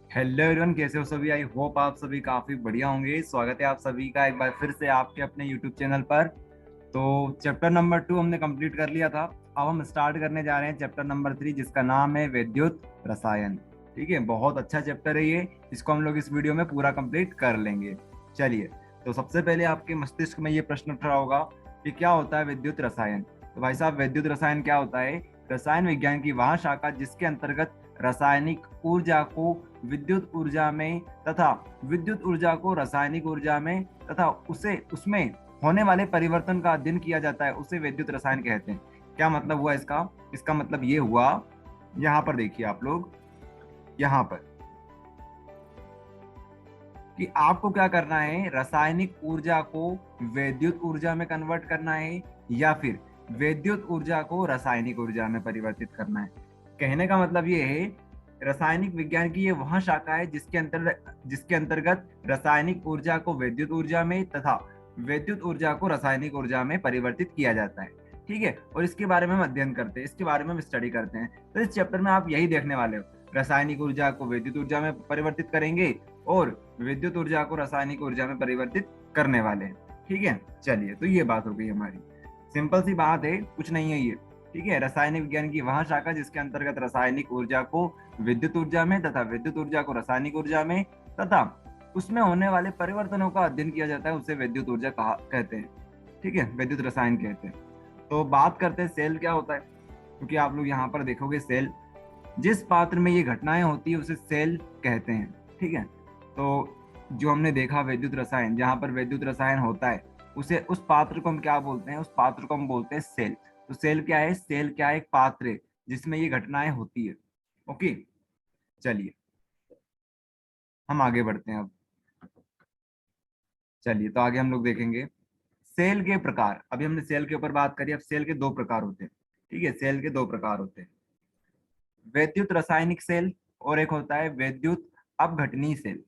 Hello everyone, कैसे हो सभी। आई होप आप सभी काफी बढ़िया होंगे। स्वागत है आप सभी का एक बार फिर से आपके अपने यूट्यूब चैनल पर। तो चैप्टर नंबर 2 हमने कंप्लीट कर लिया था। अब हम स्टार्ट करने जा रहे हैं चैप्टर नंबर 3, जिसका नाम है विद्युत रसायन। ठीक है, बहुत अच्छा चैप्टर है ये। इसको हम लोग इस वीडियो में पूरा कंप्लीट कर लेंगे। चलिए, तो सबसे पहले आपके मस्तिष्क में ये प्रश्न उठ रहा होगा कि क्या होता है विद्युत रसायन। तो भाई साहब, विद्युत रसायन क्या होता है? रसायन विज्ञान की वह शाखा जिसके अंतर्गत रासायनिक ऊर्जा को विद्युत ऊर्जा में तथा विद्युत ऊर्जा को रासायनिक ऊर्जा में तथा उसे उसमें होने वाले परिवर्तन का अध्ययन किया जाता है, उसे विद्युत रसायन कहते हैं। क्या मतलब हुआ इसका? इसका मतलब ये हुआ, यहाँ पर देखिए आप लोग, यहाँ पर कि आपको क्या करना है, रासायनिक ऊर्जा को विद्युत ऊर्जा में कन्वर्ट करना है या फिर विद्युत ऊर्जा को रासायनिक ऊर्जा में परिवर्तित करना है। कहने का मतलब ये है, रासायनिक विज्ञान की ये वह शाखा है जिसके अंतर्गत रासायनिक ऊर्जा को विद्युत ऊर्जा में तथा विद्युत ऊर्जा को रासायनिक ऊर्जा में परिवर्तित किया जाता है। ठीक है, और इसके बारे में हम अध्ययन करते हैं, इसके बारे में हम स्टडी करते हैं। तो इस चैप्टर में आप यही देखने वाले हो, रासायनिक ऊर्जा को विद्युत ऊर्जा में परिवर्तित करेंगे और विद्युत ऊर्जा को रासायनिक ऊर्जा में परिवर्तित करने वाले हैं। ठीक है, चलिए, तो ये बात हो गई हमारी। सिंपल सी बात है, कुछ नहीं है ये। ठीक है, रासायनिक विज्ञान की वह शाखा जिसके अंतर्गत रासायनिक ऊर्जा को विद्युत ऊर्जा में तथा विद्युत ऊर्जा को रासायनिक ऊर्जा में तथा उसमें होने वाले परिवर्तनों का अध्ययन किया जाता है, उसे विद्युत ऊर्जा कहते हैं। ठीक है, विद्युत रसायन कहते हैं। तो बात करते हैं सेल क्या होता है, क्योंकि आप लोग यहाँ पर देखोगे सेल, जिस पात्र में ये घटनाएं होती है उसे सेल कहते हैं। ठीक है, तो जो हमने देखा विद्युत रसायन, जहां पर विद्युत रसायन होता है, उसे उस पात्र को हम क्या बोलते हैं? उस पात्र को हम बोलते हैं सेल। तो सेल क्या है? सेल क्या है? एक पात्र है जिसमें ये घटनाएं होती है। ओके, चलिए हम आगे बढ़ते हैं अब। चलिए, तो आगे हम लोग देखेंगे सेल के प्रकार। अभी हमने सेल के ऊपर बात करी, अब सेल के दो प्रकार होते हैं। ठीक है, सेल के दो प्रकार होते हैं, विद्युत रासायनिक सेल और एक होता है विद्युत अपघटनीय सेल।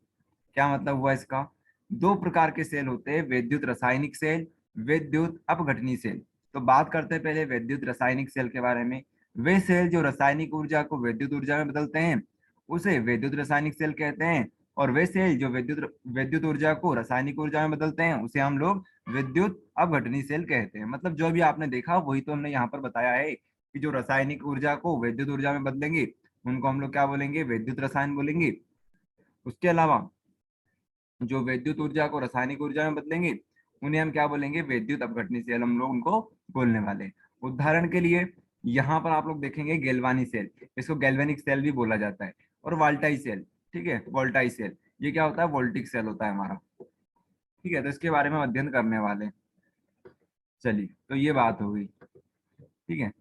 क्या मतलब हुआ इसका? दो प्रकार के सेल होते हैं, विद्युत रासायनिक सेल, विद्युत अपघटनीय सेल। तो बात करते हैं पहले विद्युत रासायनिक सेल के बारे में। वे सेल जो रासायनिक ऊर्जा को विद्युत ऊर्जा में बदलते हैं, उसे विद्युत रासायनिक सेल कहते हैं। और वे सेल जो विद्युत विद्युत ऊर्जा को रासायनिक ऊर्जा में बदलते हैं, उसे हम लोग विद्युत अपघटनीय सेल कहते हैं। मतलब जो भी आपने देखा वही तो हमने यहाँ पर बताया है कि जो रासायनिक ऊर्जा को विद्युत ऊर्जा में बदलेंगे उनको हम लोग क्या बोलेंगे? विद्युत रसायन बोलेंगे। उसके अलावा जो विद्युत ऊर्जा को रासायनिक ऊर्जा में बदलेंगे उन्हें हम क्या बोलेंगे? विद्युत अपघटनीय सेल हम लोग उनको बोलने वाले हैं। उदाहरण के लिए यहाँ पर आप लोग देखेंगे गैल्वानी सेल, इसको गैल्वेनिक सेल भी बोला जाता है। और वोल्टाई सेल, ठीक है, वोल्टाई सेल, ये क्या होता है? वोल्टिक सेल होता है हमारा। ठीक है, तो इसके बारे में हम अध्ययन करने वाले हैं। चलिए, तो ये बात हो गई। ठीक है,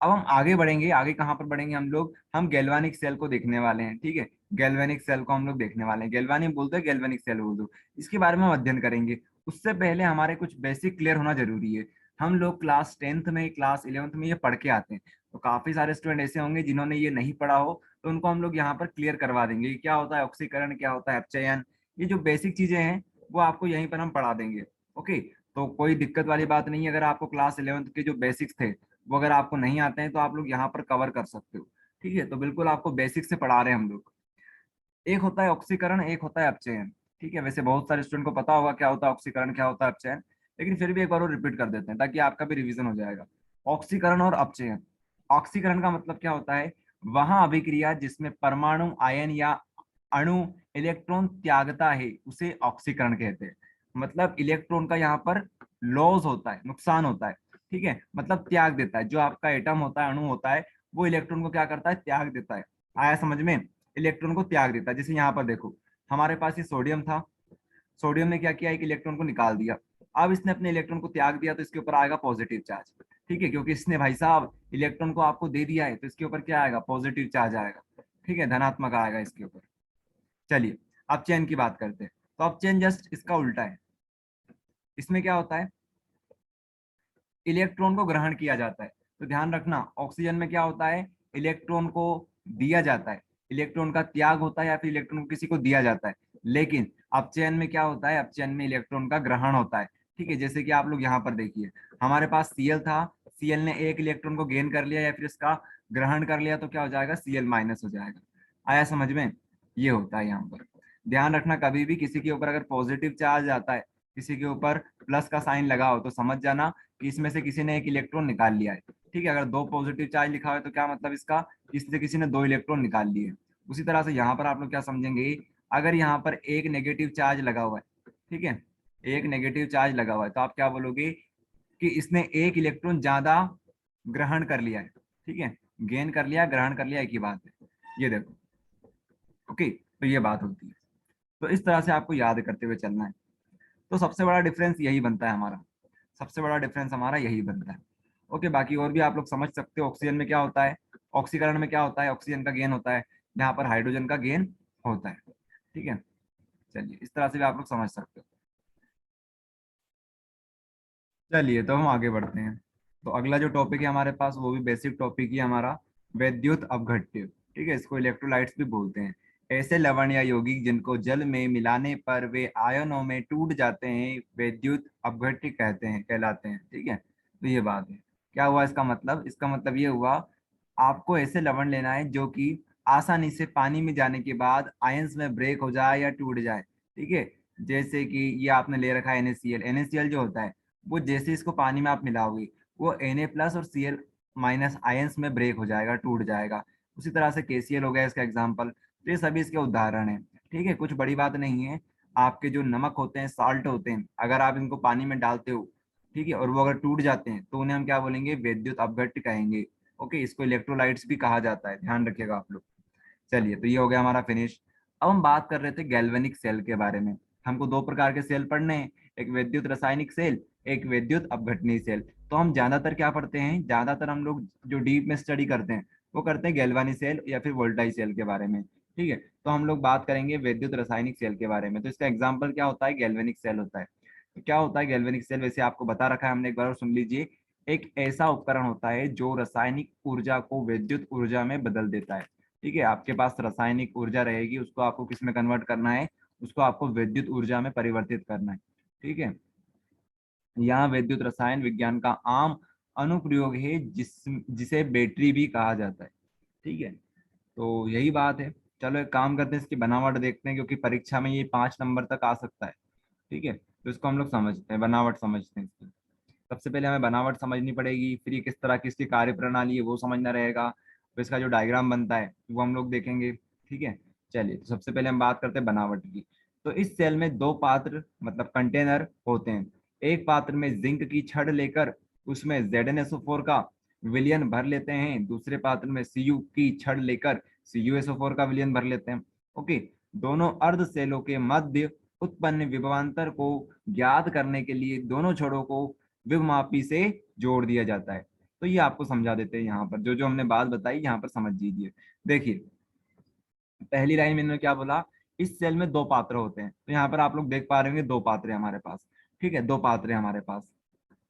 अब हम आगे बढ़ेंगे। आगे कहाँ पर बढ़ेंगे हम लोग? हम गैल्वानिक सेल को देखने वाले हैं। ठीक है, गैल्वानिक सेल को हम लोग देखने वाले हैं। गैल्वानिक बोलते हैं, गैल्वानिक सेल बोल दो। इसके बारे में हम अध्ययन करेंगे। उससे पहले हमारे कुछ बेसिक क्लियर होना जरूरी है। हम लोग क्लास 10th में, क्लास 11th में ये पढ़ के आते हैं। तो काफी सारे स्टूडेंट ऐसे होंगे जिन्होंने ये नहीं पढ़ा हो, तो उनको हम लोग यहाँ पर क्लियर करवा देंगे कि क्या होता है ऑक्सीकरण, क्या होता है अपचयन। ये जो बेसिक चीजें हैं वो आपको यहीं पर हम पढ़ा देंगे। ओके, तो कोई दिक्कत वाली बात नहीं है। अगर आपको क्लास 11th के जो बेसिक्स थे वो अगर आपको नहीं आते हैं तो आप लोग यहाँ पर कवर कर सकते हो। ठीक है, तो बिल्कुल आपको बेसिक से पढ़ा रहे हैं हम लोग। एक होता है ऑक्सीकरण, एक होता है अपचयन। ठीक है, वैसे बहुत सारे स्टूडेंट को पता होगा क्या होता है ऑक्सीकरण, क्या होता है अपचयन, लेकिन फिर भी एक बार वो रिपीट कर देते हैं ताकि आपका भी रिवीजन हो जाएगा। ऑक्सीकरण और अपचयन। ऑक्सीकरण का मतलब क्या होता है? वहां अभिक्रिया जिसमें परमाणु, आयन या अणु इलेक्ट्रॉन त्यागता है उसे ऑक्सीकरण कहते हैं। मतलब इलेक्ट्रॉन का यहाँ पर लॉस होता है, नुकसान होता है। ठीक है, मतलब त्याग देता है। जो आपका एटम होता है, अणु होता है, वो इलेक्ट्रॉन को क्या करता है? त्याग देता है। आया समझ में? इलेक्ट्रॉन को त्याग देता है। जैसे यहाँ पर देखो, हमारे पास ये सोडियम था, सोडियम ने क्या किया? एक इलेक्ट्रॉन को निकाल दिया। अब इसने अपने इलेक्ट्रॉन को त्याग दिया तो इसके ऊपर आएगा पॉजिटिव चार्ज। ठीक है, क्योंकि इसने भाई साहब इलेक्ट्रॉन को आपको दे दिया है तो इसके ऊपर क्या आएगा? पॉजिटिव चार्ज आएगा। ठीक है, धनात्मक आएगा इसके ऊपर। चलिए, अब चेन की बात करते हैं। तो अब चेन जस्ट इसका उल्टा है। इसमें क्या होता है? इलेक्ट्रॉन को ग्रहण किया जाता है। तो ध्यान रखना, ऑक्सीजन में क्या होता है? इलेक्ट्रॉन को दिया जाता है, इलेक्ट्रॉन का त्याग होता है या फिर इलेक्ट्रॉन को किसी को दिया जाता है। लेकिन अपचयन में क्या होता है? अपचयन में इलेक्ट्रॉन का ग्रहण होता है। ठीक है, जैसे कि आप लोग यहाँ पर देखिए, हमारे पास Cl था, Cl ने एक इलेक्ट्रॉन को गेन कर लिया या फिर इसका ग्रहण कर लिया तो क्या हो जाएगा? Cl माइनस हो जाएगा। आया समझ में? ये होता है यहाँ पर। ध्यान रखना, कभी भी किसी के ऊपर अगर पॉजिटिव चार्ज आता है, किसी के ऊपर प्लस का साइन लगा हो, तो समझ जाना कि इसमें से किसी ने एक इलेक्ट्रॉन निकाल लिया है। ठीक है, अगर दो पॉजिटिव चार्ज लिखा हो तो क्या मतलब इसका, इससे किसी ने दो इलेक्ट्रॉन निकाल लिए। उसी तरह से यहाँ पर आप लोग क्या समझेंगे, अगर यहाँ पर एक नेगेटिव चार्ज लगा हुआ है, ठीक है, एक नेगेटिव चार्ज लगा हुआ है, तो आप क्या बोलोगे कि इसने एक इलेक्ट्रॉन ज्यादा ग्रहण कर लिया है। ठीक है, गेन कर लिया, ग्रहण कर लिया, एक ही बात है। ये देखो, ओके, तो ये बात होती है। तो इस तरह से आपको याद करते हुए चलना है। तो सबसे बड़ा डिफरेंस यही बनता है हमारा, सबसे बड़ा डिफरेंस हमारा यही बनता है। ओके, बाकी और भी आप लोग समझ सकते हो। ऑक्सीजन में क्या होता है, ऑक्सीकरण में क्या होता है, ऑक्सीजन का गेन होता है, जहाँ पर हाइड्रोजन का गेन होता है। ठीक है, चलिए इस तरह से भी आप लोग समझ सकते हो। चलिए तो हम आगे बढ़ते हैं। तो अगला जो टॉपिक है हमारे पास वो भी बेसिक टॉपिक ही हमारा, वैद्युत अपघट्य। ठीक है, इसको इलेक्ट्रोलाइट्स भी बोलते हैं। ऐसे लवण या यौगिक जिनको जल में मिलाने पर वे आयनों में टूट जाते हैं, वैद्युत अपघट्य कहते हैं, कहलाते हैं। ठीक है, तो ये बात है। क्या हुआ इसका मतलब, इसका मतलब ये हुआ, आपको ऐसे लवण लेना है जो कि आसानी से पानी में जाने के बाद आयंस में ब्रेक हो जाए या टूट जाए। ठीक है, जैसे कि ये आपने ले रखा है NaCl। NaCl जो होता है वो जैसे इसको पानी में आप मिलाओगे, वो Na+ और Cl- आयंस में ब्रेक हो जाएगा, टूट जाएगा। उसी तरह से KCl हो गया इसका एग्जाम्पल। तो ये सभी इसके उदाहरण हैं। ठीक है, कुछ बड़ी बात नहीं है। आपके जो नमक होते हैं, साल्ट होते हैं, अगर आप इनको पानी में डालते हो, ठीक है, और वो अगर टूट जाते हैं तो उन्हें हम क्या बोलेंगे, वैद्युत अपघट्य कहेंगे। ओके, इसको इलेक्ट्रोलाइट्स भी कहा जाता है, ध्यान रखिएगा आप लोग। चलिए, तो ये हो गया हमारा फिनिश। अब हम बात कर रहे थे गैल्वेनिक सेल के बारे में। हमको दो प्रकार के सेल पढ़ने हैं, एक विद्युत रासायनिक सेल, एक विद्युत अपघटनीय सेल। तो हम ज्यादातर क्या पढ़ते हैं, ज्यादातर हम लोग जो डीप में स्टडी करते हैं वो करते हैं गैल्वानी सेल या फिर वोल्टाई सेल के बारे में। ठीक है, तो हम लोग बात करेंगे विद्युत रासायनिक सेल के बारे में। तो इसका एग्जाम्पल क्या होता है, गैल्वेनिक सेल होता है। तो क्या होता है गैल्वेनिक सेल, वैसे आपको बता रखा है हमने, एक बार और सुन लीजिए। एक ऐसा उपकरण होता है जो रासायनिक ऊर्जा को विद्युत ऊर्जा में बदल देता है। ठीक है, आपके पास रासायनिक ऊर्जा रहेगी, उसको आपको किस में कन्वर्ट करना है, उसको आपको विद्युत ऊर्जा में परिवर्तित करना है। ठीक है, यहाँ विद्युत रसायन विज्ञान का आम अनुप्रयोग है, जिसे बैटरी भी कहा जाता है। ठीक है, तो यही बात है। चलो एक काम करते हैं, इसकी बनावट देखते हैं, क्योंकि परीक्षा में ये 5 नंबर तक आ सकता है। ठीक है, तो इसको हम लोग समझते हैं, बनावट समझते हैं इसकी। सबसे पहले हमें बनावट समझनी पड़ेगी, फिर ये किस तरह की इसकी कार्य प्रणाली है वो समझना रहेगा, फिर इसका जो डायग्राम बनता है वो हम लोग देखेंगे। ठीक है, चलिए तो सबसे पहले हम बात करते हैं बनावट की। तो इस सेल में दो पात्र मतलब कंटेनर होते हैं। एक पात्र में जिंक की छड़ लेकर उसमें ZnSO4 का विलयन भर लेते हैं, दूसरे पात्र में Cu की छड़ लेकर CuSO4 का विलयन भर लेते हैं। ओके, दोनों अर्ध सेलों के मध्य उत्पन्न विभवांतर को ज्ञात करने के लिए दोनों छड़ों को विभमापी से जोड़ दिया जाता है। तो ये आपको समझा देते हैं, यहाँ पर जो जो हमने बात बताई यहाँ पर समझ लीजिए। देखिए, पहली लाइन में इन्होंने क्या बोला, इस सेल में दो पात्र होते हैं। तो यहाँ पर आप लोग देख पा रहे होंगे दो पात्र है हमारे पास। ठीक है, दो पात्र है हमारे पास।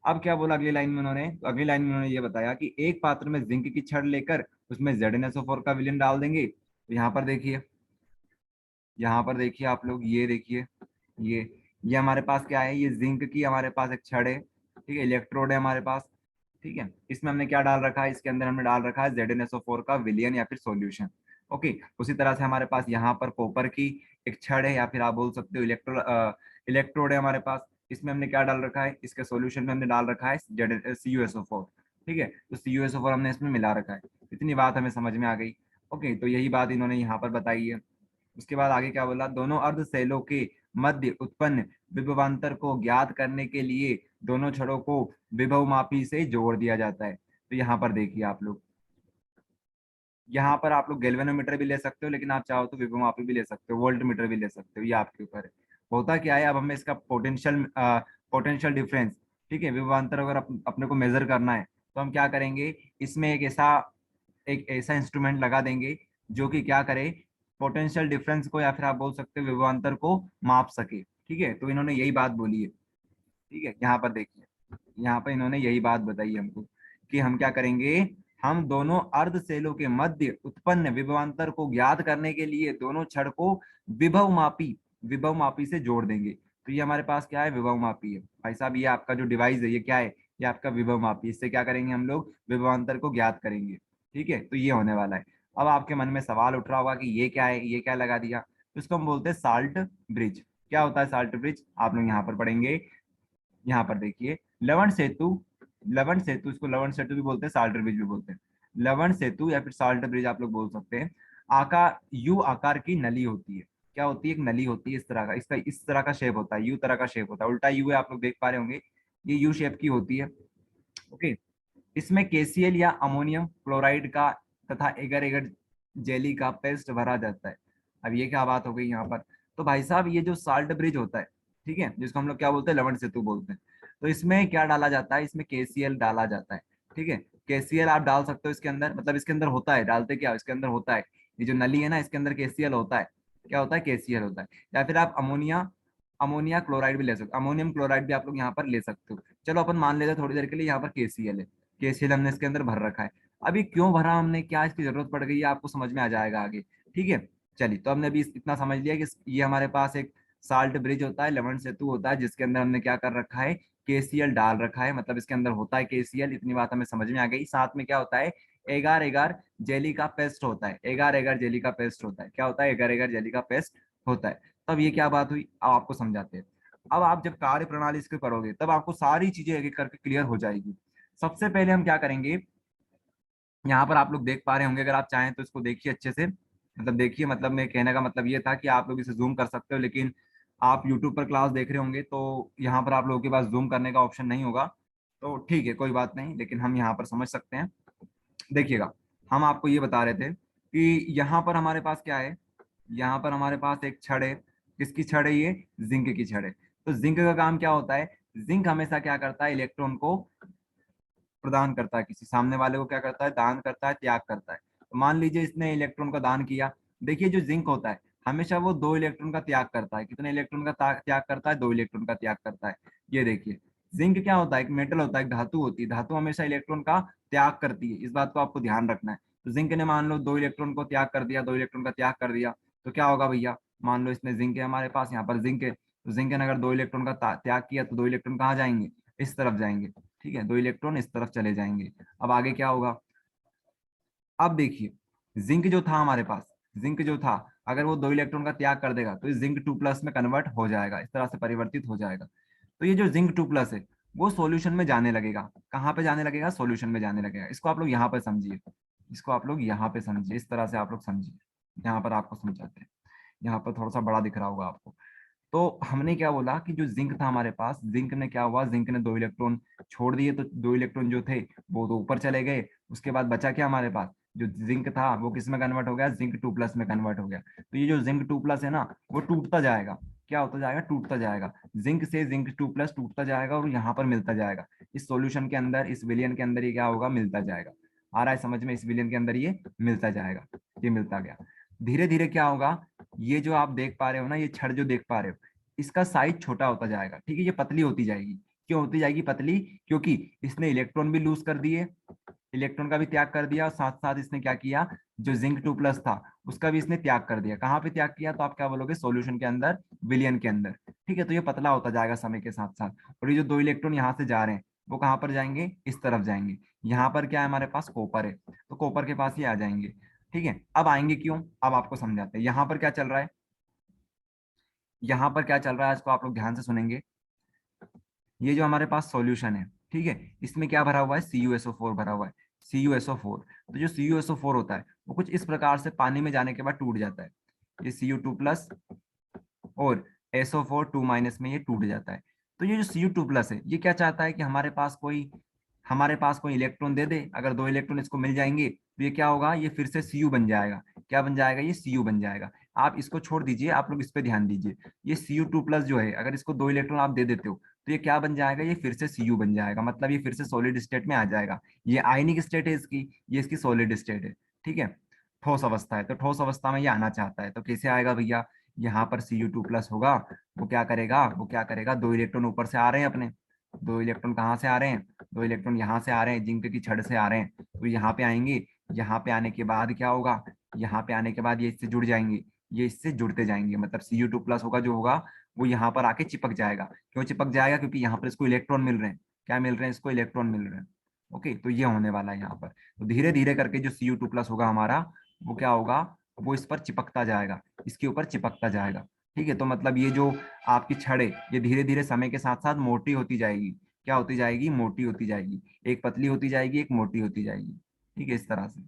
अब क्या बोला अगली लाइन में उन्होंने, तो अगली लाइन में उन्होंने ये बताया कि एक पात्र में जिंक की छड़ लेकर उसमें ZnSO4 का विलयन डाल देंगे। तो यहाँ पर देखिए, यहाँ पर देखिए आप लोग, ये देखिए, ये हमारे पास क्या है, ये जिंक की हमारे पास एक छड़ है। ठीक है, इलेक्ट्रोड है हमारे पास। ठीक है, इसमें हमने क्या डाल रखा है, इसके अंदर हमने डाल रखा है ZnSO4 का विलयन या फिर सॉल्यूशन। ओके, उसी तरह से हमारे पास यहाँ पर कॉपर की एक छड़ है, या फिर आप बोल सकते हो इलेक्ट्रोड है हमारे पास। इसमें हमने क्या डाल रखा है, इसके सॉल्यूशन में हमने डाल रखा है CuSO4। ठीक है, तो CuSO4 हमने इसमें मिला रखा है। इतनी बात हमें समझ में आ गई। ओके, तो यही बात इन्होंने यहाँ पर बताई है। उसके बाद आगे क्या बोला, दोनों अर्ध सेलों के मध्य उत्पन्न विभवांतर को ज्ञात करने के लिए दोनों छड़ों को विभवमापी से जोड़ दिया जाता है। तो यहाँ पर देखिए आप लोग, यहाँ पर आप लोग गैल्वेनोमीटर भी ले सकते हो, लेकिन आप चाहो तो विभवमापी भी ले सकते हो, वोल्ट मीटर भी ले सकते हो, ये आपके ऊपर है। होता क्या है, अब हमें इसका पोटेंशियल डिफरेंस, ठीक है, विभवांतर अगर अपने को मेजर करना है, तो हम क्या करेंगे, इसमें एक ऐसा इंस्ट्रूमेंट लगा देंगे जो कि क्या करे, पोटेंशियल डिफरेंस को या फिर आप बोल सकते हो विभवांतर को माप सके। ठीक है, तो इन्होंने यही बात बोली है। ठीक है, यहाँ पर देखिए, यहाँ पर इन्होंने यही बात बताई हमको कि हम क्या करेंगे, हम दोनों अर्ध सेलों के मध्य उत्पन्न विभवांतर को ज्ञात करने के लिए दोनों छड़ को विभव मापी से जोड़ देंगे। तो ये हमारे पास क्या है, विभव मापी है भाई साहब। ये आपका जो डिवाइस है ये क्या है, ये आपका विभव मापी। इससे क्या करेंगे हम लोग, विभवांतर को ज्ञात करेंगे। ठीक है, तो ये होने वाला है। अब आपके मन में सवाल उठ रहा होगा कि ये क्या है, ये क्या लगा दिया। तो इसको हम बोलते हैं साल्ट ब्रिज। क्या होता है साल्ट ब्रिज, आप लोग यहाँ पर पढ़ेंगे। यहाँ पर देखिए, लवण सेतु, लवण सेतु, इसको लवण सेतु भी बोलते हैं, साल्ट ब्रिज भी बोलते हैं। लवण सेतु या फिर साल्ट ब्रिज आप लोग बोल सकते हैं। आकार, यू आकार की नली होती है। क्या होती है, एक नली होती है इस तरह का, इसका इस तरह का शेप होता है, यू तरह का शेप होता है, उल्टा यू है, आप लोग देख पा रहे होंगे, ये यू शेप की होती है। ओके, इसमें केसीएल या अमोनियम क्लोराइड का तथा एगर एगर जेली का पेस्ट भरा जाता है। अब ये क्या बात हो गई यहाँ पर। तो भाई साहब ये जो साल्ट ब्रिज होता है, ठीक है, जिसको हम लोग क्या बोलते हैं, लवण सेतु बोलते हैं, तो इसमें क्या डाला जाता है, इसमें केसीएल डाला जाता है। ठीक है, केसीएल आप डाल सकते हो इसके अंदर, मतलब इसके अंदर होता है, डालते क्या इसके अंदर होता है, ये जो नली है ना इसके अंदर केसीएल होता है। क्या होता है, केसीएल होता है। या फिर आप अमोनिया, अमोनिया क्लोराइड भी ले सकते हो, अमोनियम क्लोराइड भी आप लोग यहाँ पर ले सकते हो। चलो अपन मान लेते हैं थोड़ी देर के लिए यहाँ पर केसीएल है, केसीएल हमने इसके अंदर भर रखा है। अभी क्यों भरा हमने, क्या इसकी जरूरत पड़ गई है, आपको समझ में आ जाएगा आगे। ठीक है, चलिए, तो हमने अभी इतना समझ लिया कि ये हमारे पास एक साल्ट ब्रिज होता है, लवण सेतु होता है, जिसके अंदर हमने क्या कर रखा है, केसीएल डाल रखा है, मतलब इसके अंदर होता है केसीएल। इतनी बात हमें समझ में आ गई। साथ में क्या होता है, एगार एगार जेली का पेस्ट होता है, एगार एगार जेली का पेस्ट होता है। क्या होता है, एगार एगार जेली का पेस्ट होता है। तब ये क्या बात हुई, अब आपको समझाते हैं। अब आप जब कार्य प्रणाली इसके करोगे तब आपको सारी चीजें एक एक करके क्लियर हो जाएगी। सबसे पहले हम क्या करेंगे, यहाँ पर आप लोग देख पा रहे होंगे, अगर आप चाहें तो इसको देखिए अच्छे से, मतलब देखिए, मतलब मैं कहने का मतलब ये था कि आप लोग इसे जूम कर सकते हो, लेकिन आप यूट्यूब पर क्लास देख रहे होंगे तो यहाँ पर आप लोगों के पास जूम करने का ऑप्शन नहीं होगा। तो ठीक है, कोई बात नहीं, लेकिन हम यहाँ पर समझ सकते हैं। देखिएगा, हम आपको ये बता रहे थे कि यहाँ पर हमारे पास क्या है, यहाँ पर हमारे पास एक छड़ है। किसकी छड़ है ये, जिंक की छड़ है। तो जिंक का काम क्या होता है, जिंक हमेशा क्या करता है, इलेक्ट्रॉन को प्रदान करता है, किसी सामने वाले को क्या करता है, दान करता है, त्याग करता है। तो मान लीजिए इसने इलेक्ट्रॉन का दान किया। देखिए जो जिंक होता है हमेशा वो 2 इलेक्ट्रॉन का त्याग करता है। कितने इलेक्ट्रॉन का त्याग करता है, 2 इलेक्ट्रॉन का त्याग करता है। ये देखिए, जिंक क्या होता है, एक मेटल होता है, एक धातु होती है, धातु हमेशा इलेक्ट्रॉन का त्याग करती है, इस बात को आपको ध्यान रखना है। तो जिंक ने मान लो 2 इलेक्ट्रॉन को त्याग कर दिया, 2 इलेक्ट्रॉन का त्याग कर दिया, तो क्या होगा भैया, मान लो इसने जिंक है हमारे पास, यहाँ पर जिंक है, तो जिंक ने अगर 2 इलेक्ट्रॉन का त्याग किया तो 2 इलेक्ट्रॉन कहाँ जाएंगे, इस तरफ जाएंगे। ठीक है, 2 इलेक्ट्रॉन इस तरफ चले जाएंगे। अब आगे क्या होगा, अब देखिए, जिंक जो था हमारे पास, जिंक जो था, अगर वो 2 इलेक्ट्रॉन का त्याग कर देगा तो ये जिंक 2 प्लस में कन्वर्ट हो जाएगा, इस तरह से परिवर्तित हो जाएगा। तो ये जो जिंक 2 प्लस है वो सॉल्यूशन में जाने लगेगा। कहाँ पे जाने लगेगा, सॉल्यूशन में जाने लगेगा। इसको आप लोग यहाँ पे समझिए, इसको आप लोग यहाँ पे समझिए, इस तरह से आप लोग समझिए। यहाँ पर आपको समझाते हैं, यहाँ पर थोड़ा सा बड़ा दिख रहा होगा आपको। तो हमने क्या बोला कि जो जिंक था हमारे पास, जिंक ने क्या हुआ, जिंक ने 2 इलेक्ट्रॉन छोड़ दिए, तो 2 इलेक्ट्रॉन जो थे वो तो ऊपर चले गए। उसके बाद बचा क्या हमारे पास, जो जिंक था वो किस में कन्वर्ट हो गया, जिंक 2 प्लस में कन्वर्ट हो गया। तो ये जो जिंक 2 प्लस है ना, वो टूटता जाएगा। क्या होता जाएगा, टूटता जाएगा। जिंक से जिंक 2 प्लस टूटता जाएगा और यहाँ पर मिलता जाएगा। इस सॉल्यूशन के अंदर, इस विलियन के अंदर ये क्या होगा, मिलता जाएगा। आ रहा है समझ में, इस विलियन के अंदर ये मिलता जाएगा। ये मिलता गया, धीरे धीरे क्या होगा, ये जो आप देख पा रहे हो ना, ये छड़ जो देख पा रहे हो, इसका साइज छोटा होता जाएगा। ठीक है, ये पतली होती जाएगी। क्यों होती जाएगी पतली, क्योंकि इसने इलेक्ट्रॉन भी लूज कर दिए, इलेक्ट्रॉन का भी त्याग कर दिया, और साथ साथ इसने क्या किया, जो जिंक 2 प्लस था उसका भी इसने त्याग कर दिया। कहाँ पे त्याग किया, तो आप क्या बोलोगे, सॉल्यूशन के अंदर, विलियन के अंदर। ठीक है, तो ये पतला होता जाएगा समय के साथ साथ। और ये जो 2 इलेक्ट्रॉन यहाँ से जा रहे हैं वो कहाँ पर जाएंगे, इस तरफ जाएंगे। यहाँ पर क्या है हमारे पास, कॉपर है, तो कॉपर के पास ही आ जाएंगे। ठीक है, अब आएंगे क्यों, अब आपको समझाते हैं। यहाँ पर क्या चल रहा है, यहाँ पर क्या चल रहा है, इसको आप लोग ध्यान से सुनेंगे। ये जो हमारे पास सॉल्यूशन है, ठीक है, इसमें क्या भरा हुआ है, CuSO4 भरा हुआ है, CuSO4। तो जो CuSO4 होता है वो कुछ इस प्रकार से पानी में जाने के बाद टूट जाता है। ये Cu2 प्लस और SO4 2 माइनस में ये टूट जाता है। तो ये जो Cu2 प्लस है ये क्या चाहता है कि हमारे पास कोई इलेक्ट्रॉन दे दे। अगर 2 इलेक्ट्रॉन इसको मिल जाएंगे तो ये क्या होगा, ये फिर से Cu बन जाएगा। क्या बन जाएगा, ये Cu बन जाएगा। आप इसको छोड़ दीजिए, आप लोग इस पे ध्यान दीजिए। ये Cu2 प्लस जो है, अगर इसको 2 इलेक्ट्रॉन आप दे देते हो तो ये क्या बन जाएगा, ये फिर से Cu बन जाएगा, मतलब ये फिर से सॉलिड स्टेट में आ जाएगा। ये आयनिक स्टेट है इसकी, ये इसकी सॉलिड स्टेट है। ठीक है, ठोस अवस्था है, तो ठोस अवस्था में ये आना चाहता है। तो कैसे आएगा भैया, यहाँ पर Cu2 प्लस होगा, वो क्या करेगा, वो क्या करेगा, 2 इलेक्ट्रॉन ऊपर से आ रहे हैं अपने, 2 इलेक्ट्रॉन कहाँ से आ रहे हैं, 2 इलेक्ट्रॉन यहाँ से आ रहे हैं, जिंक की छड़ से आ रहे हैं, तो यहाँ पे आएंगे। यहाँ पे आने के बाद क्या होगा, यहाँ पे आने के बाद ये इससे जुड़ जाएंगे, ये इससे जुड़ते जाएंगे, मतलब Cu2 प्लस होगा जो होगा वो यहाँ पर आके चिपक जाएगा। क्यों चिपक जाएगा, क्योंकि यहाँ पर इसको इलेक्ट्रॉन मिल रहे हैं। क्या मिल रहे हैं, इसको इलेक्ट्रॉन मिल रहे हैं। ओके, तो ये होने वाला है यहाँ पर। तो धीरे धीरे करके जो Cu2 प्लस होगा हमारा, वो क्या होगा, वो इस पर चिपकता जाएगा, इसके ऊपर चिपकता जाएगा। ठीक है, तो मतलब ये जो आपकी छड़ है ये धीरे धीरे समय के साथ साथ मोटी होती जाएगी। क्या होती जाएगी, मोटी होती जाएगी, एक पतली होती जाएगी, एक मोटी होती जाएगी। ठीक है, इस तरह से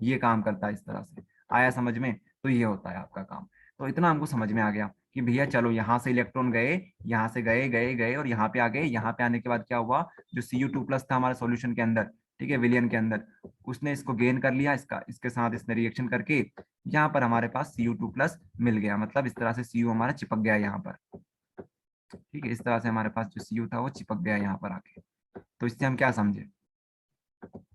ये काम करता है, इस तरह से। आया समझ में? तो ये होता है आपका काम। तो इतना हमको समझ में आ गया कि भैया चलो यहाँ से इलेक्ट्रॉन गए, यहाँ से गए गए गए और यहाँ पे आ गए। यहाँ पे आने के बाद क्या हुआ, जो Cu2+ था हमारे सॉल्यूशन के अंदर, ठीक है, विलियन के अंदर, उसने इसको गेन कर लिया, इसका इसके साथ इसने रिएक्शन करके यहाँ पर हमारे पास Cu2+ मिल गया। मतलब इस तरह से Cu हमारा चिपक गया यहाँ पर। ठीक है, इस तरह से हमारे पास जो Cu था वो चिपक गया यहाँ पर आके। तो इससे हम क्या समझे,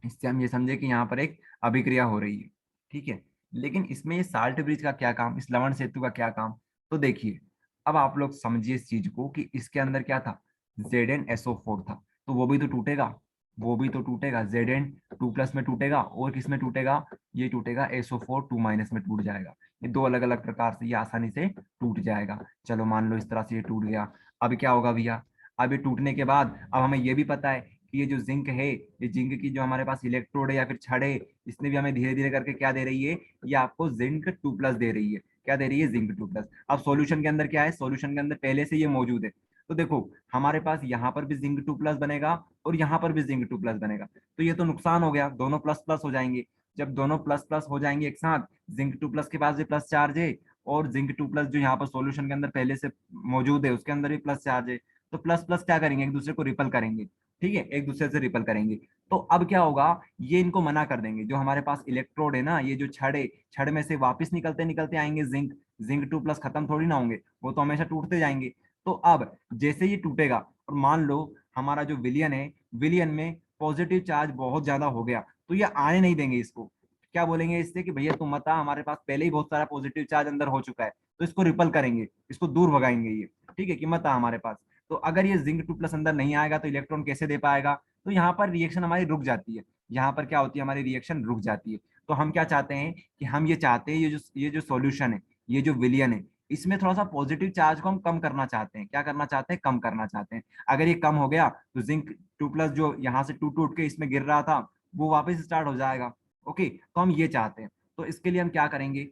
इससे हम ये समझे कि यहाँ पर एक अभिक्रिया हो रही है। ठीक है, लेकिन इसमें ये साल्ट ब्रिज का क्या काम, इस लवण सेतु का क्या काम? तो देखिए, अब आप लोग समझिए इस चीज को कि इसके अंदर क्या था, Zn SO4 था, तो वो भी तो टूटेगा, वो भी तो टूटेगा, Zn2+ में टूटेगा, और किस में टूटेगा, ये टूटेगा SO4 2- में टूट जाएगा। ये दो अलग अलग प्रकार से ये आसानी से टूट जाएगा। चलो मान लो इस तरह से ये टूट गया। अब क्या होगा भैया, अब ये टूटने के बाद अब हमें ये भी पता है कि ये जो जिंक है, ये जिंक की जो हमारे पास इलेक्ट्रोड है या फिर छड़ है, इसने भी हमें धीरे धीरे करके क्या दे रही है, ये आपको Zn2+ दे रही है। क्या दे रही है, Zn2+। अब सॉल्यूशन के अंदर क्या है, सॉल्यूशन के अंदर पहले से ये मौजूद है। तो देखो हमारे पास यहाँ पर भी Zn2+ बनेगा और यहाँ पर भी Zn2+ बनेगा। तो ये तो नुकसान हो गया, दोनों प्लस प्लस हो जाएंगे। जब दोनों प्लस प्लस हो जाएंगे एक साथ, Zn2+ के पास भी प्लस चार्ज है, और Zn2+ जो यहाँ पर सॉल्यूशन के अंदर पहले से मौजूद है उसके अंदर भी प्लस चार्ज है। तो प्लस प्लस क्या करेंगे, एक दूसरे को रिपल करेंगे। ठीक है, एक दूसरे से रिपल करेंगे। तो अब क्या होगा, ये इनको मना कर देंगे। जो हमारे पास इलेक्ट्रोड है ना, ये जो छड़ है, छड़ में से वापस निकलते निकलते आएंगे Zn2+ खत्म थोड़ी ना होंगे, वो तो हमेशा टूटते जाएंगे। तो अब जैसे ये टूटेगा और मान लो हमारा जो विलियन है, विलियन में पॉजिटिव चार्ज बहुत ज्यादा हो गया, तो ये आने नहीं देंगे इसको। क्या बोलेंगे इससे कि भैया तुम मत आ, हमारे पास पहले ही बहुत सारा पॉजिटिव चार्ज अंदर हो चुका है। तो इसको रिपल करेंगे, इसको दूर भगाएंगे ये। ठीक है, कि मत आ हमारे पास। तो अगर ये Zn2+ अंदर नहीं आएगा तो इलेक्ट्रॉन कैसे दे पाएगा? तो यहाँ पर रिएक्शन हमारी रुक जाती है। यहाँ पर क्या होती है, हमारी रिएक्शन रुक जाती है। तो हम क्या चाहते हैं कि हम ये चाहते हैं, ये जो सॉल्यूशन है, ये जो विलियन है, इसमें थोड़ा सा पॉजिटिव चार्ज को हम कम करना चाहते हैं। क्या करना चाहते हैं, कम करना चाहते हैं। अगर ये कम हो गया तो Zn2+ जो यहाँ से टूट टूट के इसमें गिर रहा था, वो वापस स्टार्ट हो जाएगा। ओके, तो हम ये चाहते हैं। तो इसके लिए हम क्या करेंगे,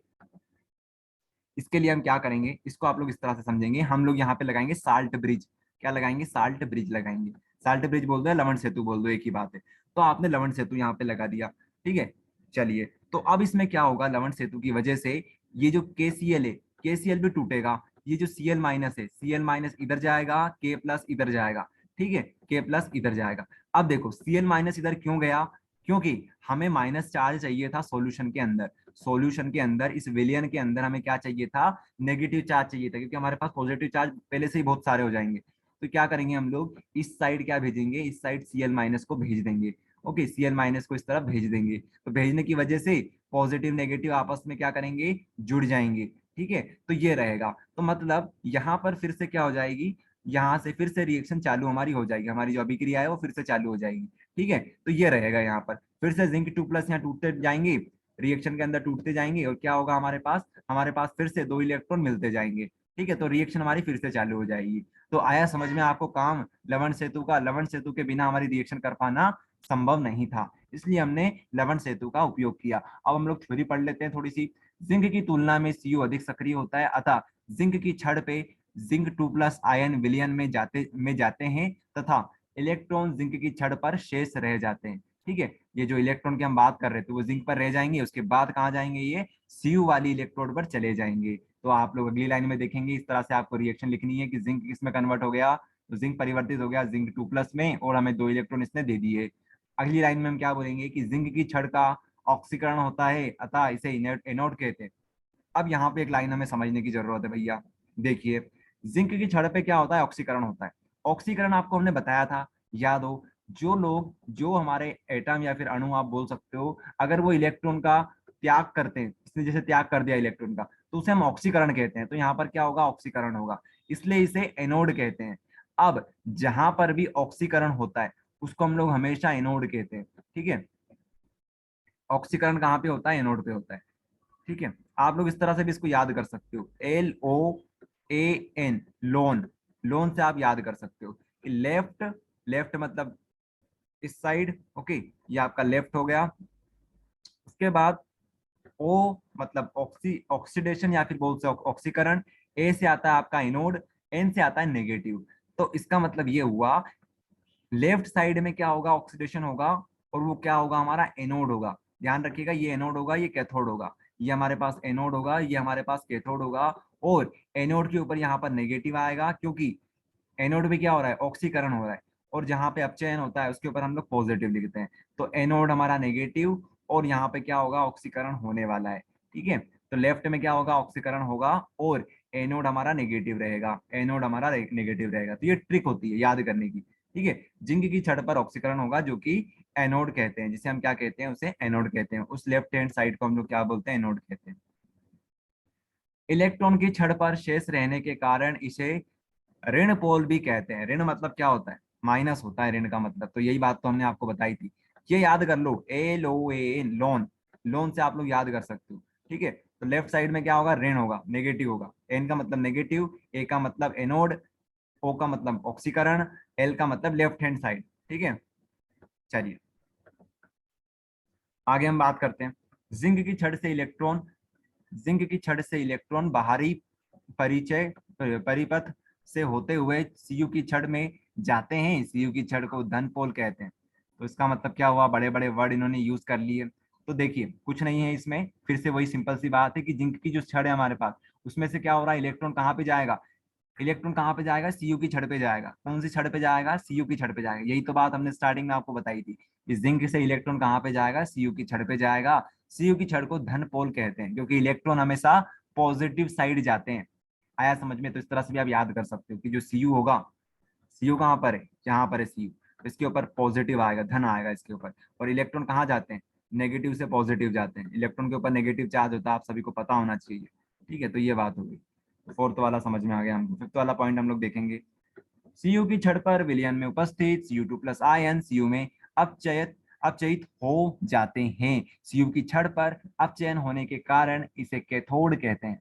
इसके लिए हम क्या करेंगे, इसको आप लोग इस तरह से समझेंगे। हम लोग यहाँ पे लगाएंगे साल्ट ब्रिज। क्या लगाएंगे, साल्ट ब्रिज लगाएंगे। साल्ट ब्रिज बोल दो या लवण सेतु बोल दो, एक ही बात है। तो आपने लवण सेतु यहाँ पे लगा दिया। ठीक है, चलिए, तो अब इसमें क्या होगा, लवण सेतु की वजह से ये जो KCl है, KCl भी टूटेगा। ये जो Cl- है, Cl- इधर जाएगा, K+ इधर जाएगा। ठीक है, K+ इधर जाएगा। अब देखो Cl- इधर क्यों गया, क्योंकि हमें माइनस चार्ज चाहिए था सॉल्यूशन के अंदर। सॉल्यूशन के अंदर, इस विलियन के अंदर हमें क्या चाहिए था, नेगेटिव चार्ज चाहिए था, क्योंकि हमारे पास पॉजिटिव चार्ज पहले से ही बहुत सारे हो जाएंगे। तो क्या करेंगे हम लोग, इस साइड क्या भेजेंगे, इस साइड Cl- को भेज देंगे। ओके, Cl- को इस तरफ भेज देंगे। तो भेजने की वजह से पॉजिटिव नेगेटिव आपस में क्या करेंगे, जुड़ जाएंगे। ठीक है, तो ये रहेगा। तो मतलब यहाँ पर फिर से क्या हो जाएगी, यहाँ से फिर से रिएक्शन चालू हमारी हो जाएगी, हमारी जो अभिक्रिया है वो फिर से चालू हो जाएगी। ठीक है, तो ये रहेगा यहाँ पर, फिर से Zn2+ यहाँ टूटते जाएंगे, रिएक्शन के अंदर टूटते जाएंगे, और क्या होगा हमारे पास फिर से दो इलेक्ट्रॉन मिलते जाएंगे। ठीक है, तो रिएक्शन हमारी फिर से चालू हो जाएगी। तो आया समझ में आपको काम लवण सेतु का? लवण सेतु के बिना हमारी रिएक्शन कर पाना संभव नहीं था, इसलिए हमने लवण सेतु का उपयोग किया। अब हम लोग थ्योरी पढ़ लेते हैं थोड़ी सी। जिंक की तुलना में Cu अधिक सक्रिय होता है, अतः जिंक की छड़ पे Zn2+ आयन विलयन में जाते हैं तथा इलेक्ट्रॉन जिंक की छड़ पर शेष रह जाते हैं। ठीक है, ये जो इलेक्ट्रॉन की हम बात कर रहे थे वो जिंक पर रह जाएंगे, उसके बाद कहाँ जाएंगे, ये Cu वाली इलेक्ट्रोड पर चले जाएंगे। तो आप लोग अगली लाइन में देखेंगे, इस तरह से आपको रिएक्शन लिखनी है कि जिंक किसमें कन्वर्ट हो गया, तो जिंक परिवर्तित हो गया Zn2+ में, और हमें दो इलेक्ट्रॉन इसने दे दिए। अगली लाइन में हम क्या बोलेंगे कि जिंक की छड़ का ऑक्सीकरण होता है, अतः इसे एनोड कहते हैं। अब यहाँ पे एक लाइन हमें समझने की जरूरत है भैया। देखिए, जिंक की छड़ पे क्या होता है, ऑक्सीकरण होता है। ऑक्सीकरण आपको हमने बताया था, याद हो, जो लोग, जो हमारे एटम या फिर अणु आप बोल सकते हो, अगर वो इलेक्ट्रॉन का त्याग करते हैं, इसने जैसे त्याग कर दिया इलेक्ट्रॉन का, तो उसे हम ऑक्सीकरण कहते हैं। तो यहाँ पर क्या होगा, ऑक्सीकरण होगा, इसलिए इसे एनोड कहते हैं। अब जहां पर भी ऑक्सीकरण होता है उसको हम लोग हमेशा एनोड कहते हैं। ठीक है, ऑक्सीकरण कहाँ पे होता है, एनोड पे होता है। ठीक है, आप लोग इस तरह से भी इसको याद कर सकते हो, LOAN, लोन। लोन से आप याद कर सकते हो। लेफ्ट, लेफ्ट मतलब इस साइड। ओके, ये आपका लेफ्ट हो गया। उसके बाद ओ मतलब ऑक्सीडेशन या फिर बोल सकते ऑक्सीकरण, ए से आता है आपका एनोड, एन से आता है नेगेटिव। तो इसका मतलब ये हुआ लेफ्ट साइड में क्या होगा, ऑक्सीडेशन होगा, और वो क्या होगा, हमारा एनोड होगा। ध्यान रखिएगा, ये एनोड होगा, ये कैथोड होगा। ये हमारे पास एनोड होगा, ये हमारे पास कैथोड होगा, और एनोड के ऊपर यहाँ पर नेगेटिव आएगा, क्योंकि एनोड भी क्या हो रहा है, ऑक्सीकरण हो रहा है, और जहाँ पे अपचयन होता है उसके ऊपर हम लोग पॉजिटिव लिखते हैं। तो एनोड हमारा नेगेटिव, और यहाँ पे क्या होगा, ऑक्सीकरण होने वाला है। ठीक है, तो लेफ्ट में क्या होगा, ऑक्सीकरण होगा, और एनोड हमारा नेगेटिव रहेगा, एनोड हमारा नेगेटिव रहेगा। तो ये ट्रिक होती है याद करने की। ठीक है, जिंक की छड़ पर ऑक्सीकरण होगा, जो कि एनोड कहते हैं, जिसे हम क्या कहते हैं, उसे एनोड कहते हैं। उस लेफ्ट हैंड साइड को हम लोग क्या बोलते हैं, एनोड कहते हैं। इलेक्ट्रॉन की छड़ पर शेष रहने के कारण इसे ऋण पोल भी कहते हैं। ऋण मतलब क्या होता है, माइनस होता है ऋण का मतलब। तो यही बात तो हमने आपको बताई थी। ये याद कर लो, L O N, loan, loan से आप लोग याद कर सकते हो। ठीक है, तो लेफ्ट साइड में क्या होगा, ऋण होगा, नेगेटिव होगा। एन का मतलब नेगेटिव, ए का मतलब एनोड, ओ का मतलब ऑक्सीकरण, एल का मतलब लेफ्ट हैंड साइड। ठीक है, चलिए आगे हम बात करते हैं। जिंक की छड़ से इलेक्ट्रॉन, जिंक की छड़ से इलेक्ट्रॉन बाहरी परिचय परिपथ से होते हुए सीयू की छड़ में जाते हैं। सीयू की छड़ को धन पोल कहते हैं। तो इसका मतलब क्या हुआ, बड़े बड़े वर्ड इन्होंने यूज कर लिए। तो देखिए कुछ नहीं है इसमें, फिर से वही सिंपल सी बात है कि जिंक की जो छड़ है हमारे पास, उसमें से क्या हो रहा है, इलेक्ट्रॉन कहाँ पे जाएगा, इलेक्ट्रॉन कहाँ पे जाएगा, सीयू की छड़ पे जाएगा। कौन सी छड़ पे जाएगा, सीयू की छड़ पे जाएगा। यही तो बात हमने स्टार्टिंग में आपको बताई थी। इस जिंक से इलेक्ट्रॉन कहाँ पे जाएगा, सीयू की छड़ पे जाएगा। सीयू की छड़ को धन पोल कहते हैं, क्योंकि इलेक्ट्रॉन हमेशा पॉजिटिव साइड जाते हैं। आया समझ में? तो इस तरह से भी आप याद कर सकते हो कि जो सीयू होगा, सीयू कहाँ पर है, जहां पर है सीयू, तो इसके ऊपर पॉजिटिव आएगा, धन आएगा इसके ऊपर। और इलेक्ट्रॉन कहाँ जाते हैं, नेगेटिव से पॉजिटिव जाते हैं। इलेक्ट्रॉन के ऊपर नेगेटिव चार्ज होता है, आप सभी को पता होना चाहिए। ठीक है, तो ये बात होगी। फोर्थ वाला समझ में आ गया हमको। फिफ्थ वाला पॉइंट हम लोग देखेंगे। सीयू की छड़ पर विलयन में उपस्थित Cu2 प्लस आयन सीयू में अपचयित अपचयित हो जाते हैं। सीयू की छड़ पर अपचयन होने के कारण इसे कैथोड कहते हैं,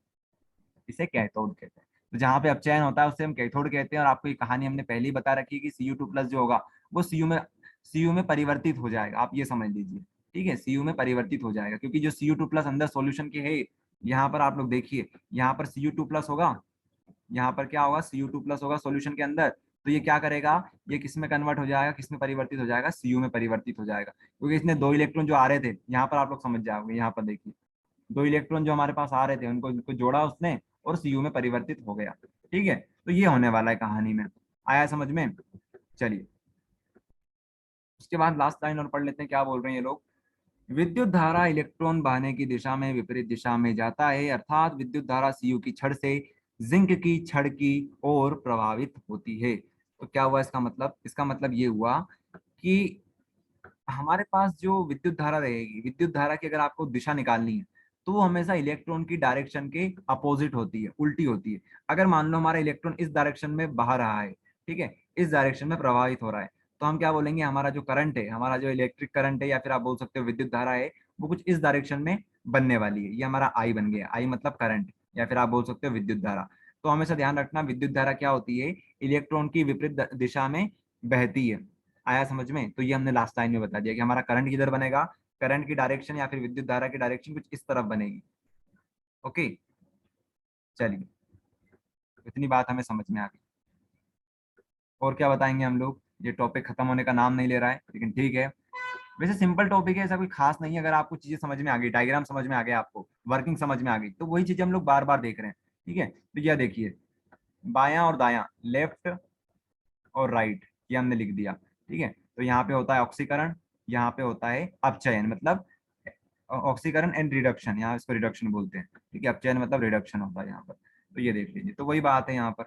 इसे कैथोड कहते हैं। तो जहां पे अपचयन होता है उसे हम कैथोड कहते हैं। और आपको ये कहानी हमने पहले ही बता रखी है कि Cu2 प्लस जो होगा वो सीयू में परिवर्तित हो जाएगा। आप ये समझ लीजिए। ठीक है, सीयू में परिवर्तित हो जाएगा, क्योंकि जो Cu2 प्लस अंदर सॉल्यूशन के है, यहाँ पर आप लोग देखिए, यहाँ पर Cu2 प्लस होगा, यहाँ पर क्या होगा, Cu2 प्लस होगा सॉल्यूशन के अंदर। तो ये क्या करेगा, ये किस में कन्वर्ट हो जाएगा, किस में परिवर्तित हो जाएगा, सीयू में परिवर्तित हो जाएगा। क्योंकि इसने दो इलेक्ट्रॉन जो आ रहे थे, यहाँ पर आप लोग समझ जाओगे, यहाँ पर देखिए दो इलेक्ट्रॉन जो हमारे पास आ रहे थे उनको उनको जोड़ा उसने, और सीयू में परिवर्तित हो गया। ठीक है, तो ये होने वाला है कहानी में। आया समझ में? चलिए उसके बाद लास्ट लाइन और पढ़ लेते हैं, क्या बोल रहे हैं ये लोग। विद्युत धारा इलेक्ट्रॉन बहने की दिशा में विपरीत दिशा में जाता है, अर्थात विद्युत धारा सीयू की छड़ से जिंक की छड़ की ओर प्रभावित होती है। तो क्या हुआ इसका मतलब, इसका मतलब ये हुआ कि हमारे पास जो विद्युत धारा रहेगी, विद्युत धारा की अगर आपको दिशा निकालनी है, तो वो हमेशा इलेक्ट्रॉन की डायरेक्शन के अपोजिट होती है, उल्टी होती है। अगर मान लो हमारा इलेक्ट्रॉन इस डायरेक्शन में बह रहा है, ठीक है, इस डायरेक्शन में प्रवाहित हो रहा है, तो हम क्या बोलेंगे, हमारा जो करंट है, हमारा जो इलेक्ट्रिक करंट है, या फिर आप बोल सकते हो विद्युत धारा है, वो कुछ इस डायरेक्शन में बनने वाली है। ये हमारा आई बन गया, आई मतलब करंट, या फिर आप बोल सकते हो विद्युत धारा। तो हमेशा ध्यान रखना, विद्युत धारा क्या होती है, इलेक्ट्रॉन की विपरीत दिशा में बहती है। आया समझ में? तो ये हमने लास्ट टाइम में बता दिया कि हमारा करंट किधर बनेगा, करंट की डायरेक्शन या फिर विद्युत धारा की डायरेक्शन कुछ इस तरफ बनेगी। ओके, चलिए इतनी बात हमें समझ में आ गई। और क्या बताएंगे हम लोग, ये टॉपिक खत्म होने का नाम नहीं ले रहा है, लेकिन ठीक है। वैसे सिंपल टॉपिक है, ऐसा कोई खास नहीं है। अगर आपको चीजें समझ में आ गई, डायग्राम समझ में आ गया, आपको वर्किंग समझ में आ गई, तो वही चीजें हम लोग बार बार देख रहे हैं। ठीक है, तो यह देखिए, बायां और दायां, लेफ्ट और राइट, ये हमने लिख दिया। ठीक है, तो यहाँ पे होता है ऑक्सीकरण, यहाँ पे होता है अपचयन, मतलब ऑक्सीकरण एंड रिडक्शन, यहाँ इसको रिडक्शन बोलते हैं। ठीक है, अपचयन मतलब रिडक्शन होता है यहाँ पर। तो ये देख लीजिए, तो वही बात है यहाँ पर।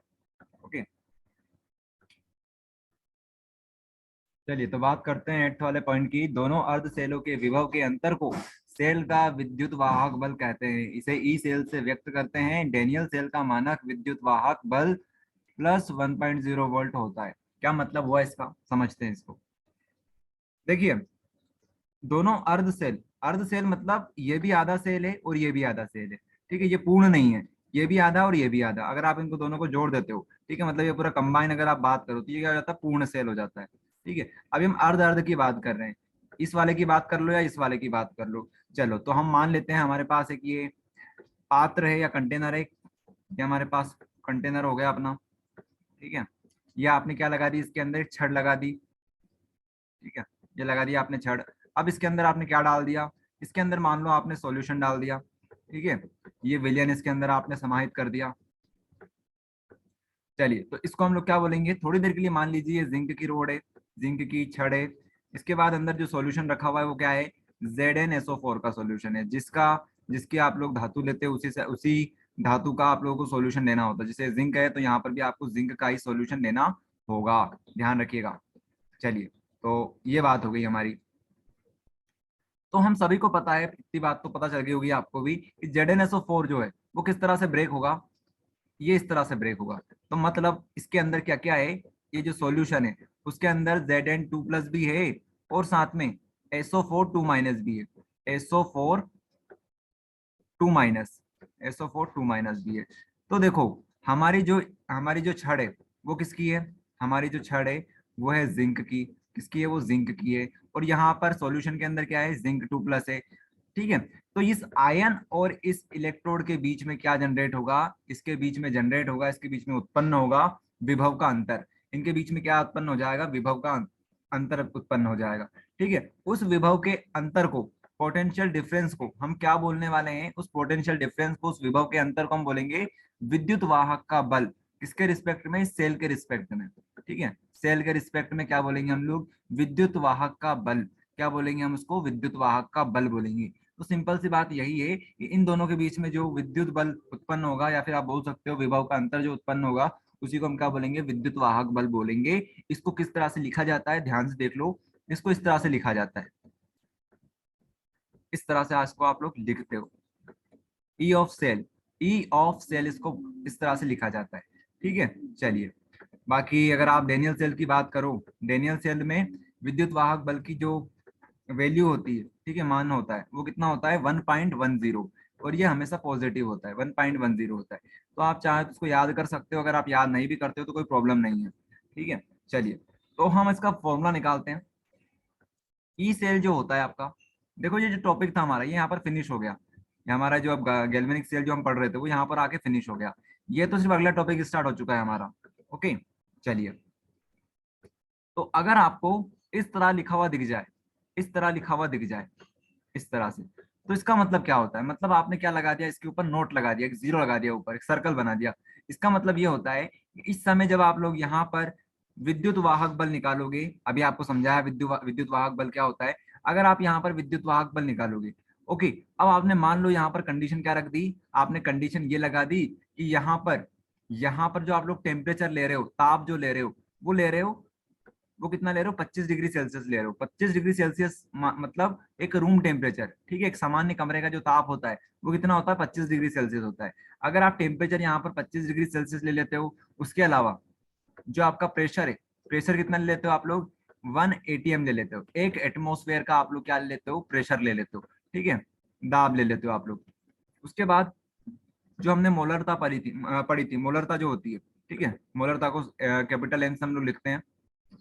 ओके, चलिए तो बात करते हैं एट्थ वाले पॉइंट की। दोनों अर्ध सेलों के विभव के अंतर को सेल का विद्युत वाहक बल कहते हैं। इसे ई सेल से व्यक्त करते हैं। डेनियल सेल का मानक विद्युत वाहक बल प्लस 1.0 वोल्ट होता है। क्या मतलब हुआ इसका, समझते हैं इसको। देखिए, दोनों अर्ध सेल, अर्ध सेल मतलब ये भी आधा सेल है और ये भी आधा सेल है। ठीक है, ये पूर्ण नहीं है, ये भी आधा और ये भी आधा। अगर आप इनको दोनों को जोड़ देते हो, ठीक है, मतलब ये पूरा कंबाइन अगर आप बात करो, तो ये क्या हो जाता है, पूर्ण सेल हो जाता है। ठीक है, अभी हम अर्ध अर्ध की बात कर रहे हैं, इस वाले की बात कर लो या इस वाले की बात कर लो। चलो तो हम मान लेते हैं हमारे पास एक ये पात्र है या कंटेनर है, ये हमारे पास कंटेनर हो गया अपना, ठीक है। ये आपने क्या लगा दी, इसके अंदर एक छड़ लगा दी, ठीक है, ये लगा दिया आपने छड़। अब इसके अंदर आपने क्या डाल दिया, इसके अंदर मान लो आपने सॉल्यूशन डाल दिया, ठीक है, ये विलयन इसके अंदर आपने समाहित कर दिया। चलिए तो इसको हम लोग क्या बोलेंगे, थोड़ी देर के लिए मान लीजिए जिंक की रोड है, जिंक की छड़ है। इसके बाद अंदर जो सॉल्यूशन रखा हुआ है वो क्या है, ZnSO4 का सॉल्यूशन है, जिसका जिसकी आप लोग धातु लेते हैं उसी से, उसी धातु का आप लोगों को सॉल्यूशन लेना होता है। जैसे जिंक है तो यहाँ पर भी आपको जिंक का ही सॉल्यूशन लेना होगा, ध्यान रखिएगा। चलिए तो ये बात हो गई हमारी। तो हम सभी को पता है, इतनी बात तो पता चल गई होगी आपको भी, कि ZnSO4 जो है वो किस तरह से ब्रेक होगा, ये इस तरह से ब्रेक होगा। तो मतलब इसके अंदर क्या क्या है, ये जो सॉल्यूशन है उसके अंदर Zn2+ भी है और साथ में SO4 2- भी है, SO4 2-, SO4 2- भी है। तो देखो हमारी जो छड़ है वो किसकी है, हमारी जो छड़ है वो है जिंक की, किसकी है, वो जिंक की है। और यहाँ पर सॉल्यूशन के अंदर क्या है, Zn2+ है, ठीक है। तो इस आयन और इस इलेक्ट्रोड के बीच में क्या जनरेट होगा, इसके बीच में जनरेट होगा, इसके बीच में उत्पन्न होगा विभव का अंतर। इनके बीच में क्या उत्पन्न हो जाएगा, विभव का अंतर उत्पन्न हो जाएगा, ठीक है। उस विभव के अंतर को, पोटेंशियल डिफरेंस को हम क्या बोलने वाले हैं, उस पोटेंशियल डिफरेंस को, उस विभव के अंतर को हम बोलेंगे विद्युत वाहक का बल। किसके रिस्पेक्ट में, सेल के रिस्पेक्ट में, ठीक है। सेल के रिस्पेक्ट में क्या बोलेंगे हम लोग, विद्युत वाहक का बल। क्या बोलेंगे हम उसको, विद्युत वाहक का बल बोलेंगे। तो सिंपल सी बात यही है कि इन दोनों के बीच में जो विद्युत बल उत्पन्न होगा, या फिर आप बोल सकते हो विभव का अंतर जो उत्पन्न होगा, उसी को हम क्या बोलेंगे, विद्युत वाहक बल बोलेंगे। इसको किस तरह से लिखा जाता है, ध्यान से देख लो, इसको इस तरह से लिखा जाता है, इस तरह से आज को आप लोग लिखते हो, E of cell, E of cell, इसको इस तरह से लिखा जाता है, ठीक है। चलिए बाकी अगर आप डेनियल सेल की बात करो, डेनियल सेल में विद्युत वाहक बल की जो वैल्यू होती है, ठीक है, मान होता है, वो कितना होता है, 1.10, और ये हमेशा पॉजिटिव होता है, 1.10 होता है। तो आप चाहे तो उसको याद कर सकते हो, अगर आप याद नहीं भी करते हो तो कोई प्रॉब्लम नहीं है, ठीक है। चलिए तो हम इसका फॉर्मूला निकालते हैं। ई सेल जो होता है आपका, देखो ये जो टॉपिक था हमारा ये यहाँ पर फिनिश हो गया, ये हमारा जो अब गैल्वेनिक सेल जो हम पढ़ रहे थे वो यहाँ पर आके फिनिश हो गया। ये तो सिर्फ अगला टॉपिक स्टार्ट हो चुका है हमारा, ओके। चलिए तो अगर आपको इस तरह लिखा हुआ दिख जाए, इस तरह लिखा हुआ दिख जाए, इस तरह से, तो इसका मतलब क्या होता है, मतलब आपने क्या लगा दिया, इसके ऊपर नोट लगा दिया, एक जीरो लगा दिया, ऊपर एक सर्कल बना दिया। इसका मतलब ये होता है कि इस समय जब आप लोग यहाँ पर विद्युत वाहक बल निकालोगे, अभी आपको समझाया विद्युत वाहक बल क्या होता है। अगर आप यहाँ पर विद्युत वाहक बल निकालोगे, ओके, अब आपने मान लो यहाँ पर कंडीशन क्या रख दी, आपने कंडीशन ये लगा दी कि यहाँ पर जो आप लोग टेम्परेचर ले रहे हो, ताप जो ले रहे हो, वो ले रहे हो, वो कितना ले रहे हो, 25 डिग्री सेल्सियस ले रहे हो। 25 डिग्री सेल्सियस मतलब एक रूम टेम्परेचर, ठीक है, एक सामान्य कमरे का जो ताप होता है वो कितना होता है, 25 डिग्री सेल्सियस होता है। अगर आप टेम्परेचर यहाँ पर 25 डिग्री सेल्सियस ले लेते हो, उसके अलावा जो आपका प्रेशर है, प्रेशर कितना ले लेते हो आप लोग, 1 atm ले लेते हो, एक एटमोस्फेयर का आप लोग क्या ले लेते हो, प्रेशर ले लेते हो, ठीक है, दाब ले लेते हो आप लोग। उसके बाद जो हमने मोलरता पढ़ी थी, मोलरता जो होती है, ठीक है, मोलरता को कैपिटल एन से हम लोग लिखते हैं।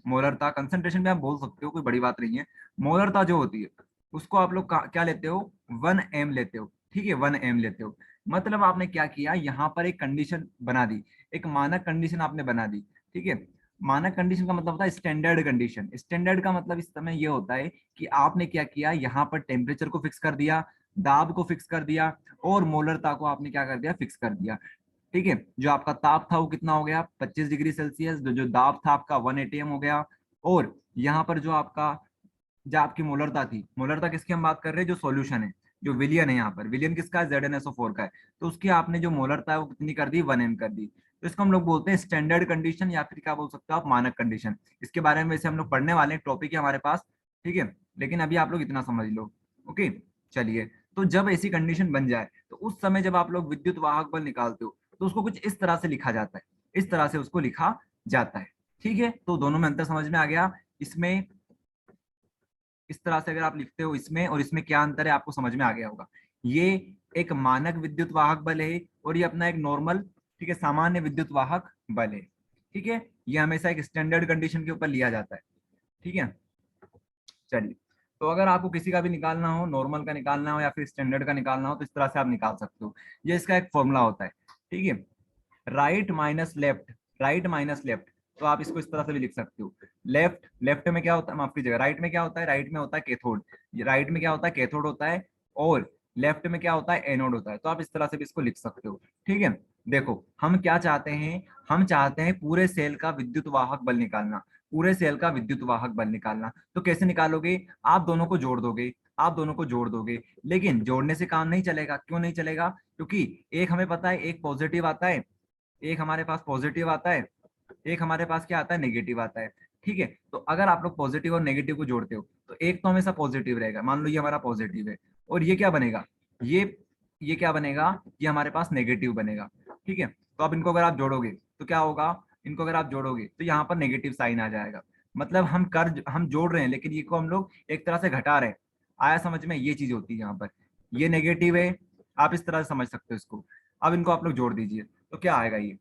मोलरता कंसंट्रेशन में आप बोल सकते हो, कोई बड़ी बात नहीं है। मोलरता जो होती है उसको आप लोग क्या लेते हो, 1 m लेते हो, ठीक है, 1 m लेते हो। मतलब आपने क्या किया, यहाँ पर एक कंडीशन बना दी, एक मानक कंडीशन आपने बना दी, ठीक है। मानक कंडीशन का मतलब होता है स्टैंडर्ड कंडीशन। स्टैंडर्ड का मतलब इस समय ये होता है कि आपने क्या किया, यहाँ पर टेम्परेचर को फिक्स कर दिया, दाब को फिक्स कर दिया, और मोलरता को आपने क्या कर दिया, फिक्स कर दिया, ठीक है। जो आपका ताप था वो कितना हो गया, 25 डिग्री सेल्सियस, जो दाब था आपका 1 atm हो गया। और यहाँ पर जो आपकी मोलरता थी, मोलरता किसकी हम बात कर रहे हैं, जो सॉल्यूशन है, जो विलियन है, यहाँ पर विलियन किसका है, ZnSO4 का है। तो उसकी आपने जो मोलरता है वो कितनी कर दी, 1 m कर दी। तो इसको हम लोग बोलते हैं स्टैंडर्ड कंडीशन, या फिर क्या बोल सकते हो आप, मानक कंडीशन। इसके बारे में वैसे हम लोग पढ़ने वाले हैं, टॉपिक है हमारे पास, ठीक है, लेकिन अभी आप लोग इतना समझ लो, ओके। चलिए तो जब ऐसी कंडीशन बन जाए तो उस समय जब आप लोग विद्युत वाहक बल निकालते हो तो उसको कुछ इस तरह से लिखा जाता है, इस तरह से उसको लिखा जाता है, ठीक है। तो दोनों में अंतर समझ में आ गया। इसमें इस तरह से अगर आप लिखते हो, इसमें और इसमें क्या अंतर है आपको समझ में आ गया होगा। ये एक मानक विद्युत वाहक बल है और ये अपना एक नॉर्मल, ठीक है, सामान्य विद्युत वाहक बल है, ठीक है। ये हमेशा एक स्टैंडर्ड कंडीशन के ऊपर लिया जाता है, ठीक है। चलिए तो अगर आपको किसी का भी निकालना हो, नॉर्मल का निकालना हो या फिर स्टैंडर्ड का निकालना हो, तो इस तरह से आप निकाल सकते हो। ये इसका एक फॉर्मूला होता है, ठीक है। Right minus left, right minus left, तो आप इसको इस तरह से भी लिख सकते हो। लेफ्ट, लेफ्ट में क्या होता है, माफ कीजिएगा, राइट में क्या होता है, राइट में होता है कैथोड, राइट में क्या होता है, कैथोड होता है, और लेफ्ट में क्या होता है, एनोड होता है। तो आप इस तरह से भी इसको लिख सकते हो, ठीक है। देखो हम क्या चाहते हैं, हम चाहते हैं पूरे सेल का विद्युत वाहक बल निकालना, पूरे सेल का विद्युत वाहक बल निकालना। तो कैसे निकालोगे, आप दोनों को जोड़ दोगे, आप दोनों को जोड़ दोगे। लेकिन जोड़ने से काम नहीं चलेगा, क्यों नहीं चलेगा, क्योंकि एक हमें पता है, एक पॉजिटिव आता है, एक हमारे पास पॉजिटिव आता है, एक हमारे पास क्या आता है, नेगेटिव आता है, ठीक है। तो अगर आप लोग पॉजिटिव और नेगेटिव को जोड़ते हो, तो एक तो हमेशा पॉजिटिव रहेगा, मान लो ये हमारा पॉजिटिव है, और ये क्या बनेगा, ये क्या बनेगा, ये हमारे पास नेगेटिव बनेगा, ठीक है। तो अब इनको अगर आप जोड़ोगे तो क्या होगा, इनको अगर आप जोड़ोगे तो यहाँ पर नेगेटिव साइन आ जाएगा। मतलब हम जोड़ रहे हैं, लेकिन ये को हम लोग एक तरह से घटा रहे हैं। आया समझ में, ये चीज होती है यहाँ पर, ये नेगेटिव है, आप इस तरह से समझ सकते हो इसको। अब इनको आप लोग जोड़ दीजिए, तो क्या आएगा, ये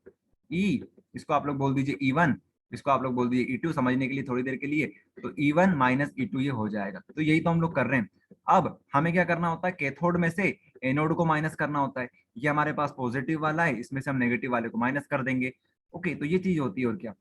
ई, इसको आप लोग बोल दीजिए E1, इसको आप लोग बोल दीजिए E2 समझने के लिए थोड़ी देर के लिए। तो E1 माइनस E2 ये हो जाएगा। तो यही तो हम लोग कर रहे हैं। अब हमें क्या करना होता है, कैथोड में से एनोड को माइनस करना होता है। ये हमारे पास पॉजिटिव वाला है, इसमें से हम नेगेटिव वाले को माइनस कर देंगे। ओके, तो ये चीज होती है, और क्या,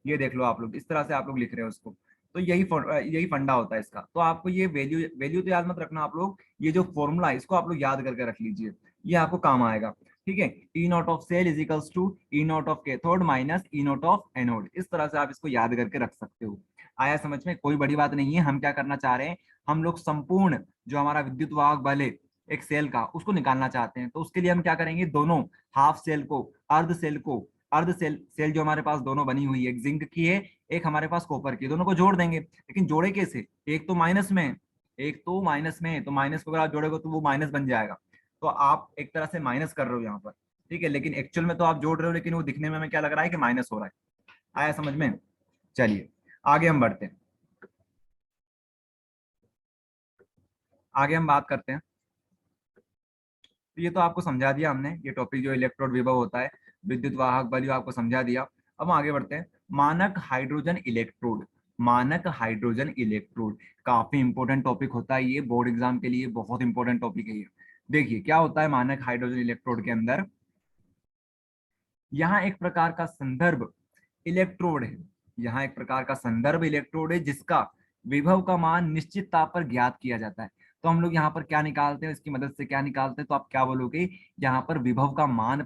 ये देख लो आप लोग, इस तरह से आप लोग लिख रहे हो उसको। तो यही फंडा होता है इसका। तो आपको ये वैल्यू वैल्यू तो याद मत रखना आप लोग, ये जो फॉर्मूला है इसको आप लोग याद करके रख लीजिए, ये आपको काम आएगा, ठीक है। E naught of cell is equals to E naught of cathode minus E naught of anode, इस तरह से आप इसको याद करके रख सकते हो। आया समझ में, कोई बड़ी बात नहीं है। हम क्या करना चाह रहे हैं, हम लोग संपूर्ण जो हमारा विद्युत वाहक बल है एक सेल का, उसको निकालना चाहते हैं। तो उसके लिए हम क्या करेंगे, दोनों हाफ सेल को, अर्ध सेल को, अर्ध सेल सेल जो हमारे पास दोनों बनी हुई है, एक जिंक की है, एक हमारे पास कॉपर की, दोनों को जोड़ देंगे। लेकिन जोड़े कैसे, एक तो माइनस में है, एक तो माइनस में है, तो माइनस को अगर आप जोड़ोगे तो वो माइनस बन जाएगा। तो आप एक तरह से माइनस कर रहे हो यहाँ पर, ठीक है, लेकिन एक्चुअल में तो आप जोड़ रहे हो, लेकिन वो दिखने में हमें क्या लग रहा है कि माइनस हो रहा है। आया समझ में, चलिए आगे हम बढ़ते हैं, आगे हम बात करते हैं। तो ये तो आपको समझा दिया हमने, ये टॉपिक जो इलेक्ट्रोड विभव होता है, विद्युत वाहक बल, जो आपको समझा दिया। अब आगे बढ़ते हैं, मानक हाइड्रोजन इलेक्ट्रोड, मानक हाइड्रोजन इलेक्ट्रोड काफी इंपॉर्टेंट टॉपिक होता है, ये बोर्ड एग्जाम के लिए बहुत इंपॉर्टेंट टॉपिक है ये। देखिए क्या होता है मानक हाइड्रोजन इलेक्ट्रोड के अंदर, यहाँ एक प्रकार का संदर्भ इलेक्ट्रोड है, यहाँ एक प्रकार का संदर्भ इलेक्ट्रोड है जिसका विभव का मान निश्चित ताप पर ज्ञात किया जाता है। तो हम लोग यहाँ पर क्या निकालते हैं, इसकी मदद से क्या निकालते हैं, तो आप क्या बोलोगे, यहाँ पर विभव का मान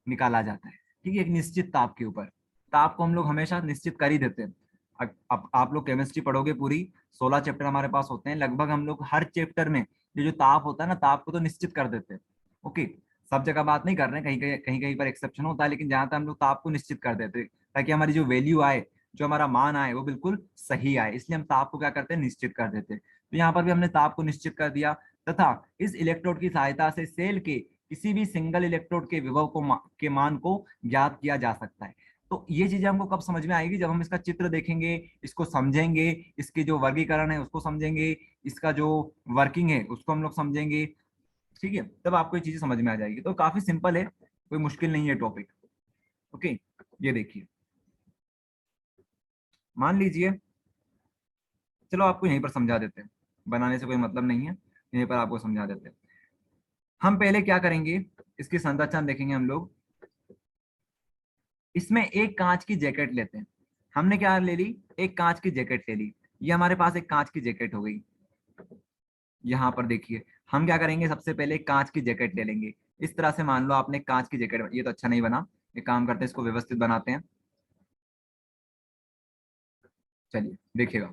निकाला जाता है, ठीक है, एक निश्चित ताप के ऊपर। ताप को हम लोग हमेशा निश्चित कर ही देते हैं। अब आप लोग केमिस्ट्री पढ़ोगे, पूरी 16 चैप्टर हमारे पास होते हैं, लगभग हम लोग हर चैप्टर में ये जो ताप होता है ना, ताप को तो निश्चित कर देते हैं। ओके, सब जगह बात नहीं कर रहे हैं, कहीं कहीं पर एक्सेप्शन होता है, लेकिन जहां तक हम लोग ताप को निश्चित कर देते हैं, ताकि हमारी जो वैल्यू आए, जो हमारा मान आए, वो बिल्कुल सही आए, इसलिए हम ताप को क्या करते हैं, निश्चित कर देते हैं। तो यहाँ पर भी हमने ताप को निश्चित कर दिया, तथा इस इलेक्ट्रोड की सहायता से सेल के किसी भी सिंगल इलेक्ट्रोड के विभव के मान को ज्ञात किया जा सकता है। तो ये चीजें हमको कब समझ में आएगी, जब हम इसका चित्र देखेंगे, इसको समझेंगे, इसकी जो वर्गीकरण है उसको समझेंगे, इसका जो वर्किंग है उसको हम लोग समझेंगे, ठीक है, तब आपको ये चीजें समझ में आ जाएगी। तो काफी सिंपल है, कोई मुश्किल नहीं है टॉपिक। ओके, ये देखिए, मान लीजिए, चलो आपको यहीं पर समझा देते हैं, बनाने से कोई मतलब नहीं है, यहीं पर आपको समझा देते हैं। हम पहले क्या करेंगे, इसकी संरचना देखेंगे हम लोग। इसमें एक कांच की जैकेट लेते हैं, हमने क्या ले ली, एक कांच की जैकेट ले ली, ये हमारे पास एक कांच की जैकेट हो गई। यहाँ पर देखिए, हम क्या करेंगे, सबसे पहले एक कांच की जैकेट ले लेंगे। इस तरह से मान लो आपने कांच की जैकेट, ये तो अच्छा नहीं बना, एक काम करते हैं, इसको व्यवस्थित बनाते हैं। चलिए देखिएगा,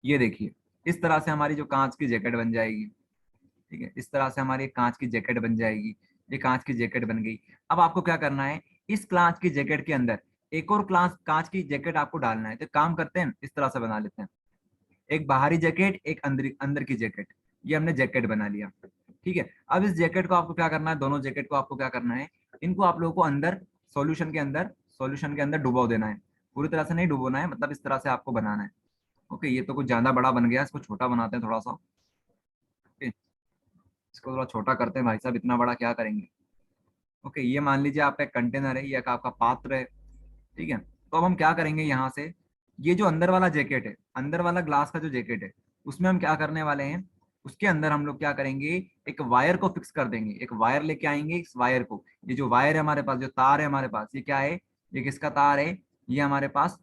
ये देखिए, इस तरह से हमारी जो कांच की जैकेट बन जाएगी, ठीक है, इस तरह से हमारी एक कांच की जैकेट बन जाएगी, ये कांच की जैकेट बन गई। अब आपको क्या करना है, इस कांच की जैकेट के अंदर एक और क्लास कांच की जैकेट आपको डालना है। तो काम करते हैं, इस तरह से बना लेते हैं, एक बाहरी जैकेट, एक अंदर अंदर की जैकेट, ये हमने जैकेट बना लिया, ठीक है। अब इस जैकेट को आपको क्या करना है, दोनों जैकेट को आपको क्या करना है, इनको आप लोगों को अंदर सॉल्यूशन के अंदर डुबो देना है। पूरी तरह से नहीं डुबोना है, मतलब इस तरह से आपको बनाना है। ओके, ये तो कुछ ज्यादा बड़ा बन गया, इसको छोटा बनाते हैं थोड़ा सा। ओके, इसको थोड़ा छोटा करते हैं भाई साहब, इतना बड़ा क्या करेंगे। ओके, ये मान लीजिए आपका एक कंटेनर है, ये एक आपका पात्र है, ठीक है। तो अब हम क्या करेंगे, यहाँ से ये जो अंदर वाला जैकेट है, अंदर वाला ग्लास का जो जैकेट है, उसमें हम क्या करने वाले हैं, उसके अंदर हम लोग क्या करेंगे, एक वायर को फिक्स कर देंगे, एक वायर लेके आएंगे। इस वायर को, ये जो वायर है हमारे पास, जो तार है हमारे पास, ये क्या है, ये किसका तार है, ये हमारे पास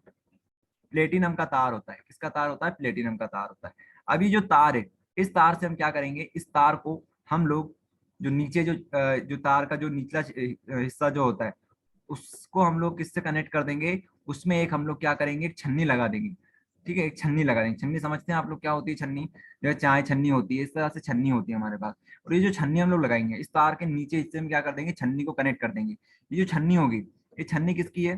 प्लेटिनम का तार होता है। किसका तार होता है, प्लेटिनम का तार होता है। अब ये जो तार है, इस तार से हम क्या करेंगे, इस तार को हम लोग जो नीचे जो तार का जो निचला हिस्सा जो होता है, उसको हम लोग किससे कनेक्ट कर देंगे, उसमें एक हम लोग क्या करेंगे, एक छन्नी लगा देंगे। ठीक है, एक छन्नी लगा देंगे। छन्नी समझते हैं आप लोग क्या होती है, छन्नी जो चाय छन्नी होती है, इस तरह से छन्नी होती है हमारे पास। और ये जो छन्नी हम लोग लगाएंगे, इस तार के नीचे हिस्से में क्या कर देंगे, छन्नी को कनेक्ट कर देंगे। ये जो छन्नी होगी, ये छन्नी किसकी है,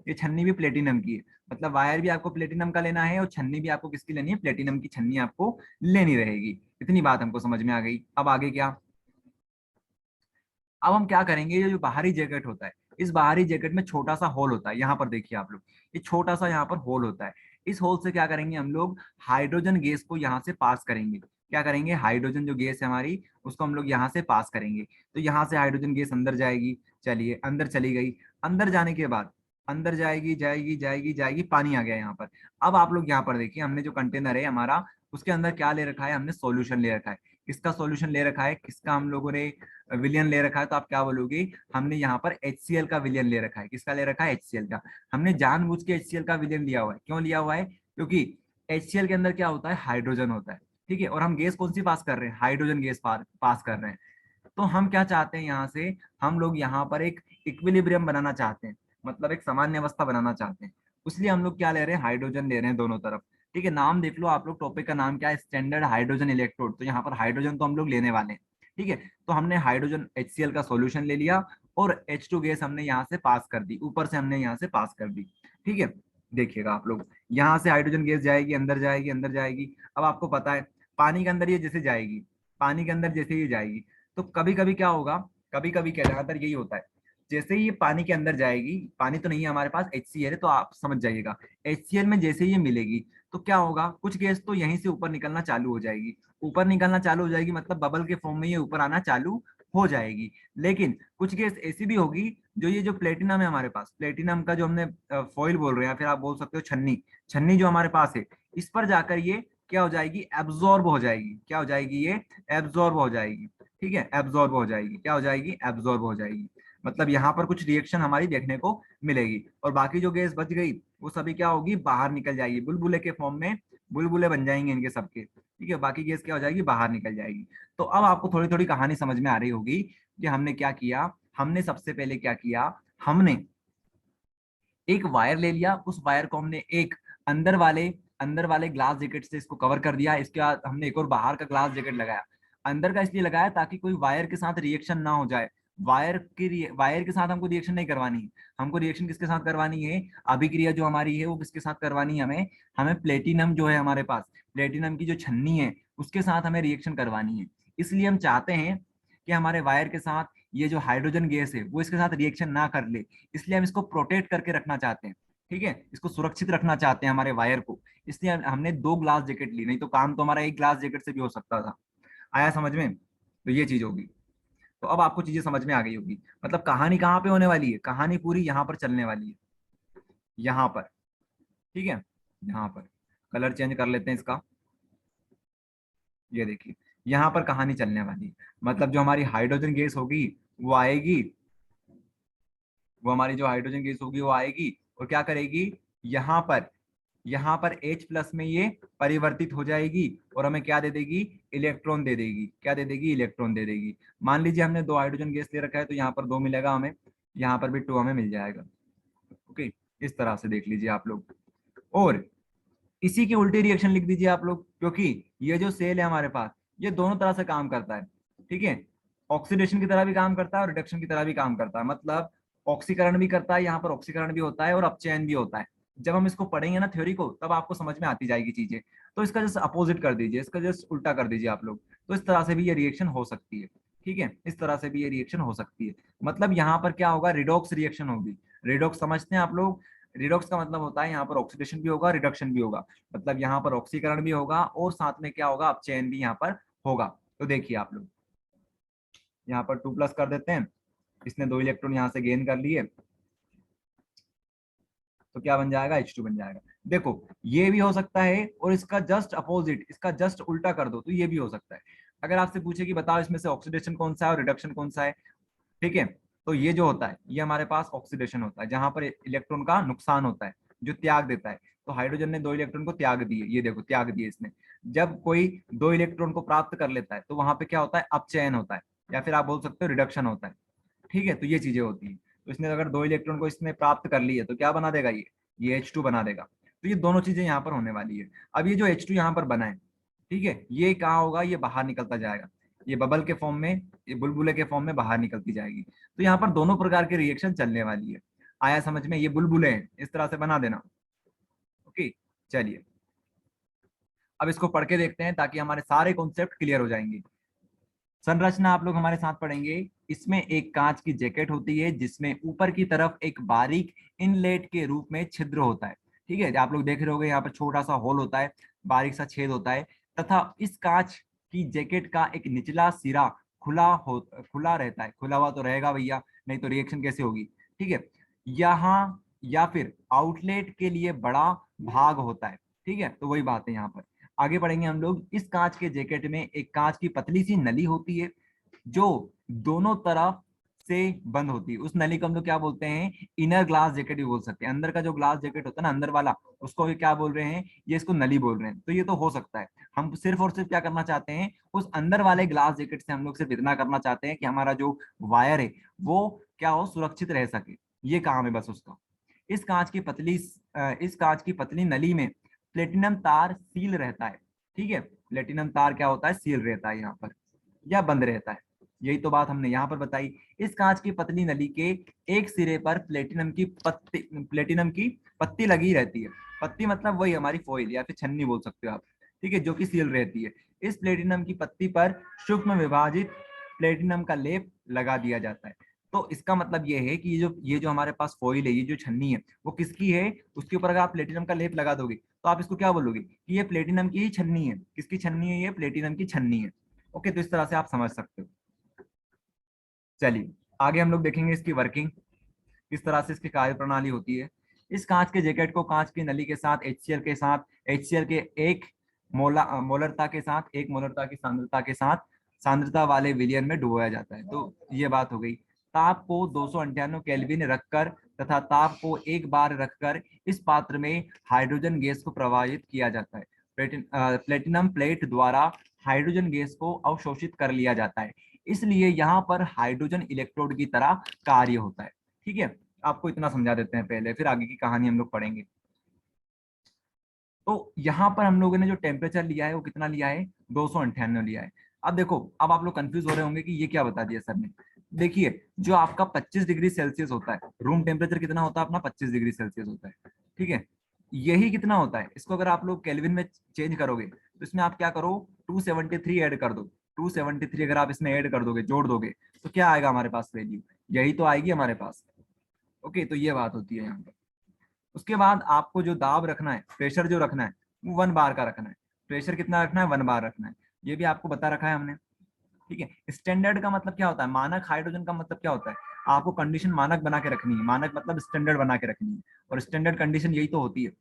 ये छन्नी भी प्लेटिनम की है। मतलब वायर भी आपको प्लेटिनम का लेना है और छन्नी भी आपको किसकी लेनी है, प्लेटिनम की छन्नी आपको लेनी रहेगी। इतनी बात हमको समझ में आ गई। अब आगे क्या, अब हम क्या करेंगे, ये जो बाहरी जैकेट होता है, इस बाहरी जैकेट में छोटा सा होल होता है। यहाँ पर देखिए आप लोग, ये छोटा सा यहाँ पर होल होता है। इस होल से क्या करेंगे हम लोग, हाइड्रोजन गैस को यहाँ से पास करेंगे। क्या करेंगे, हाइड्रोजन जो गैस है हमारी, उसको हम लोग यहाँ से पास करेंगे। तो यहाँ से हाइड्रोजन गैस अंदर जाएगी। चलिए, अंदर चली गई। अंदर जाने के बाद, अंदर जाएगी जाएगी जाएगी जाएगी, पानी आ गया यहाँ पर। अब आप लोग यहाँ पर देखिए, हमने जो कंटेनर है हमारा, उसके अंदर क्या ले रखा है, हमने सॉल्यूशन ले रखा है। किसका सॉल्यूशन ले रखा है, किसका हम लोगों ने विलियन ले रखा है। तो आप क्या बोलोगे, हमने यहाँ पर HCl का विलियन ले रखा है। किसका ले रखा है, HCl का। हमने जानबूझ के HCl का विलियन लिया हुआ है। क्यों लिया हुआ है, क्योंकि HCl के अंदर क्या होता है, हाइड्रोजन होता है। ठीक है, और हम गैस कौन सी पास कर रहे हैं, हाइड्रोजन गैस पास कर रहे हैं। तो हम क्या चाहते हैं, यहाँ से हम लोग यहाँ पर एक इक्विलिब्रियम बनाना चाहते हैं, मतलब एक सामान्य अवस्था बनाना चाहते हैं। इसलिए हम लोग क्या ले रहे हैं, हाइड्रोजन ले रहे हैं दोनों तरफ। ठीक है, नाम देख लो आप लोग, टॉपिक का नाम क्या है, स्टैंडर्ड हाइड्रोजन इलेक्ट्रोड। तो यहाँ पर हाइड्रोजन तो हम लोग लेने वाले हैं। ठीक है, तो हमने हाइड्रोजन HCl का सॉल्यूशन ले लिया और H2 गैस हमने यहाँ से पास कर दी, ऊपर से हमने यहाँ से पास कर दी। ठीक है, देखिएगा आप लोग, यहाँ से हाइड्रोजन गैस जाएगी, अंदर जाएगी, अंदर जाएगी। अब आपको पता है, पानी के अंदर ये जैसे जाएगी, पानी के अंदर जैसे ये जाएगी, तो कभी कभी क्या होगा, कभी कभी क्या, ज्यादातर यही होता है, जैसे ही ये पानी के अंदर जाएगी, पानी तो नहीं है हमारे पास, HCl है, तो आप समझ जाइएगा। HCl में जैसे ही ये मिलेगी, तो क्या होगा, कुछ गैस तो यहीं से ऊपर निकलना चालू हो जाएगी। ऊपर निकलना चालू हो जाएगी मतलब बबल के फॉर्म में ये ऊपर आना चालू हो जाएगी। लेकिन कुछ गैस ऐसी भी होगी, जो ये जो प्लेटिनम है हमारे पास, प्लेटिनम का जो हमने फॉइल बोल रहे हैं, या फिर आप बोल सकते हो छन्नी, छन्नी जो हमारे पास है, इस पर जाकर ये क्या हो जाएगी, एब्जॉर्ब हो जाएगी। क्या हो जाएगी, ये एब्जॉर्ब हो जाएगी। ठीक है, एब्जॉर्ब हो जाएगी। क्या हो जाएगी, एब्जॉर्ब हो जाएगी। मतलब यहाँ पर कुछ रिएक्शन हमारी देखने को मिलेगी, और बाकी जो गैस बच गई, वो सभी क्या होगी, बाहर निकल जाएगी, बुलबुले के फॉर्म में बुलबुले बन जाएंगे इनके सबके। ठीक है, बाकी गैस क्या हो जाएगी, बाहर निकल जाएगी। तो अब आपको थोड़ी थोड़ी कहानी समझ में आ रही होगी कि हमने क्या किया। हमने सबसे पहले क्या किया, हमने एक वायर ले लिया, उस वायर को हमने एक अंदर वाले ग्लास जैकेट से इसको कवर कर दिया। इसके बाद हमने एक और बाहर का ग्लास जैकेट लगाया। अंदर का इसलिए लगाया ताकि कोई वायर के साथ रिएक्शन ना हो जाए। वायर के साथ हमको रिएक्शन नहीं करवानी है। हमको रिएक्शन किसके साथ करवानी है, अभिक्रिया जो हमारी है वो किसके साथ करवानी है, हमें हमें प्लेटिनम जो है हमारे पास, प्लेटिनम की जो छन्नी है, उसके साथ हमें रिएक्शन करवानी है। इसलिए हम चाहते हैं कि हमारे वायर के साथ ये जो हाइड्रोजन गैस है वो इसके साथ रिएक्शन ना कर ले। इसलिए हम इसको प्रोटेक्ट करके रखना चाहते हैं। ठीक है, इसको सुरक्षित रखना चाहते हैं हमारे वायर को। इसलिए हमने दो ग्लास जैकेट ली, नहीं तो काम तो हमारा एक ग्लास जैकेट से भी हो सकता था। आया समझ में, तो ये चीज होगी। तो अब आपको चीजें समझ में आ गई होगी। मतलब कहानी कहाँ पे होने वाली है, कहानी पूरी यहाँ पर चलने वाली है, यहाँ पर। ठीक है, यहाँ पर कलर चेंज कर लेते हैं इसका। ये देखिए, यहाँ पर कहानी चलने वाली है। मतलब जो हमारी हाइड्रोजन गैस होगी, वो आएगी, वो हमारी जो हाइड्रोजन गैस होगी वो आएगी और क्या करेगी, यहाँ पर यहाँ पर H+ में ये परिवर्तित हो जाएगी और हमें क्या दे देगी, इलेक्ट्रॉन दे देगी। क्या दे देगी, इलेक्ट्रॉन दे देगी। मान लीजिए हमने दो हाइड्रोजन गैस ले रखा है, तो यहाँ पर 2 मिलेगा हमें, यहाँ पर भी 2 हमें मिल जाएगा। ओके, इस तरह से देख लीजिए आप लोग। और इसी की उल्टी रिएक्शन लिख दीजिए आप लोग, क्योंकि ये जो सेल है हमारे पास, ये दोनों तरह से काम करता है। ठीक है, ऑक्सीडेशन की तरह भी काम करता है और रिडक्शन की तरह भी काम करता है। मतलब ऑक्सीकरण भी करता है, यहाँ पर ऑक्सीकरण भी होता है और अपचयन भी होता है। जब हम इसको पढ़ेंगे ना थ्योरी को, तब आपको समझ में आती जाएगी चीजें। तो इसका जस्ट अपोजिट कर दीजिए, इसका जस्ट उल्टा कर दीजिए आप लोग। तो इस तरह से भी ये रिएक्शन हो सकती है। ठीक है, इस तरह से भी ये रिएक्शन हो सकती है। मतलब यहाँ पर क्या होगा, रिडॉक्स रिएक्शन होगी। रिडॉक्स समझते हैं आप लोग, रिडॉक्स का मतलब होता है यहाँ पर ऑक्सीडेशन भी होगा, रिडक्शन भी होगा। मतलब यहाँ पर ऑक्सीकरण भी होगा और साथ में क्या होगा, अपचयन भी यहाँ पर होगा। तो देखिए आप लोग, यहाँ पर 2+ कर देते हैं। इसने 2 इलेक्ट्रॉन यहाँ से गेन कर लिए, तो क्या बन जाएगा, H2 बन जाएगा। देखो ये भी हो सकता है, और इसका जस्ट अपोजिट, इसका जस्ट उल्टा कर दो तो ये भी हो सकता है। अगर आपसे पूछे कि बताओ इसमें से ऑक्सीडेशन कौन सा है और रिडक्शन कौन सा है, ठीक है, तो ये जो होता है ये हमारे पास ऑक्सीडेशन होता है, जहां पर इलेक्ट्रॉन का नुकसान होता है, जो त्याग देता है। तो हाइड्रोजन ने 2 इलेक्ट्रॉन को त्याग दिए, ये देखो त्याग दिए इसने। जब कोई 2 इलेक्ट्रॉन को प्राप्त कर लेता है तो वहां पे क्या होता है, अपचयन होता है, या फिर आप बोल सकते हो रिडक्शन होता है। ठीक है, तो ये चीजें होती है। तो इसने अगर 2 इलेक्ट्रॉन को इसने प्राप्त कर लिया तो क्या बना देगा, ये H2 बना देगा। तो ये दोनों चीजें यहाँ पर होने वाली है। अब ये जो H2 यहाँ पर बना है, ठीक है, ये कहाँ होगा, ये बाहर निकलता जाएगा, ये बबल के फॉर्म में, ये बुलबुले के फॉर्म में बाहर निकलती जाएगी। तो यहाँ पर दोनों प्रकार के रिएक्शन चलने वाली है। आया समझ में, ये बुलबुले हैं, इस तरह से बना देना। ओके, चलिए अब इसको पढ़ के देखते हैं ताकि हमारे सारे कॉन्सेप्ट क्लियर हो जाएंगे। संरचना आप लोग हमारे साथ पढ़ेंगे। इसमें एक कांच की जैकेट होती है जिसमें ऊपर की तरफ एक बारीक इनलेट के रूप में छिद्र होता है। ठीक है, आप लोग देख रहे होंगे यहाँ पर छोटा सा होल होता है, बारीक सा छेद होता है, तथा इस कांच की जैकेट का एक निचला सिरा खुला रहता है। खुला हुआ तो रहेगा भैया, नहीं तो रिएक्शन कैसे होगी। ठीक है, यहाँ या फिर आउटलेट के लिए बड़ा भाग होता है। ठीक है, तो वही बात है यहाँ पर। आगे बढ़ेंगे हम लोग। इस कांच के जैकेट में एक कांच की पतली सी नली होती है जो दोनों तरफ से बंद होती है। उस नली को हम लोग क्या बोलते हैं, इनर ग्लास जैकेट भी बोल सकते हैं। अंदर का जो ग्लास जैकेट होता है ना, अंदर वाला, उसको भी क्या बोल रहे हैं, ये इसको नली बोल रहे हैं। तो ये तो हो सकता है। हम सिर्फ और सिर्फ क्या करना चाहते हैं, उस अंदर वाले ग्लास जैकेट से हम लोग सिर्फ इतना करना चाहते हैं कि हमारा जो वायर है वो क्या हो, सुरक्षित रह सके। ये काम है बस उसका। इस कांच की पतली इस कांच की पतली नली में प्लेटिनम तार सील रहता है। ठीक है, प्लेटिनम तार क्या होता है, सील रहता है यहाँ पर, या बंद रहता है। यही तो बात हमने यहाँ पर बताई। इस कांच की पतली नली के एक सिरे पर प्लेटिनम की पत्ती लगी रहती है। पत्ती मतलब वही हमारी फॉइल या फिर छन्नी बोल सकते हो आप। ठीक है, जो कि सील रहती है। इस प्लेटिनम की पत्ती पर सूक्ष्म विभाजित प्लेटिनम का लेप लगा दिया जाता है। तो इसका मतलब ये है कि ये जो हमारे पास फॉइल है, ये जो छन्नी है, वो किसकी है, उसके ऊपर अगर आप प्लेटिनम का लेप लगा दोगे तो आप इसको क्या बोलोगे कि ये प्लेटिनम की ही छन्नी है। किसकी छन्नी है, ये प्लेटिनम की छन्नी है। ओके, तो इस तरह से आप समझ सकते हो। चलिए आगे हम लोग देखेंगे इसकी वर्किंग, किस तरह से इसकी कार्य प्रणाली होती है। इस कांच के जैकेट को कांच की नली के साथ HCl के एक मोलरता की सांद्रता के साथ सांद्रता वाले विलयन में डुबोया जाता है। तो ये बात हो गई। ताप को 298 केल्विन रखकर तथा ताप को एक बार रखकर इस पात्र में हाइड्रोजन गैस को प्रवाहित किया जाता है। प्लेटिनम प्लेट द्वारा हाइड्रोजन गैस को अवशोषित कर लिया जाता है, इसलिए यहाँ पर हाइड्रोजन इलेक्ट्रोड की तरह कार्य होता है। ठीक है, आपको इतना समझा देते हैं पहले, फिर आगे की कहानी हम लोग पढ़ेंगे। तो यहाँ पर हम लोगों ने जो टेम्परेचर लिया है वो कितना लिया है, 298 लिया है। अब देखो, अब आप लोग कंफ्यूज हो रहे होंगे कि ये क्या बता दिया सर ने। देखिए, जो आपका 25 डिग्री सेल्सियस होता है, रूम टेम्परेचर कितना होता है अपना, 25 डिग्री सेल्सियस होता है। ठीक है, यही कितना होता है, इसको अगर आप लोग केल्विन में चेंज करोगे तो इसमें आप क्या करो, 273 ऐड कर दो। 273 अगर आप इसमें ऐड कर दोगे, जोड़ दोगे, तो क्या आएगा हमारे पास वैल्यू, यही तो आएगी हमारे पास। ओके, तो ये बात होती है यहाँ पर। उसके बाद आपको जो दाब रखना है, प्रेशर जो रखना है, वो 1 बार का रखना है। प्रेशर कितना रखना है, 1 बार रखना है। ये भी आपको बता रखा है हमने। ठीक है, स्टैंडर्ड का मतलब क्या होता है, मानक हाइड्रोजन का मतलब क्या होता है, आपको कंडीशन मानक बना के रखनी है। मानक मतलब स्टैंडर्ड बना के रखनी है, और स्टैंडर्ड कंडीशन यही तो होती है।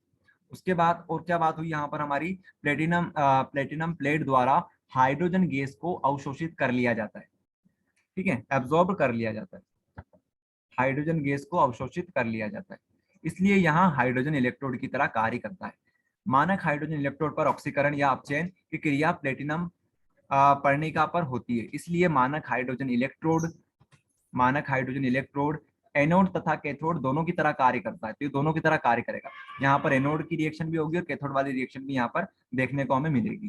उसके बाद और क्या बात हुई यहाँ पर हमारी, प्लेटिनम प्लेट द्वारा हाइड्रोजन गैस को अवशोषित कर लिया जाता है। ठीक है, एब्जॉर्ब कर लिया जाता है, हाइड्रोजन गैस को अवशोषित कर लिया जाता है, इसलिए यहाँ हाइड्रोजन इलेक्ट्रोड की तरह कार्य करता है। मानक हाइड्रोजन इलेक्ट्रोड पर ऑक्सीकरण या अपचयन की क्रिया प्लेटिनम पर्णिका पर होती है, इसलिए मानक हाइड्रोजन इलेक्ट्रोड एनोड तथा कैथोड दोनों की तरह कार्य करता है। तो ये दोनों की तरह कार्य करेगा। यहाँ पर एनोड की रिएक्शन भी होगी और कैथोड वाली रिएक्शन भी यहाँ पर देखने को हमें मिलेगी।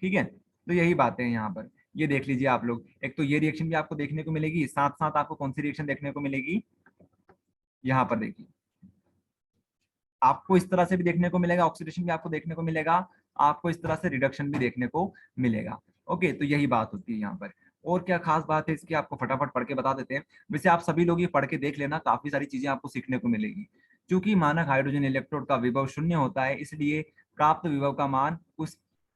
ठीक है, तो यही बातें हैं यहाँ पर। ये देख लीजिए आप लोग, एक तो ये रिएक्शन भी आपको देखने को मिलेगी, साथ साथ आपको कौन सी रिएक्शन देखने को मिलेगी, यहाँ पर देखिए, आपको इस तरह से भी देखने को मिलेगा, ऑक्सीडेशन भी आपको देखने को मिलेगा, आपको इस तरह से रिडक्शन भी देखने को मिलेगा। ओके, तो यही बात होती है यहाँ पर। और क्या खास बात है इसकी, आपको फटाफट पढ़ के बता देते हैं। वैसे आप सभी लोग ये पढ़ के देख लेना, काफी सारी चीजें आपको सीखने को मिलेगी। क्योंकि मानक हाइड्रोजन इलेक्ट्रोड का विभव 0 होता है, इसलिए प्राप्त विभव का मान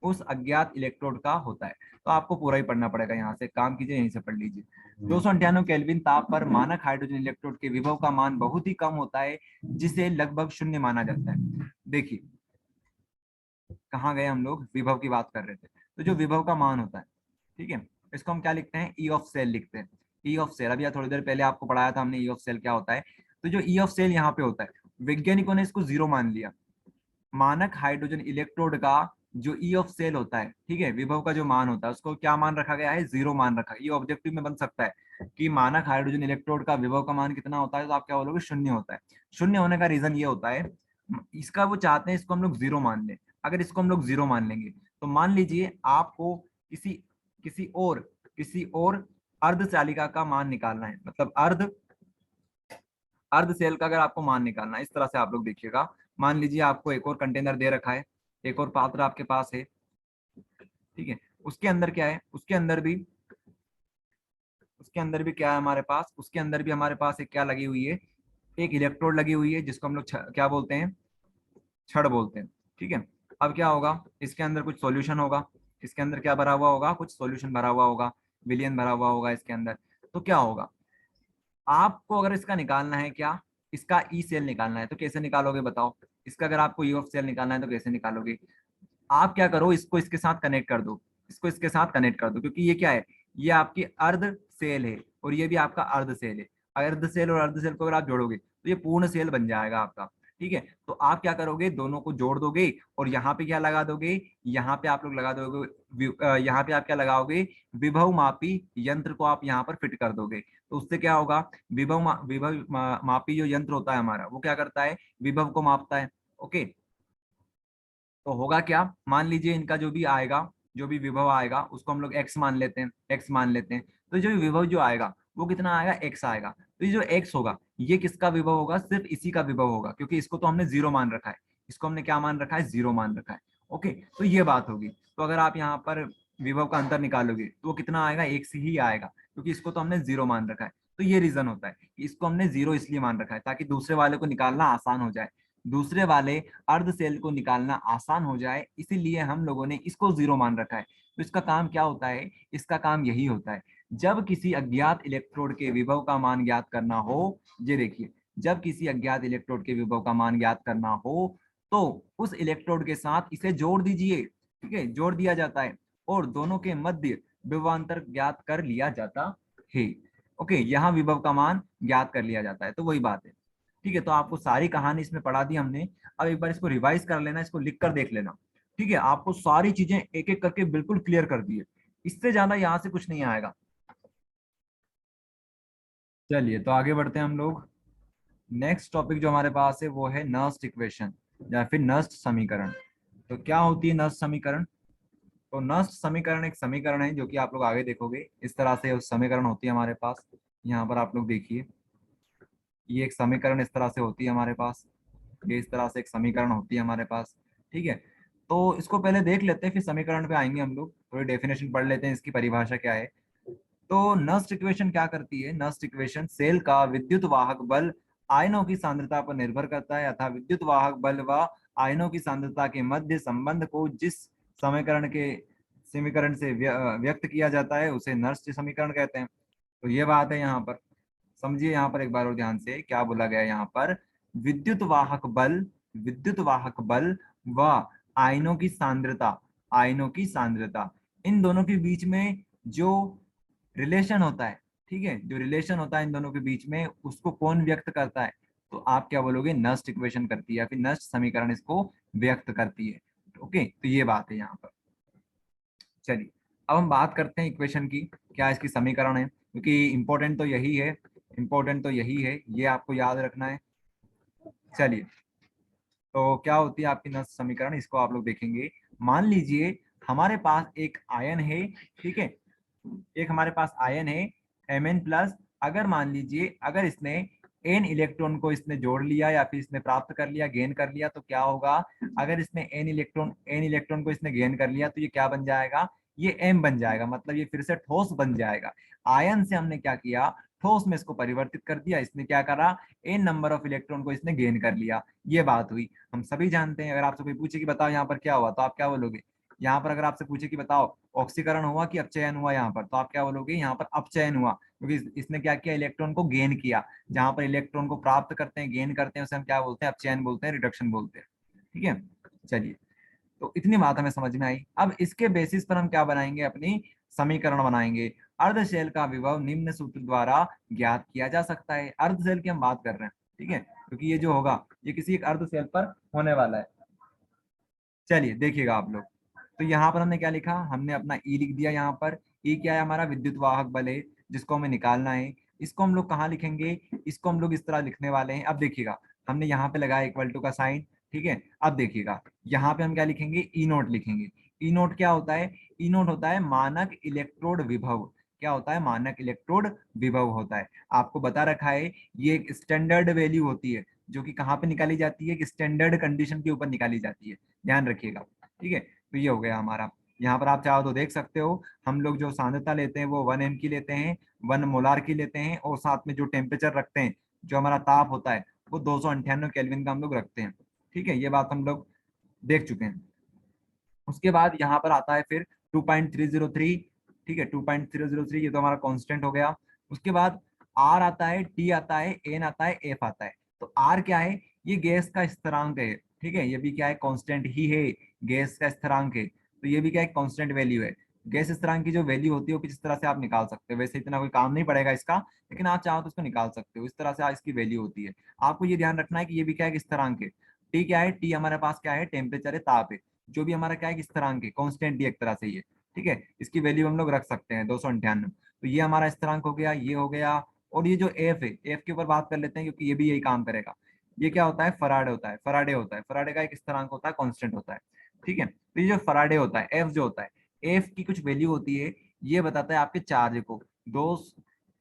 उस अज्ञात इलेक्ट्रोड का होता है। तो आपको पूरा ही पढ़ना पड़ेगा, यहाँ से काम कीजिए, यहीं से पढ़ लीजिए। 298 केल्विन ताप पर मानक हाइड्रोजन इलेक्ट्रोड के विभव का मान बहुत ही कम होता है, जिसे लगभग 0 माना जाता है। देखिए, कहाँ गए हम लोग, विभव की बात कर रहे थे। तो जो विभव का मान होता है, ठीक है, इसको हम क्या लिखते हैं, ई ऑफ सेल लिखते हैं। ई ऑफ सेल, अभी थोड़ी देर पहले आपको पढ़ाया था हमने ई ऑफ सेल क्या होता है। तो जो ई ऑफ सेल यहाँ पे होता है, वैज्ञानिकों ने इसको जीरो मान लिया। मानक हाइड्रोजन इलेक्ट्रोड का जो ई ऑफ सेल होता है, ठीक है, विभव का जो मान होता है उसको क्या मान रखा गया है, जीरो मान रखा है। ये ऑब्जेक्टिव में बन सकता है कि मानक हाइड्रोजन इलेक्ट्रोड का विभव का मान कितना होता है, तो आप क्या बोलोगे, शून्य होता है। शून्य होने का रीजन ये होता है, इसका वो चाहते हैं इसको हम लोग जीरो मान लें। अगर इसको हम लोग जीरो मान लेंगे तो मान लीजिए आपको किसी किसी और अर्धचालिका का मान निकालना है, मतलब अर्ध सेल का अगर आपको मान निकालना है, इस तरह से आप लोग देखिएगा। मान लीजिए आपको एक और कंटेनर दे रखा है, एक और पात्र आपके पास है, ठीक है, उसके अंदर क्या है, उसके अंदर भी क्या है हमारे पास, उसके अंदर भी हमारे पास एक क्या लगी हुई है, एक इलेक्ट्रोड लगी हुई है, जिसको हम लोग क्या बोलते हैं, छड़ बोलते हैं। ठीक है, अब क्या होगा, इसके अंदर कुछ सॉल्यूशन होगा, इसके अंदर क्या भरा हुआ होगा, कुछ सॉल्यूशन भरा हुआ होगा, विलियन भरा हुआ होगा इसके अंदर। तो क्या होगा, आपको अगर इसका निकालना है क्या, इसका ई सेल निकालना है, तो कैसे निकालोगे बताओ। इसका अगर आपको ई ऑफ सेल निकालना है तो कैसे निकालोगे, आप क्या करो, इसको इसके साथ कनेक्ट कर दो, इसको इसके साथ कनेक्ट कर दो, क्योंकि ये क्या है, ये आपकी अर्ध सेल है और ये भी आपका अर्ध सेल है। अर्ध सेल और अर्ध सेल को अगर आप जोड़ोगे तो ये पूर्ण सेल बन जाएगा आपका। ठीक है, तो आप क्या करोगे, दोनों को जोड़ दोगे और यहाँ पे क्या लगा दोगे, यहाँ पे आप लोग लगा दोगे यहाँ पे आप क्या लगाओगे, विभव मापी यंत्र को आप यहाँ पर फिट कर दोगे। तो उससे क्या होगा, विभव मापी जो यंत्र होता है हमारा, वो क्या करता है, विभव को मापता है। ओके, तो होगा क्या, मान लीजिए इनका जो भी आएगा, जो भी विभव आएगा उसको हम लोग एक्स मान लेते हैं, एक्स मान लेते हैं। तो जो विभव जो आएगा वो कितना आएगा, एक्स आएगा। तो ये जो एक्स होगा ये किसका विभव होगा, सिर्फ इसी का विभव होगा, क्योंकि इसको तो हमने जीरो मान रखा है, इसको हमने क्या मान रखा है, जीरो मान रखा है। ओके, तो ये बात होगी। तो अगर आप यहाँ पर विभव का अंतर निकालोगे तो वो कितना आएगा, एक से ही आएगा, क्योंकि इसको तो हमने जीरो मान रखा है। तो ये रीजन होता है कि इसको हमने जीरो इसलिए मान रखा है ताकि दूसरे वाले को निकालना आसान हो जाए, दूसरे वाले अर्ध सेल को निकालना आसान हो जाए, इसीलिए हम लोगों ने इसको जीरो मान रखा है। तो इसका काम क्या होता है, इसका काम यही होता है, जब किसी अज्ञात इलेक्ट्रोड के विभव का मान ज्ञात करना हो, ये देखिए, जब किसी अज्ञात इलेक्ट्रोड के विभव का मान ज्ञात करना हो तो उस इलेक्ट्रोड के साथ इसे जोड़ दीजिए। ठीक है, जोड़ दिया जाता है और दोनों के मध्य विभवांतर ज्ञात कर लिया जाता है। ओके, यहाँ विभव का मान ज्ञात कर लिया जाता है, तो वही बात है। ठीक है, तो आपको सारी कहानी इसमें पढ़ा दी हमने। अब एक बार इसको रिवाइज कर लेना, इसको लिख कर देख लेना। ठीक है, आपको सारी चीजें एक एक करके बिल्कुल क्लियर कर दी है, इससे ज्यादा यहाँ से कुछ नहीं आएगा। चलिए, तो आगे बढ़ते हैं हम लोग। नेक्स्ट टॉपिक जो हमारे पास है वो है नर्स्ट इक्वेशन या फिर नर्स्ट समीकरण। तो क्या होती है नर्स्ट समीकरण, तो नर्स्ट समीकरण एक समीकरण है जो कि आप लोग आगे देखोगे, इस तरह से उस समीकरण होती है हमारे पास। यहाँ पर आप लोग देखिए, ये एक समीकरण इस तरह से होती है हमारे पास, ये इस तरह से एक समीकरण होती है हमारे पास। ठीक है, तो इसको पहले देख लेते हैं, फिर समीकरण पे आएंगे हम लोग, थोड़ी डेफिनेशन पढ़ लेते हैं, इसकी परिभाषा क्या है। तो नस्ट इक्वेशन क्या करती है, नस्ट इक्वेशन सेल का विद्युत वाहक बल आयनों की सांद्रता पर निर्भर करता है, अतः विद्युत वाहक बल व आयनों की सांद्रता के मध्य संबंध को जिस समीकरण से व्यक्त किया जाता है उसे नस्ट समीकरण कहते हैं। तो ये बात है यहाँ पर, समझिए यहाँ पर एक बार और ध्यान से क्या बोला गया है यहाँ पर, विद्युत वाहक बल, विद्युत वाहक बल व आयनों की सांद्रता, आयनों की सांद्रता, इन दोनों के बीच में जो रिलेशन होता है, ठीक है, जो रिलेशन होता है इन दोनों के बीच में, उसको कौन व्यक्त करता है, तो आप क्या बोलोगे, नस्ट इक्वेशन करती है या फिर नस्ट समीकरण इसको व्यक्त करती है। ओके, तो ये बात है यहाँ पर। चलिए, अब हम बात करते हैं इक्वेशन की, क्या इसकी समीकरण है, क्योंकि इंपॉर्टेंट तो यही है, इंपॉर्टेंट तो यही है, ये आपको याद रखना है। चलिए, तो क्या होती है आपकी नष्ट समीकरण, इसको आप लोग देखेंगे। मान लीजिए हमारे पास एक आयन है, ठीक है, एक हमारे पास आयन है Mn+। अगर मान लीजिए अगर इसने n इलेक्ट्रॉन को इसने जोड़ लिया या फिर इसने प्राप्त कर लिया, गेन कर लिया, तो क्या होगा, अगर इसने n इलेक्ट्रॉन को इसने गेन कर लिया तो ये क्या बन जाएगा, ये m बन जाएगा, मतलब ये फिर से ठोस बन जाएगा। आयन से हमने क्या किया, ठोस में इसको परिवर्तित कर दिया, इसने क्या करा, n नंबर ऑफ इलेक्ट्रॉन को इसने गेन कर लिया। ये बात हुई, हम सभी जानते हैं। अगर आपसे कोई पूछे कि बताओ यहाँ पर क्या हुआ, तो आप क्या बोलोगे, यहाँ पर अगर आपसे पूछे कि बताओ ऑक्सीकरण हुआ कि अपचयन हुआ यहाँ पर, तो आप क्या बोलोगे, यहाँ पर अपचयन हुआ, क्योंकि इसने क्या किया, इलेक्ट्रॉन को गेन किया। जहां पर इलेक्ट्रॉन को प्राप्त करते हैं, गेन करते हैं, उसे हम क्या बोलते हैं, अपचयन बोलते हैं, रिडक्शन बोलते हैं। ठीक है, चलिए, तो इतनी बात हमें समझ में आई। अब इसके बेसिस पर हम क्या बनाएंगे, अपनी समीकरण बनाएंगे। अर्ध शेल का विभव निम्न सूत्र द्वारा ज्ञात किया जा सकता है। अर्ध शेल की हम बात कर रहे हैं, ठीक है, क्योंकि ये जो होगा ये किसी एक अर्ध शेल पर होने वाला है। चलिए देखिएगा आप लोग, तो यहाँ पर हमने क्या लिखा, हमने अपना ई लिख दिया। यहाँ पर ई क्या है, हमारा विद्युत वाहक बल है जिसको हमें निकालना है। इसको हम लोग कहाँ लिखेंगे, इसको हम लोग इस तरह लिखने वाले हैं। अब देखिएगा हमने यहाँ पे लगाया इक्वल टू का साइन, ठीक है। अब देखिएगा यहाँ पे हम क्या लिखेंगे, ई नोट लिखेंगे। ई नोट क्या होता है, ई नोट होता है मानक इलेक्ट्रोड विभव। क्या होता है, मानक इलेक्ट्रोड विभव होता है। आपको बता रखा है ये एक स्टैंडर्ड वैल्यू होती है, जो कि कहाँ पे निकाली जाती है, कि स्टैंडर्ड कंडीशन के ऊपर निकाली जाती है, ध्यान रखिएगा, ठीक है। तो ये हो गया हमारा। यहाँ पर आप चाहो तो देख सकते हो, हम लोग जो सांद्रता लेते हैं वो 1 m की लेते हैं, 1 मोलार की लेते हैं, और साथ में जो टेम्परेचर रखते हैं, जो हमारा ताप होता है, वो 298 केल्विन का हम लोग रखते हैं, ठीक है। ये बात हम लोग देख चुके हैं। उसके बाद यहाँ पर आता है फिर 2.303, ठीक है, 2.003, ये तो हमारा कांस्टेंट हो गया। उसके बाद आर आता है, टी आता है, एन आता है, एफ आता है। तो आर क्या है, ये गैस का स्थिरांक है, ठीक है, ये भी क्या है, कांस्टेंट ही है, गैस का स्थिरांक है। तो ये भी क्या है, कांस्टेंट वैल्यू है। गैस स्थिरांक की जो वैल्यू होती है वो किस तरह से आप निकाल सकते हो, वैसे इतना कोई काम नहीं पड़ेगा इसका, लेकिन आप चाहो तो उसको निकाल सकते हो, इस तरह से इसकी वैल्यू होती है। आपको ये ध्यान रखना है कि ये भी क्या है, स्थिरांक है। टी क्या है, टी हमारे पास क्या है, टेम्परेचर है, ताप है। जो भी हमारा क्या है, स्थिरांक है, कांस्टेंट ही एक तरह से, ये ठीक है, इसकी वैल्यू हम लोग रख सकते हैं 298। तो ये हमारा स्थिरांक हो गया, ये हो गया। और ये जो एफ है, एफ के ऊपर बात कर लेते हैं, क्योंकि ये भी यही काम करेगा। ये क्या होता है, फराडे होता है, फराडे होता है, फराडे का एक स्थिरांक होता है, कांस्टेंट होता है, ठीक है। तो ये जो फराडे होता है, एफ जो होता है, एफ की कुछ वैल्यू होती है, ये बताता है आपके चार्ज को,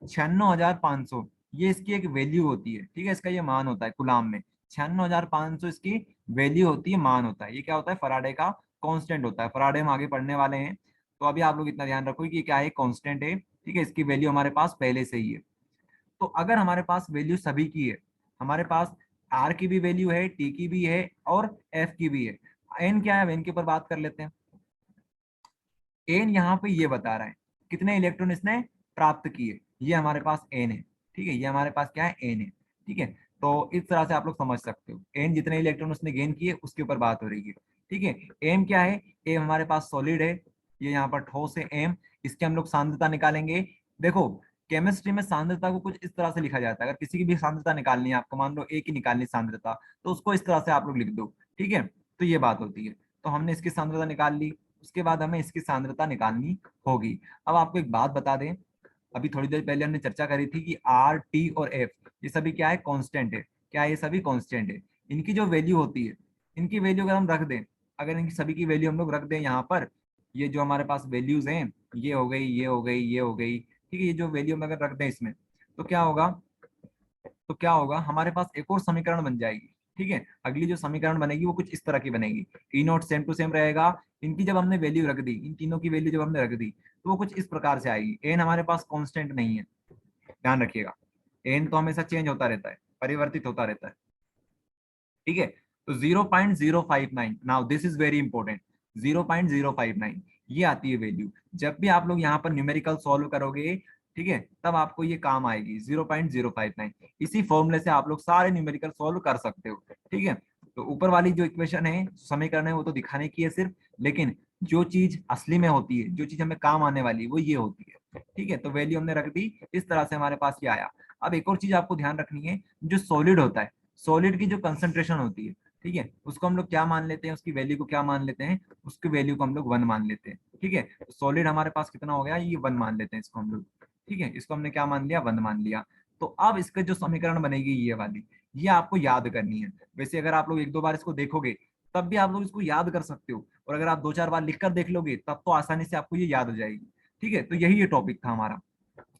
96,500, ये इसकी एक वैल्यू होती है, ठीक है, इसका ये मान होता है कुलाम में। 96,500 इसकी वैल्यू होती है, मान होता है। ये क्या होता है, फराडे का कांस्टेंट होता है। फराडे हम आगे पढ़ने वाले हैं, तो अभी आप लोग इतना ध्यान रखो कि ये क्या है, कांस्टेंट है, ठीक है। इसकी वैल्यू हमारे पास पहले से ही है। तो अगर हमारे पास वैल्यू सभी की है, हमारे पास आर की भी वैल्यू है, टी की भी है, और एफ की भी है। एन क्या है, एन के ऊपर बात कर लेते हैं। एन यहाँ पे ये बता रहा है कितने इलेक्ट्रॉन इसने प्राप्त किए, ये हमारे पास एन है, ठीक है, ये हमारे पास क्या है, एन है, ठीक है। तो इस तरह से आप लोग समझ सकते हो, एन जितने इलेक्ट्रॉन उसने गेन किए उसके ऊपर बात हो रही है, ठीक है। एम क्या है, एम हमारे पास सॉलिड है, ये यहाँ पर ठोस है एम। इसके हम लोग सांद्रता निकालेंगे। देखो केमिस्ट्री में सांद्रता को कुछ इस तरह से लिखा जाता है, अगर किसी की भी सांद्रता निकालनी है आपको, मान लो एक ही निकालनी सांद्रता, तो उसको इस तरह से आप लोग लिख दो, ठीक है। तो ये बात होती है। तो हमने इसकी सांद्रता निकाल ली, उसके बाद हमें इसकी सांद्रता निकालनी होगी। अब आपको एक बात बता दें, अभी थोड़ी देर पहले हमने चर्चा करी थी कि आर, टी और एफ ये सभी क्या है, कांस्टेंट है। क्या है, ये सभी कांस्टेंट है। इनकी जो वैल्यू होती है, इनकी वैल्यू अगर हम रख दें, अगर इनकी सभी की वैल्यू हम लोग रख दें यहाँ पर, ये जो हमारे पास वैल्यूज हैं, ये हो गई, ये हो गई, ये हो गई, ठीक है, ये जो वैल्यू हम अगर रख दें इसमें, तो क्या होगा, तो क्या होगा, हमारे पास एक और समीकरण बन जाएगी, ठीक है। अगली जो समीकरण बनेगी वो कुछ इस तरह की बनेगी, ई नोट सेम टू सेम रहेगा। इनकी जब हमने वैल्यू रख दी, इन तीनों की वैल्यू जब हमने रख दी, तो वो कुछ इस प्रकार से आएगी। एन हमारे पास कांस्टेंट नहीं है, ध्यान रखिएगा, एन तो हमेशा चेंज होता रहता है, परिवर्तित होता रहता है, ठीक है। तो 0.059, now this is very important, 0.059 ये आती है वैल्यू। जब भी आप लोग यहाँ पर न्यूमेरिकल सॉल्व करोगे, ठीक है, तब आपको ये काम आएगी 0.059। इसी फॉर्मूले से आप लोग सारे न्यूमेरिकल सॉल्व कर सकते हो, ठीक है। तो ऊपर वाली जो इक्वेशन है, समीकरण है, वो तो दिखाने की है सिर्फ, लेकिन जो चीज असली में होती है, जो चीज हमें काम आने वाली है, वो ये होती है, ठीक है। तो वैल्यू हमने रख दी, इस तरह से हमारे पास ये आया। अब एक और चीज आपको ध्यान रखनी है, जो सॉलिड होता है, सॉलिड की जो कंसंट्रेशन होती है, ठीक है, उसको हम लोग क्या मान लेते हैं, उसकी वैल्यू को क्या मान लेते हैं, उसकी वैल्यू को हम लोग 1 मान लेते हैं, ठीक है। तो सॉलिड हमारे पास कितना हो गया, ये 1 मान लेते हैं इसको हम लोग, ठीक है, इसको हमने क्या मान लिया, 1 मान लिया। तो अब इसका जो समीकरण बनेगी ये वाली, ये आपको याद करनी है। वैसे अगर आप लोग एक दो बार इसको देखोगे, तब भी आप लोग इसको याद कर सकते हो, और अगर आप दो चार बार लिखकर देख लोगे, तब तो आसानी से आपको ये याद हो जाएगी, ठीक है। तो यही ये टॉपिक था हमारा,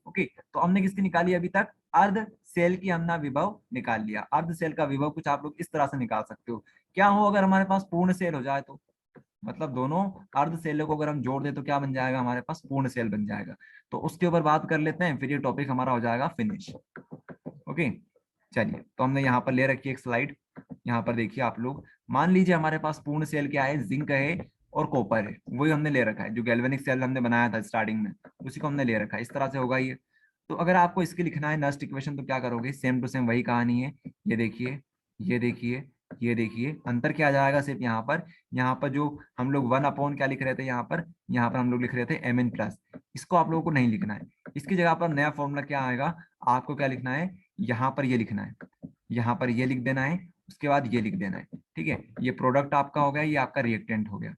ओके। तो हमने किसकी निकाली अभी तक, अर्ध सेल की हमने विभव निकाल लिया। अर्ध सेल का विभव कुछ आप लोग इस तरह से निकाल सकते हो। क्या हो अगर हमारे पास पूर्ण सेल हो जाए, तो मतलब दोनों अर्ध सेलों को अगर हम जोड़ दे तो क्या बन जाएगा, हमारे पास पूर्ण सेल बन जाएगा। तो उसके ऊपर बात कर लेते हैं, फिर ये टॉपिक हमारा हो जाएगा फिनिश, ओके। चलिए, तो हमने यहाँ पर ले रखी एक स्लाइड, यहाँ पर देखिए आप लोग, मान लीजिए हमारे पास पूर्ण सेल क्या है, जिंक है और कॉपर है, वही हमने ले रखा है, जो गैल्वेनिक सेल हमने बनाया था स्टार्टिंग में, उसी को हमने ले रखा है, इस तरह से होगा ये। तो अगर आपको इसके लिखना है नस्ट इक्वेशन, तो क्या करोगे, सेम टू सेम वही कहानी है। ये देखिए, ये देखिए, ये देखिए अंतर क्या आ जाएगा सिर्फ यहाँ पर जो हम लोग 1 अपॉन क्या लिख रहे थे, यहाँ पर हम लोग लिख रहे थे mn प्लस। इसको आप लोगों को नहीं लिखना है, इसकी जगह पर नया फॉर्मूला क्या आएगा, आपको क्या लिखना है, यहाँ पर ये लिखना है, यहाँ पर ये लिख देना है, उसके बाद ये लिख देना है। ठीक है, ये प्रोडक्ट आपका हो गया, ये आपका रिएक्टेंट हो गया।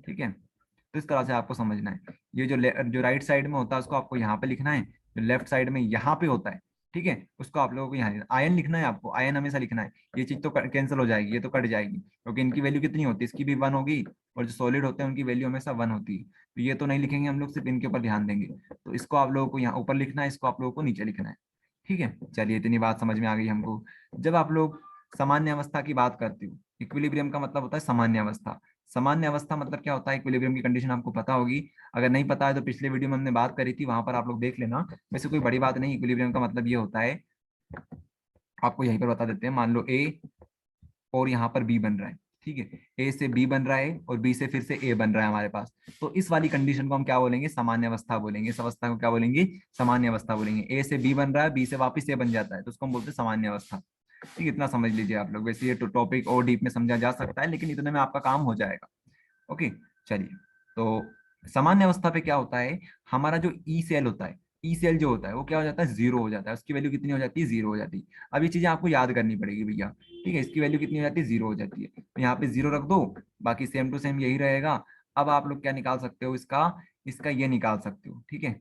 ठीक है, तो इस तरह से आपको समझना है। ये जो राइट साइड में होता है उसको आपको यहाँ पे लिखना है, जो लेफ्ट साइड में यहाँ पे होता है, ठीक है, उसको आप लोगों को यहाँ आयन लिखना है, आपको आयन हमेशा लिखना है। ये चीज तो कैंसिल हो जाएगी, ये तो कट जाएगी, क्योंकि इनकी वैल्यू कितनी होती है, इसकी भी 1 होगी, और जो सॉलिड होते हैं उनकी वैल्यू हमेशा 1 होती है। तो ये तो नहीं लिखेंगे हम लोग, सिर्फ इनके ऊपर ध्यान देंगे। तो इसको आप लोगों को यहाँ ऊपर लिखना है, इसको आप लोगों को नीचे लिखना है। ठीक है, चलिए इतनी बात समझ में आ गई हमको। जब आप लोग सामान्य अवस्था की बात करते हो, इक्विलिब्रियम का मतलब होता है सामान्य अवस्था। सामान्य अवस्था मतलब क्या होता है, इक्विलिब्रियम की कंडीशन आपको पता होगी, अगर नहीं पता है तो पिछले वीडियो में हमने बात करी थी, वहां पर आप लोग देख लेना। वैसे कोई बड़ी बात नहीं, इक्विलिब्रियम का मतलब ये होता है, आपको यहीं पर बता देते हैं। मान लो ए और यहाँ पर बी बन रहा है, ठीक है, ए से बी बन रहा है और बी से फिर से ए बन रहा है हमारे पास। तो इस वाली कंडीशन को हम क्या बोलेंगे, सामान्य अवस्था बोलेंगे। इस अवस्था को क्या बोलेंगे, सामान्य अवस्था बोलेंगे। ए से बी बन रहा है, बी से वापस ए बन जाता है, तो उसको हम बोलते हैं सामान्य अवस्था। ठीक है, इतना समझ लीजिए आप लोग। वैसे ये टॉपिक और डीप में समझा जा सकता है, लेकिन इतने में आपका काम हो जाएगा। ओके, चलिए। तो सामान्य अवस्था पे क्या होता है, हमारा जो ई सेल होता है, ई सेल जो होता है वो क्या हो जाता है, जीरो हो जाता है। उसकी वैल्यू कितनी हो जाती है, जीरो हो जाती है। अब ये चीजें आपको याद करनी पड़ेगी भैया। ठीक है, इसकी वैल्यू कितनी हो जाती है, जीरो हो जाती है। तो यहाँ पे जीरो रख दो, बाकी सेम टू सेम यही रहेगा। अब आप लोग क्या निकाल सकते हो, इसका इसका ये निकाल सकते हो। ठीक है,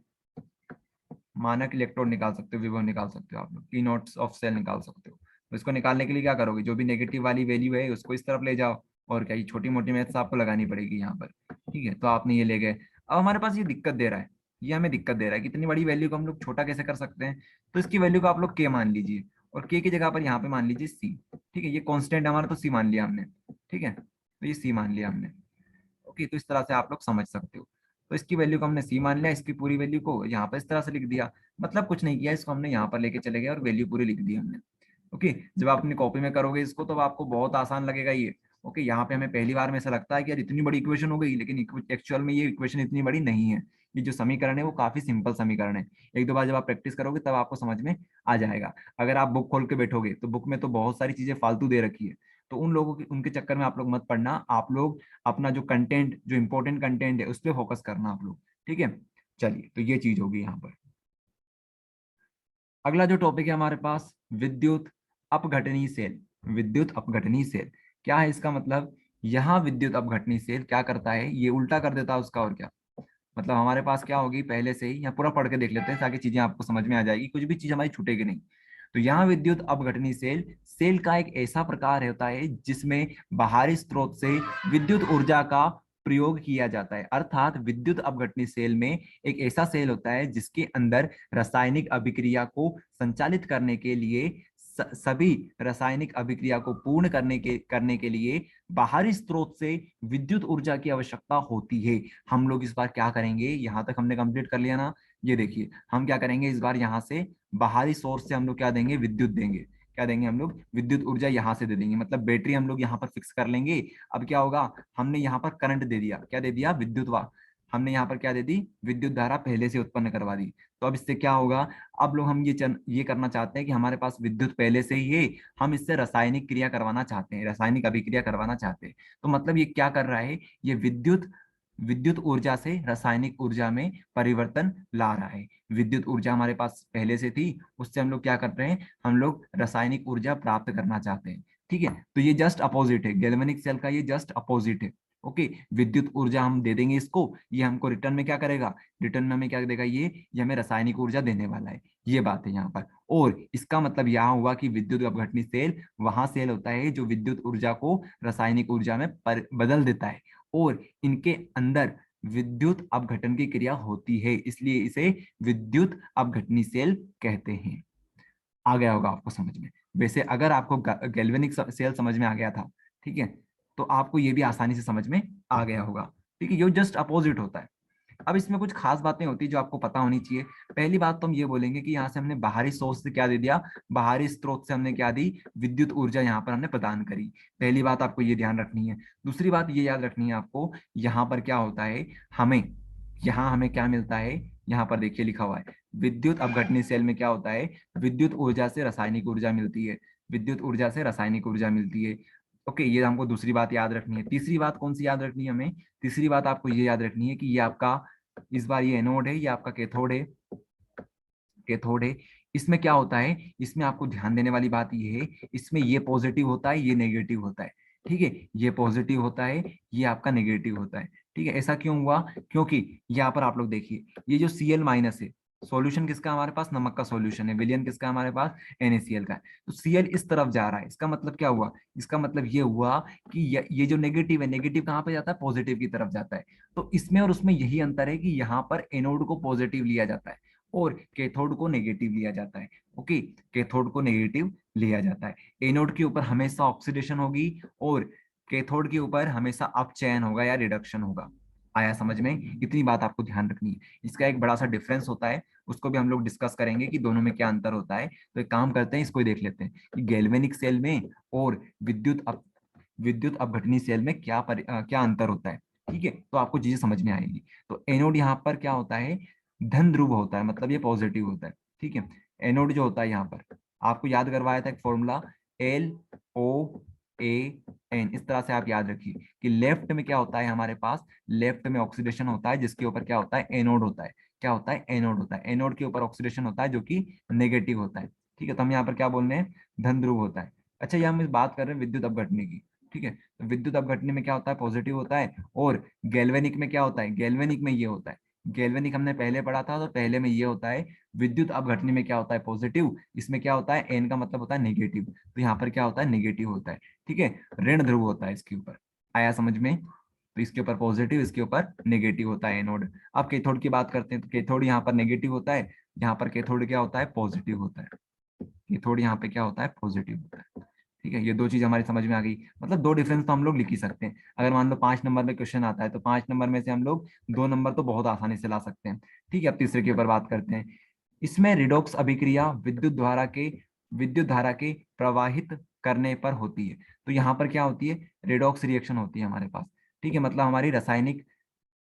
मानक इलेक्ट्रोड निकाल सकते हो, विभव निकाल सकते हो, आप लोग पी नॉट्स ऑफ सेल निकाल सकते हो। तो इसको निकालने के लिए क्या करोगे, जो भी नेगेटिव वाली वैल्यू है उसको इस तरफ ले जाओ, और क्या, ये छोटी मोटी मैथ्स आपको लगानी पड़ेगी यहाँ पर। ठीक है, तो आपने ये ले गए। अब हमारे पास ये दिक्कत दे रहा है, ये हमें दिक्कत दे रहा है कि इतनी बड़ी वैल्यू को हम लोग छोटा कैसे कर सकते हैं। तो इसकी वैल्यू को आप लोग के मान लीजिए, और के की जगह पर यहाँ पे मान लीजिए सी। ठीक है, ये कॉन्स्टेंट हमारा, तो सी मान लिया हमने। ठीक है, तो ये सी मान लिया हमने। ओके, तो इस तरह से आप लोग समझ सकते हो। तो इसकी वैल्यू को हमने सी मान लिया, इसकी पूरी वैल्यू को यहाँ पर इस तरह से लिख दिया। मतलब कुछ नहीं किया, इसको हमने यहाँ पर लेके चले गए और वैल्यू पूरी लिख दी हमने। ओके, जब आप अपनी कॉपी में करोगे इसको तो आपको बहुत आसान लगेगा ये। ओके, यहाँ पे हमें पहली बार में ऐसा लगता है कि यार इतनी बड़ी इक्वेशन हो गई, लेकिन एक्चुअल में ये इक्वेशन इतनी बड़ी नहीं है। ये जो समीकरण है वो काफी सिंपल समीकरण है। एक दो बार जब आप प्रैक्टिस करोगे तब आपको समझ में आ जाएगा। अगर आप बुक खोल के बैठोगे तो बुक में तो बहुत सारी चीजें फालतू दे रखी है, तो उन लोगों के उनके चक्कर में आप लोग मत पड़ना। आप लोग अपना जो कंटेंट, जो इंपॉर्टेंट कंटेंट है उस पर फोकस करना आप लोग। ठीक है, चलिए, तो ये चीज होगी यहाँ पर। अगला जो टॉपिक है हमारे पास, विद्युत अपघटनी सेल। विद्युत अपघटनी सेल क्या है, इसका मतलब, यहाँ विद्युत अपघटनी सेल क्या करता है, ये उल्टा कर देता है उसका, और क्या मतलब हमारे पास क्या होगी पहले से ही, यहाँ पूरा पढ़ के देख लेते हैं ताकि चीजें आपको समझ में आ जाएगी, कुछ भी चीज हमारी छूटेगी नहीं। तो यहाँ विद्युत अपघटनी सेल, सेल का एक ऐसा प्रकार होता है जिसमें बाहरी स्रोत से विद्युत ऊर्जा का प्रयोग किया जाता है। अर्थात विद्युत अपघटनी सेल में एक ऐसा सेल होता है जिसके अंदर रासायनिक अभिक्रिया को संचालित करने के लिए, सभी रासायनिक अभिक्रिया को पूर्ण करने के लिए बाहरी स्रोत से विद्युत ऊर्जा की आवश्यकता होती है। हम लोग इस बार क्या करेंगे, यहां तक हमने कंप्लीट कर लिया ना। ये देखिए हम क्या करेंगे इस बार, यहाँ से बाहरी सोर्स से हम लोग क्या देंगे, विद्युत देंगे। क्या देंगे हम लोग, विद्युत ऊर्जा यहाँ से दे देंगे, मतलब बैटरी हम लोग यहाँ पर फिक्स कर लेंगे। अब क्या होगा, हमने यहाँ पर करंट दे दिया, क्या दे दिया, विद्युत वाह, हमने यहाँ पर क्या दे दी, विद्युत धारा पहले से उत्पन्न करवा दी। तो अब इससे क्या होगा, अब लोग हम ये करना चाहते हैं कि हमारे पास विद्युत पहले से ही है, हम इससे रासायनिक क्रिया करवाना चाहते हैं, रासायनिक अभिक्रिया करवाना चाहते हैं। तो मतलब ये क्या कर रहा है, ये विद्युत विद्युत ऊर्जा से रासायनिक ऊर्जा में परिवर्तन ला रहा है। विद्युत ऊर्जा हमारे पास पहले से थी, उससे हम लोग क्या कर रहे हैं, हम लोग रासायनिक ऊर्जा प्राप्त करना चाहते हैं। ठीक है, तो ये जस्ट अपोजिट है, गैल्वेनिक सेल का ये जस्ट अपोजिट है। ओके, विद्युत ऊर्जा हम दे देंगे इसको, ये हमको रिटर्न में क्या करेगा, रिटर्न में हमें क्या देगा, ये हमें रासायनिक ऊर्जा देने वाला है। ये बात है यहाँ पर। और इसका मतलब यहाँ हुआ कि विद्युत अपघटनी सेल वहां सेल होता है जो विद्युत ऊर्जा को रासायनिक ऊर्जा में बदल देता है, और इनके अंदर विद्युत अपघटन की क्रिया होती है, इसलिए इसे विद्युत अपघटनी सेल कहते हैं। आ गया होगा आपको समझ में। वैसे अगर आपको गैल्वेनिक सेल समझ में आ गया था, ठीक है, तो आपको ये भी आसानी से समझ में आ गया होगा। ठीक है, ये जस्ट अपोजिट होता है। अब इसमें कुछ खास बातें होती है जो आपको पता होनी चाहिए। पहली बात तो हम ये बोलेंगे कि यहाँ से हमने बाहरी सोर्स से क्या दे दिया, बाहरी स्रोत से हमने क्या दी, विद्युत ऊर्जा यहाँ पर हमने प्रदान करी। पहली बात आपको ये ध्यान रखनी है। दूसरी बात ये याद रखनी है आपको, यहाँ पर क्या होता है, हमें यहाँ हमें क्या मिलता है, यहाँ पर देखिए लिखा हुआ है, विद्युत अपघटनी सेल में क्या होता है, विद्युत ऊर्जा से रासायनिक ऊर्जा मिलती है, विद्युत ऊर्जा से रासायनिक ऊर्जा मिलती है। ओके, ये हमको दूसरी बात याद रखनी है। तीसरी बात कौन सी याद रखनी है हमें? तीसरी बात आपको ये याद रखनी है कि ये आपका, इस बार ये एनोड है, ये आपका कैथोड है, कैथोड है। इसमें क्या होता है, इसमें आपको ध्यान देने वाली बात ये है, इसमें ये पॉजिटिव होता है, ये नेगेटिव होता है। ठीक है, ये पॉजिटिव होता है, ये आपका नेगेटिव होता है। ठीक है, ऐसा क्यों हुआ? क्योंकि यहाँ पर आप लोग देखिए, ये जो Cl माइनस है, सॉल्यूशन किसका हमारे पास? नमक का सॉल्यूशन है। विलियन किसका हमारे पास? NaCl का है। तो Cl इस तरफ जा रहा है, इसका मतलब क्या हुआ? इसका मतलब ये हुआ कि ये जो नेगेटिव है, नेगेटिव कहाँ पे जाता है? पॉजिटिव की तरफ जाता है। तो इसमें और उसमें यही अंतर है कि यहाँ पर एनोड को पॉजिटिव लिया जाता है और कैथोड को नेगेटिव लिया जाता है। ओके, कैथोड को नेगेटिव लिया जाता है। एनोड के ऊपर हमेशा ऑक्सीडेशन होगी और कैथोड के ऊपर हमेशा अपचयन होगा या रिडक्शन होगा। आया समझ में? इतनी बात आपको ध्यान रखनी है। इसका एक बड़ा सा डिफरेंस होता है, उसको भी हम लोग डिस्कस करेंगे कि दोनों में क्या अंतर होता है। तो एक काम करते हैं, इसको ही देख लेते हैं कि गैल्वेनिक सेल में और विद्युत अपघटनी सेल में क्या अंतर होता है। ठीक है, तो आपको चीजें समझ में आएंगी। तो एनोड यहाँ पर क्या होता है? धन ध्रुव होता है, मतलब ये पॉजिटिव होता है। ठीक है, एनोड जो होता है यहाँ पर आपको याद करवाया था एक फॉर्मूला, LOAN, इस तरह से आप याद रखिए कि लेफ्ट में क्या होता है हमारे पास? लेफ्ट में ऑक्सीडेशन होता है, जिसके ऊपर क्या होता है? एनोड होता है। क्या होता है? एनोड होता है। एनोड के ऊपर ऑक्सीडेशन होता है जो कि नेगेटिव होता है। ठीक है, तो हम यहाँ पर क्या बोल रहे हैं? धन ध्रुव होता है। अच्छा, ये हम इस बात कर रहे हैं विद्युत अपघटनी की। ठीक है, तो विद्युत अपघटनी में क्या होता है? पॉजिटिव होता है। और गैल्वेनिक में क्या होता है? गैल्वेनिक में ये होता है, गैल्वेनिक हमने पहले पढ़ा था, तो पहले में ये होता है। विद्युत अपघटनी में क्या होता है? पॉजिटिव। इसमें क्या होता है? एन का मतलब होता है नेगेटिव, तो यहाँ पर क्या होता है? नेगेटिव होता है। ठीक है, ऋण ध्रुव होता है इसके ऊपर। आया समझ में? तो इसके ऊपर पॉजिटिव, इसके ऊपर नेगेटिव होता है एनोड। अब कैथोड की बात करते हैं, तो कैथोड यहाँ पर नेगेटिव होता है, यहाँ पर कैथोड क्या होता है? पॉजिटिव होता है। कैथोड यहाँ पे क्या होता है? पॉजिटिव होता है। ठीक है, ये दो चीज हमारी समझ में आ गई। मतलब दो डिफरेंस तो हम लोग लिख ही सकते हैं। अगर मान लो 5 नंबर में क्वेश्चन आता है, तो 5 नंबर में से हम लोग 2 नंबर तो बहुत आसानी से ला सकते हैं। ठीक है, अब तीसरे के ऊपर बात करते हैं। इसमें रिडॉक्स अभिक्रिया विद्युत धारा के प्रवाहित करने पर होती है। तो यहाँ पर क्या होती है? रिडॉक्स रिएक्शन होती है हमारे पास। ठीक है, मतलब हमारी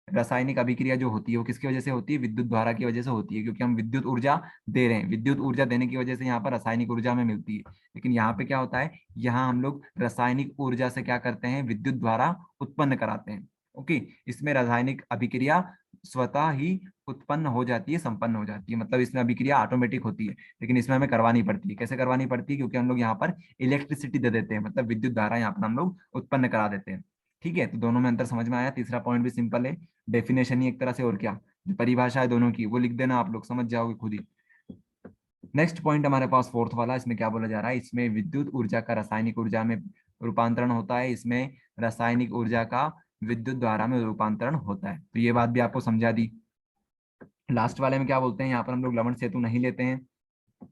रासायनिक अभिक्रिया जो होती है वो किसकी वजह से होती है? विद्युत धारा की वजह से होती है, क्योंकि हम विद्युत ऊर्जा दे रहे हैं। विद्युत ऊर्जा देने की वजह से यहाँ पर रासायनिक ऊर्जा में मिलती है। लेकिन यहाँ पे क्या होता है? यहाँ हम लोग रासायनिक ऊर्जा से क्या करते हैं? विद्युत धारा उत्पन्न कराते हैं। ओके, इसमें रासायनिक अभिक्रिया स्वतः ही उत्पन्न हो जाती है, संपन्न हो जाती है, मतलब इसमें अभिक्रिया ऑटोमेटिक होती है। लेकिन इसमें हमें करवानी पड़ती है। कैसे करवानी पड़ती है? क्योंकि हम लोग यहाँ पर इलेक्ट्रिसिटी दे देते हैं, मतलब विद्युत धारा यहाँ पर हम लोग उत्पन्न करा देते हैं। ठीक है, तो दोनों में अंतर समझ में आया। तीसरा पॉइंट भी सिंपल है, डेफिनेशन ही एक तरह से, और क्या, जो परिभाषा है दोनों की वो लिख देना, आप लोग समझ जाओगे खुद ही। नेक्स्ट पॉइंट हमारे पास फोर्थ वाला, इसमें क्या बोला जा रहा है? इसमें विद्युत ऊर्जा का रासायनिक ऊर्जा में रूपांतरण होता है। इसमें रासायनिक ऊर्जा का विद्युत धारा में रूपांतरण होता है। तो ये बात भी आपको समझा दी। लास्ट वाले में क्या बोलते हैं? यहाँ पर हम लोग लवण सेतु नहीं लेते हैं,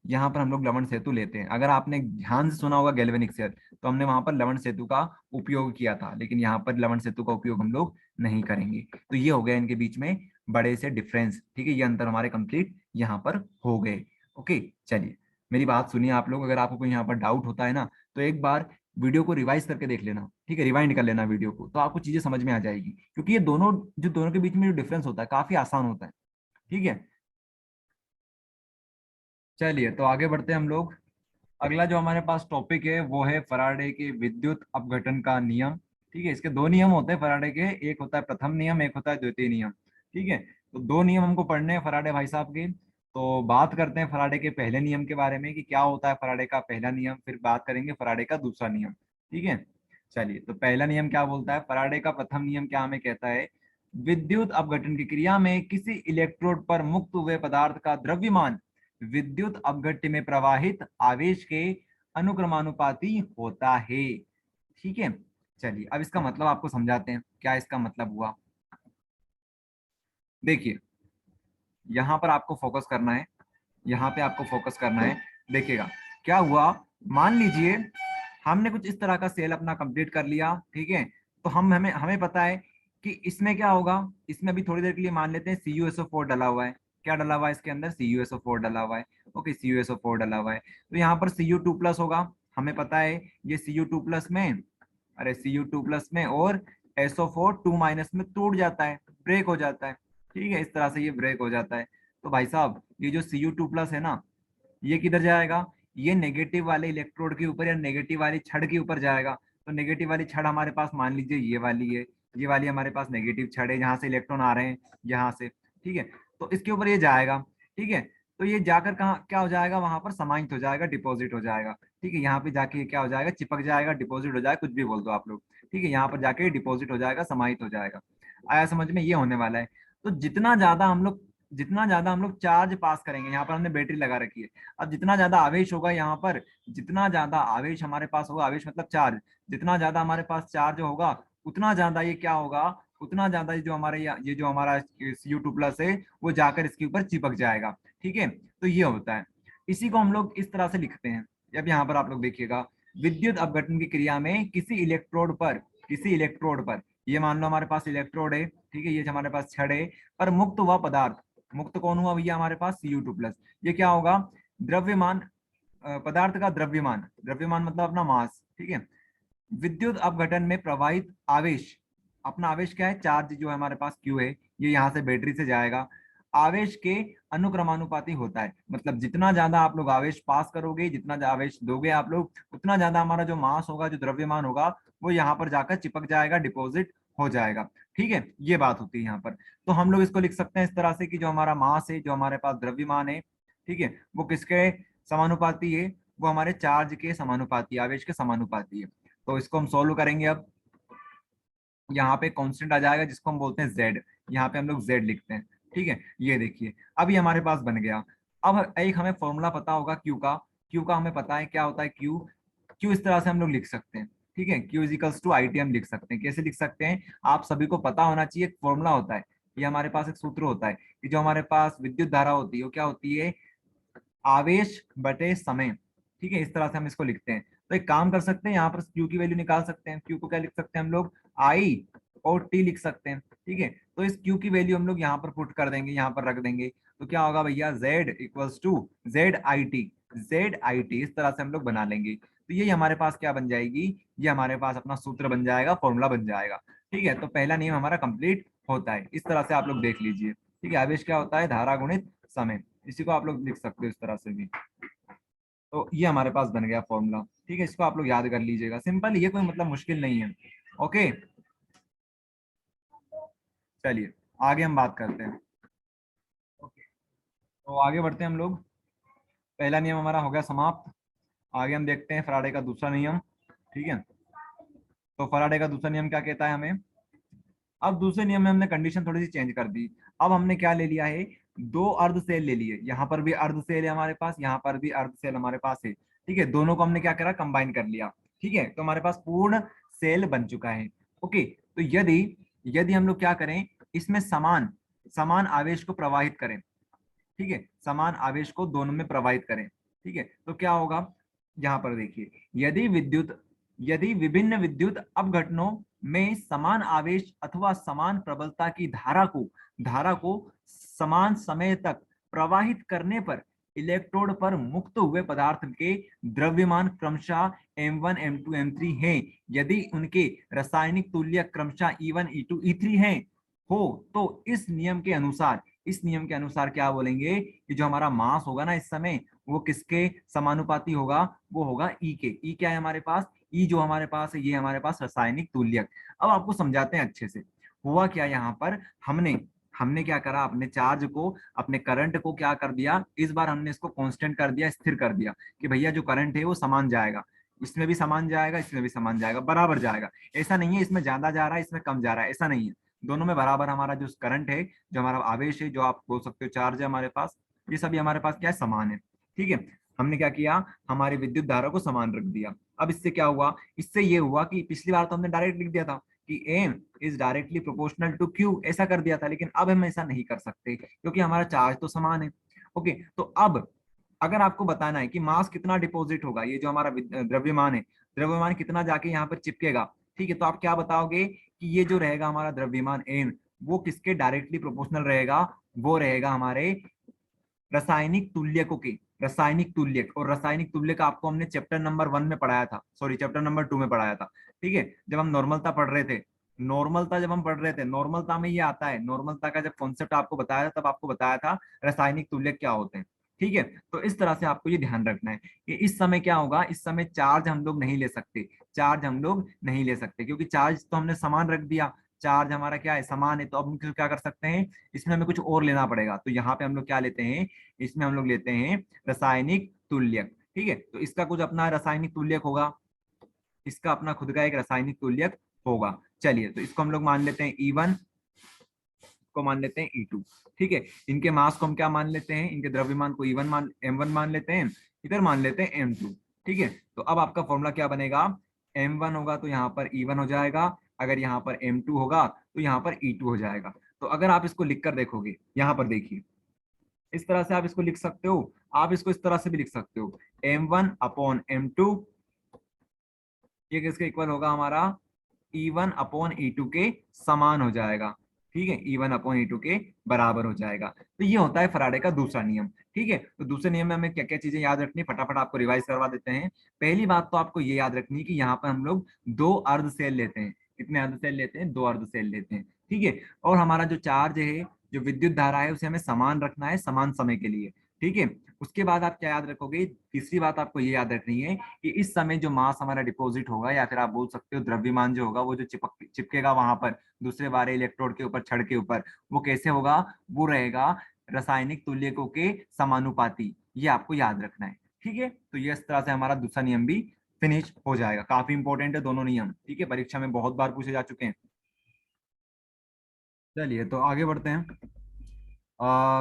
यहाँ पर हम लोग लवण सेतु लेते हैं। अगर आपने ध्यान से सुना होगा गैल्वेनिक सेल, तो हमने वहां पर लवण सेतु का उपयोग किया था, लेकिन यहाँ पर लवण सेतु का उपयोग हम लोग नहीं करेंगे। तो ये हो गया इनके बीच में बड़े से डिफरेंस। ठीक है, ये अंतर हमारे कंप्लीट यहाँ पर हो गए। ओके, चलिए मेरी बात सुनिए आप लोग। अगर आपको कोई यहाँ पर डाउट होता है ना, तो एक बार वीडियो को रिवाइज करके देख लेना। ठीक है, रिवाइंड कर लेना वीडियो को, तो आपको चीजें समझ में आ जाएगी। क्योंकि ये दोनों के बीच में जो डिफरेंस होता है काफी आसान होता है। ठीक है, चलिए तो आगे बढ़ते हैं हम लोग। अगला जो हमारे पास टॉपिक है वो है फराडे के विद्युत अपघटन का नियम। ठीक है, इसके दो नियम होते हैं फराडे के, एक होता है प्रथम नियम, एक होता है द्वितीय नियम। ठीक है, तो दो नियम हमको पढ़ने हैं फराडे भाई साहब के। तो बात करते हैं फराडे के पहले नियम के बारे में कि क्या होता है फराडे का पहला नियम, फिर बात करेंगे फराडे का दूसरा नियम। ठीक है, चलिए तो पहला नियम क्या बोलता है? फराडे का प्रथम नियम क्या हमें कहता है? विद्युत अपघटन की क्रिया में किसी इलेक्ट्रोड पर मुक्त हुए पदार्थ का द्रव्यमान विद्युत अपघट्य में प्रवाहित आवेश के अनुक्रमानुपाती होता है। ठीक है, चलिए अब इसका मतलब आपको समझाते हैं, क्या इसका मतलब हुआ। देखिए, यहां पर आपको फोकस करना है, यहाँ पे आपको फोकस करना है। देखिएगा क्या हुआ। मान लीजिए हमने कुछ इस तरह का सेल अपना कंप्लीट कर लिया। ठीक है, तो हमें हमें पता है कि इसमें क्या होगा। इसमें अभी थोड़ी देर के लिए मान लेते हैं CuSO4 डला हुआ है। क्या डला हुआ है इसके अंदर? CuSO4 डला हुआ है। ओके, CuSO4 डला हुआ है, तो यहाँ पर Cu2+ होगा। हमें पता है ये Cu2+ में, अरे Cu2+ में और SO4 2- में टूट जाता है, ब्रेक हो जाता है। ठीक है, इस तरह से ये ब्रेक हो जाता है। तो भाई साहब ये जो Cu2+ है ना, ये किधर जाएगा? ये नेगेटिव वाले इलेक्ट्रोड के ऊपर या नेगेटिव वाली छड़ के ऊपर जाएगा। तो नेगेटिव वाली छड़ हमारे पास मान लीजिए ये वाली है, ये वाली हमारे पास नेगेटिव छड़ है, जहाँ से इलेक्ट्रॉन आ रहे हैं यहाँ से, ठीक है। तो इसके ऊपर ये जाएगा, ठीक है। तो ये जाकर कहाँ क्या हो जाएगा, वहां पर समाहित हो जाएगा, डिपॉजिट हो जाएगा, ठीक है। यहाँ पे जाके ये क्या हो जाएगा, चिपक जाएगा, डिपॉजिट हो जाएगा, कुछ भी बोल दो आप लोग, ठीक है। यहाँ पर जाके डिपॉजिट हो जाएगा, समाहित हो जाएगा। आया समझ में, ये होने वाला है। तो जितना ज्यादा हम लोग चार्ज पास करेंगे, यहाँ पर हमने बैटरी लगा रखी है, अब जितना ज्यादा आवेश होगा यहाँ पर, जितना ज्यादा आवेश हमारे पास होगा, आवेश मतलब चार्ज, जितना ज्यादा हमारे पास चार्ज होगा उतना ज्यादा ये क्या होगा, उतना ज्यादा ये जो हमारे ये जो हमारा Cu2+ है वो जाकर इसके ऊपर चिपक जाएगा, ठीक है। तो ये होता है, इसी को हम लोग इस तरह से लिखते हैं। अब यहाँ पर आप लोग देखिएगा, विद्युत अपघटन की क्रिया में किसी इलेक्ट्रोड पर ये मान लो हमारे पास इलेक्ट्रोड है, ठीक है, ये जो हमारे पास छड़ है, पर मुक्त हुआ पदार्थ, मुक्त कौन हुआ भैया हमारे पास, Cu2+, ये क्या होगा, द्रव्यमान, पदार्थ का द्रव्यमान, द्रव्यमान मतलब अपना मास, ठीक है। विद्युत अपघटन में प्रवाहित आवेश, अपना आवेश क्या है, चार्ज जो है हमारे पास Q है, ये यहाँ से बैटरी से जाएगा, आवेश के अनुक्रमानुपाती होता है, मतलब जितना ज्यादा आप लोग आवेश पास करोगे, जितना आवेश दोगे आप लोग, उतना ज्यादा हमारा जो मास होगा, जो द्रव्यमान होगा, वो यहाँ पर जाकर चिपक जाएगा, डिपॉजिट हो जाएगा, ठीक है। ये बात होती है यहाँ पर। तो हम लोग इसको लिख सकते हैं इस तरह से कि जो हमारा मास है, जो हमारे पास द्रव्यमान है, ठीक है, वो किसके समानुपाती है, वो हमारे चार्ज के समानुपाती, आवेश के समानुपाती है। तो इसको हम सोल्व करेंगे। अब यहाँ पे कांस्टेंट आ जाएगा जिसको हम बोलते हैं जेड, यहाँ पे हम लोग जेड लिखते हैं, ठीक है। ये देखिए अब ये हमारे पास बन गया। अब एक हमें फॉर्मूला पता होगा क्यू का हमें पता है क्या होता है क्यू इस तरह से हम लोग लिख सकते हैं, ठीक है। क्यू इजिकल्स टू IT हम लिख सकते हैं। कैसे लिख सकते हैं, आप सभी को पता होना चाहिए, एक फॉर्मूला होता है, ये हमारे पास एक सूत्र होता है कि जो हमारे पास विद्युत धारा होती है वो क्या होती है, आवेश बटे समय, ठीक है। इस तरह से हम इसको लिखते हैं। तो एक काम कर सकते हैं, यहाँ पर क्यू की वैल्यू निकाल सकते हैं। क्यू को क्या लिख सकते हैं हम लोग, I और T लिख सकते हैं, ठीक है। तो इस क्यू की वैल्यू हम लोग यहाँ पर पुट कर देंगे, यहाँ पर रख देंगे। तो क्या होगा भैया, Z इक्वल्स टू ZIT, इस तरह से हम लोग बना लेंगे। तो यही हमारे पास क्या बन जाएगी, ये हमारे पास अपना सूत्र बन जाएगा, फॉर्मूला बन जाएगा, ठीक है। तो पहला नियम हमारा कंप्लीट होता है। इस तरह से आप लोग देख लीजिए, ठीक है। आवेश क्या होता है, धारा गुणित समय, इसी को आप लोग लिख सकते हो इस तरह से भी। तो ये हमारे पास बन गया फॉर्मूला, ठीक है। इसको आप लोग याद कर लीजिएगा, सिंपल, ये कोई मतलब मुश्किल नहीं है। ओके, चलिए आगे हम बात करते हैं। ओके, तो आगे बढ़ते हैं हम लोग। पहला नियम हमारा हो गया समाप्त। आगे हम देखते हैं फैराडे का दूसरा नियम, ठीक है। तो फैराडे का दूसरा नियम क्या कहता है हमें, अब दूसरे नियम में हमने कंडीशन थोड़ी सी चेंज कर दी। अब हमने क्या ले लिया है, दो अर्ध सेल ले लिए, यहाँ पर भी अर्ध सेल है हमारे पास, यहाँ पर भी अर्ध सेल हमारे पास है, ठीक है। दोनों को हमने क्या करा, कंबाइन कर लिया, ठीक है। तो हमारे पास पूर्ण सेल बन चुका है। ओके, तो यदि यदि हम लोग क्या करें, इसमें समान समान आवेश को प्रवाहित करें, ठीक है, समान आवेश को दोनों में प्रवाहित करें, ठीक है। तो क्या होगा, यहाँ पर देखिए, यदि विभिन्न विद्युत अपघटनों में समान आवेश अथवा समान प्रबलता की धारा को समान समय तक प्रवाहित करने पर इलेक्ट्रोड पर मुक्त हुए पदार्थ के द्रव्यमान क्रमशः M1 M2 M3 हैं, यदि उनके रासायनिक तुल्य क्रमशः E1 E2 E3 हैं हो, तो इस नियम के अनुसार क्या बोलेंगे कि जो हमारा मास होगा ना इस समय, वो किसके समानुपाती होगा, वो होगा ई के। ई क्या है हमारे पास, ई जो हमारे पास है, ये हमारे पास रासायनिक तुल्यक। अब आपको समझाते हैं अच्छे से, हुआ क्या यहाँ पर, हमने हमने क्या करा, अपने चार्ज को, अपने करंट को क्या कर दिया, इस बार हमने इसको कांस्टेंट कर दिया, स्थिर कर दिया कि भैया जो करंट है वो समान जाएगा, इसमें भी समान जाएगा, इसमें भी समान जाएगा, बराबर जाएगा। ऐसा नहीं है इसमें ज्यादा जा रहा है इसमें कम जा रहा है, ऐसा नहीं है। दोनों में बराबर हमारा जो करंट है, जो हमारा आवेश है, जो आप बोल सकते हो चार्ज है हमारे पास, ये सभी हमारे पास क्या है, समान है, ठीक है। हमने क्या किया, हमारी विद्युत धारा को समान रख दिया। अब इससे क्या हुआ, इससे ये हुआ कि पिछली बार तो हमने डायरेक्ट लिख दिया था कि M is directly proportional to Q, ऐसा कर दिया था, लेकिन अब हम ऐसा नहीं कर सकते क्योंकि हमारा चार्ज तो समान है। ओके, तो अब अगर आपको बताना है कि मास कितना डिपॉजिट होगा, ये जो हमारा द्रव्यमान है, द्रव्यमान कितना जाके यहाँ पर चिपकेगा, ठीक है। तो आप क्या बताओगे कि ये जो रहेगा हमारा द्रव्यमान M, वो किसके डायरेक्टली प्रोपोर्शनल रहेगा, वो रहेगा हमारे रासायनिक तुल्यकों के, रासायनिक तुल्यक। और रासायनिक तुल्यक आपको हमने चैप्टर नंबर 1 में पढ़ाया था, सॉरी चैप्टर नंबर 2 में पढ़ाया था, ठीक है। जब हम नॉर्मलता पढ़ रहे थे, नॉर्मलता में ये आता है, नॉर्मलता का जब कॉन्सेप्ट आपको बताया था, तब आपको बताया था रासायनिक तुल्यक क्या होते हैं, ठीक है, तो इस तरह से आपको ये ध्यान रखना है कि इस समय क्या होगा, इस समय चार्ज हम लोग नहीं ले सकते, चार्ज हम लोग नहीं ले सकते क्योंकि चार्ज तो हमने समान रख दिया, चार्ज हमारा क्या है, समान है। तो अब हम क्या कर सकते हैं, इसमें हमें कुछ और लेना पड़ेगा। तो यहाँ पे हम लोग क्या लेते हैं, इसमें हम लोग लेते हैं रासायनिक तुल्यक। ठीक है, तो इसका कुछ अपना रासायनिक तुल्यक होगा, इसका अपना खुद का एक रासायनिक तुल्यक होगा। चलिए, तो इसको हम लोग मान लेते हैं E1, को मान लेते हैं E2। ठीक है, इनके मास को हम क्या मान लेते हैं, इनके द्रव्यमान को E1 मान M1 मान लेते हैं, इधर मान लेते हैं M2। ठीक है, तो अब आपका फॉर्मूला क्या बनेगा, M1 होगा तो यहाँ पर E1 हो जाएगा, अगर यहाँ पर M2 होगा तो यहाँ पर E2 हो जाएगा। तो अगर आप इसको लिख कर देखोगे, यहाँ पर देखिए, इस तरह से आप इसको लिख सकते हो, आप इसको इस तरह से भी लिख सकते हो, M1/M2 ये किसके इक्वल होगा हमारा, E1/E2 के समान हो जाएगा। ठीक है, E1/E2 के बराबर हो जाएगा। तो ये होता है फैराडे का दूसरा नियम। ठीक है, तो दूसरे नियम में हमें क्या क्या चीजें याद रखनी, फटाफट आपको रिवाइज करवा देते हैं। पहली बात तो आपको ये याद रखनी है कि यहाँ पर हम लोग 2 अर्ध सेल लेते हैं। कितने अर्ध सेल लेते हैं, 2 अर्ध सेल लेते हैं। ठीक है, और हमारा जो चार्ज है, जो विद्युत धारा है, उसे हमें समान रखना है, समान समय के लिए। ठीक है, उसके बाद आप क्या याद रखोगे, तीसरी बात आपको ये याद रखनी है कि इस समय जो मास हमारा डिपॉजिट होगा, या फिर आप बोल सकते हो द्रव्यमान जो होगा, वो जो चिपकेगा वहां पर दूसरे वाले इलेक्ट्रोड के ऊपर, छड़ के ऊपर, वो कैसे होगा, वो रहेगा रासायनिक तुल्यकों के समानुपाती। ये आपको याद रखना है। ठीक है, तो ये इस तरह से हमारा दूसरा नियम भी फिनिश हो जाएगा। काफी इंपॉर्टेंट है दोनों नियम। ठीक है, परीक्षा में बहुत बार पूछे जा चुके हैं। चलिए, तो आगे बढ़ते हैं।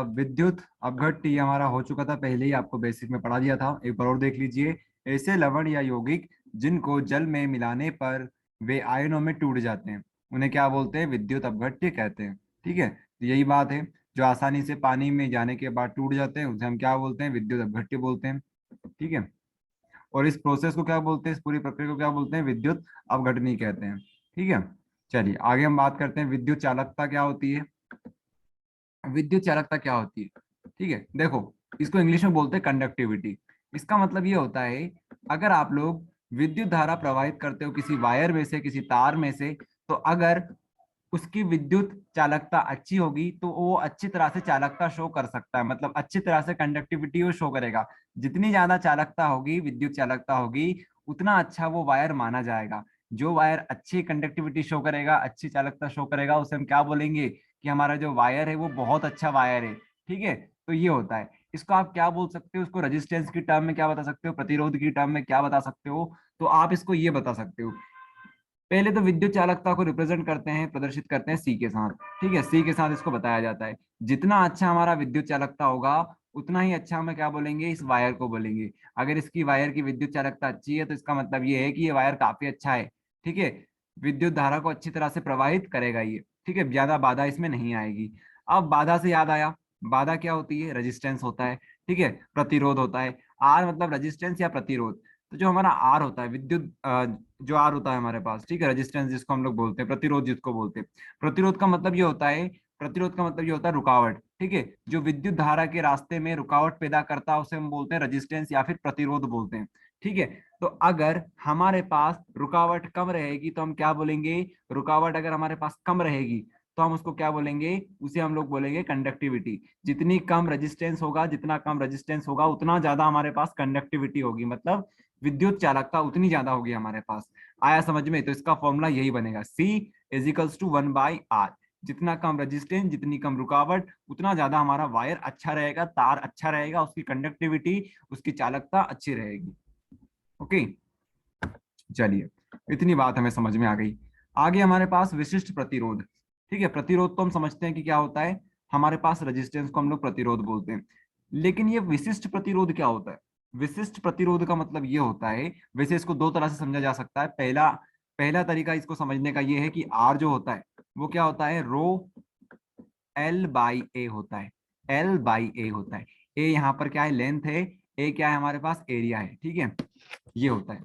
विद्युत अपघट्य ये हमारा हो चुका था, पहले ही आपको बेसिक में पढ़ा दिया था, एक बार और देख लीजिए। ऐसे लवण या यौगिक जिनको जल में मिलाने पर वे आयनों में टूट जाते हैं, उन्हें क्या बोलते हैं, विद्युत अपघट्य कहते हैं। ठीक है, तो यही बात है, जो आसानी से पानी में जाने के बाद टूट जाते हैं उसे हम क्या बोलते हैं, विद्युत अपघट्य बोलते हैं। ठीक है, और इस प्रोसेस को क्या बोलते हैं, इस पूरी प्रक्रिया को क्या बोलते हैं, विद्युत अपघटनी कहते हैं। ठीक है, चलिए आगे हम बात करते हैं, विद्युत चालकता क्या होती है। विद्युत चालकता क्या होती है, ठीक है, देखो, इसको इंग्लिश में बोलते हैं कंडक्टिविटी। इसका मतलब ये होता है, अगर आप लोग विद्युत धारा प्रवाहित करते हो किसी वायर में से, किसी तार में से, तो अगर उसकी विद्युत चालकता अच्छी होगी तो वो अच्छी तरह से चालकता शो कर सकता है, मतलब अच्छी तरह से कंडक्टिविटी वो शो करेगा। जितनी ज्यादा चालकता होगी, विद्युत चालकता होगी, उतना अच्छा वो वायर माना जाएगा। जो वायर अच्छी कंडक्टिविटी शो करेगा, अच्छी चालकता शो करेगा, उसे हम क्या बोलेंगे कि हमारा जो वायर है वो बहुत अच्छा वायर है। ठीक है, तो ये होता है। इसको आप क्या बोल सकते हो, उसको रेजिस्टेंस की टर्म में क्या बता सकते हो, प्रतिरोध की टर्म में क्या बता सकते हो, तो आप इसको ये बता सकते हो। पहले तो विद्युत चालकता को रिप्रेजेंट करते हैं, प्रदर्शित करते हैं सी के साथ। ठीक है, सी के साथ इसको बताया जाता है। जितना अच्छा हमारा विद्युत चालकता होगा, उतना ही अच्छा हमें क्या बोलेंगे, इस वायर को बोलेंगे। अगर इसकी वायर की विद्युत चालकता अच्छी है तो इसका मतलब ये है कि ये वायर काफी अच्छा है। ठीक है, विद्युत धारा को अच्छी तरह से प्रवाहित करेगा ये। ठीक है, ज्यादा बाधा इसमें नहीं आएगी। अब बाधा से याद आया, बाधा क्या होती है, रेजिस्टेंस होता है। ठीक है, प्रतिरोध होता है। आर मतलब रेजिस्टेंस या प्रतिरोध। तो जो हमारा आर होता है, विद्युत जो आर होता है हमारे पास, ठीक है, रेजिस्टेंस जिसको हम लोग बोलते हैं, प्रतिरोध जिसको बोलते हैं। प्रतिरोध का मतलब ये होता है, प्रतिरोध का मतलब ये होता है रुकावट। ठीक है, जो विद्युत धारा के रास्ते में रुकावट पैदा करता है उसे हम बोलते हैं रेजिस्टेंस या फिर प्रतिरोध बोलते हैं। ठीक है, तो अगर हमारे पास रुकावट कम रहेगी तो हम क्या बोलेंगे, रुकावट अगर हमारे पास कम रहेगी तो हम उसको क्या बोलेंगे, उसे हम लोग बोलेंगे कंडक्टिविटी। जितनी कम रेजिस्टेंस होगा, जितना कम रेजिस्टेंस होगा, उतना ज्यादा हमारे पास कंडक्टिविटी होगी, मतलब विद्युत चालकता उतनी ज्यादा होगी हमारे पास। आया समझ में, तो इसका फॉर्मूला यही बनेगा, C इजिकल्स टू 1/R। जितना कम रेजिस्टेंस, जितनी कम रुकावट, उतना ज्यादा हमारा वायर अच्छा रहेगा, तार अच्छा रहेगा, उसकी कंडक्टिविटी, उसकी चालकता अच्छी रहेगी। ओके, चलिए, इतनी बात हमें समझ में आ गई। आगे हमारे पास विशिष्ट प्रतिरोध। ठीक है, प्रतिरोध तो हम समझते हैं कि क्या होता है, हमारे पास रेजिस्टेंस को हम लोग प्रतिरोध बोलते हैं। लेकिन ये विशिष्ट प्रतिरोध क्या होता है, विशिष्ट प्रतिरोध का मतलब ये होता है, वैसे इसको दो तरह से समझा जा सकता है। पहला पहला तरीका इसको समझने का ये है कि आर जो होता है वो क्या होता है, रो L/A होता है। L/A होता है। ए यहाँ पर क्या है, लेंथ है। ए क्या है, हमारे पास एरिया है। ठीक है, ये होता है।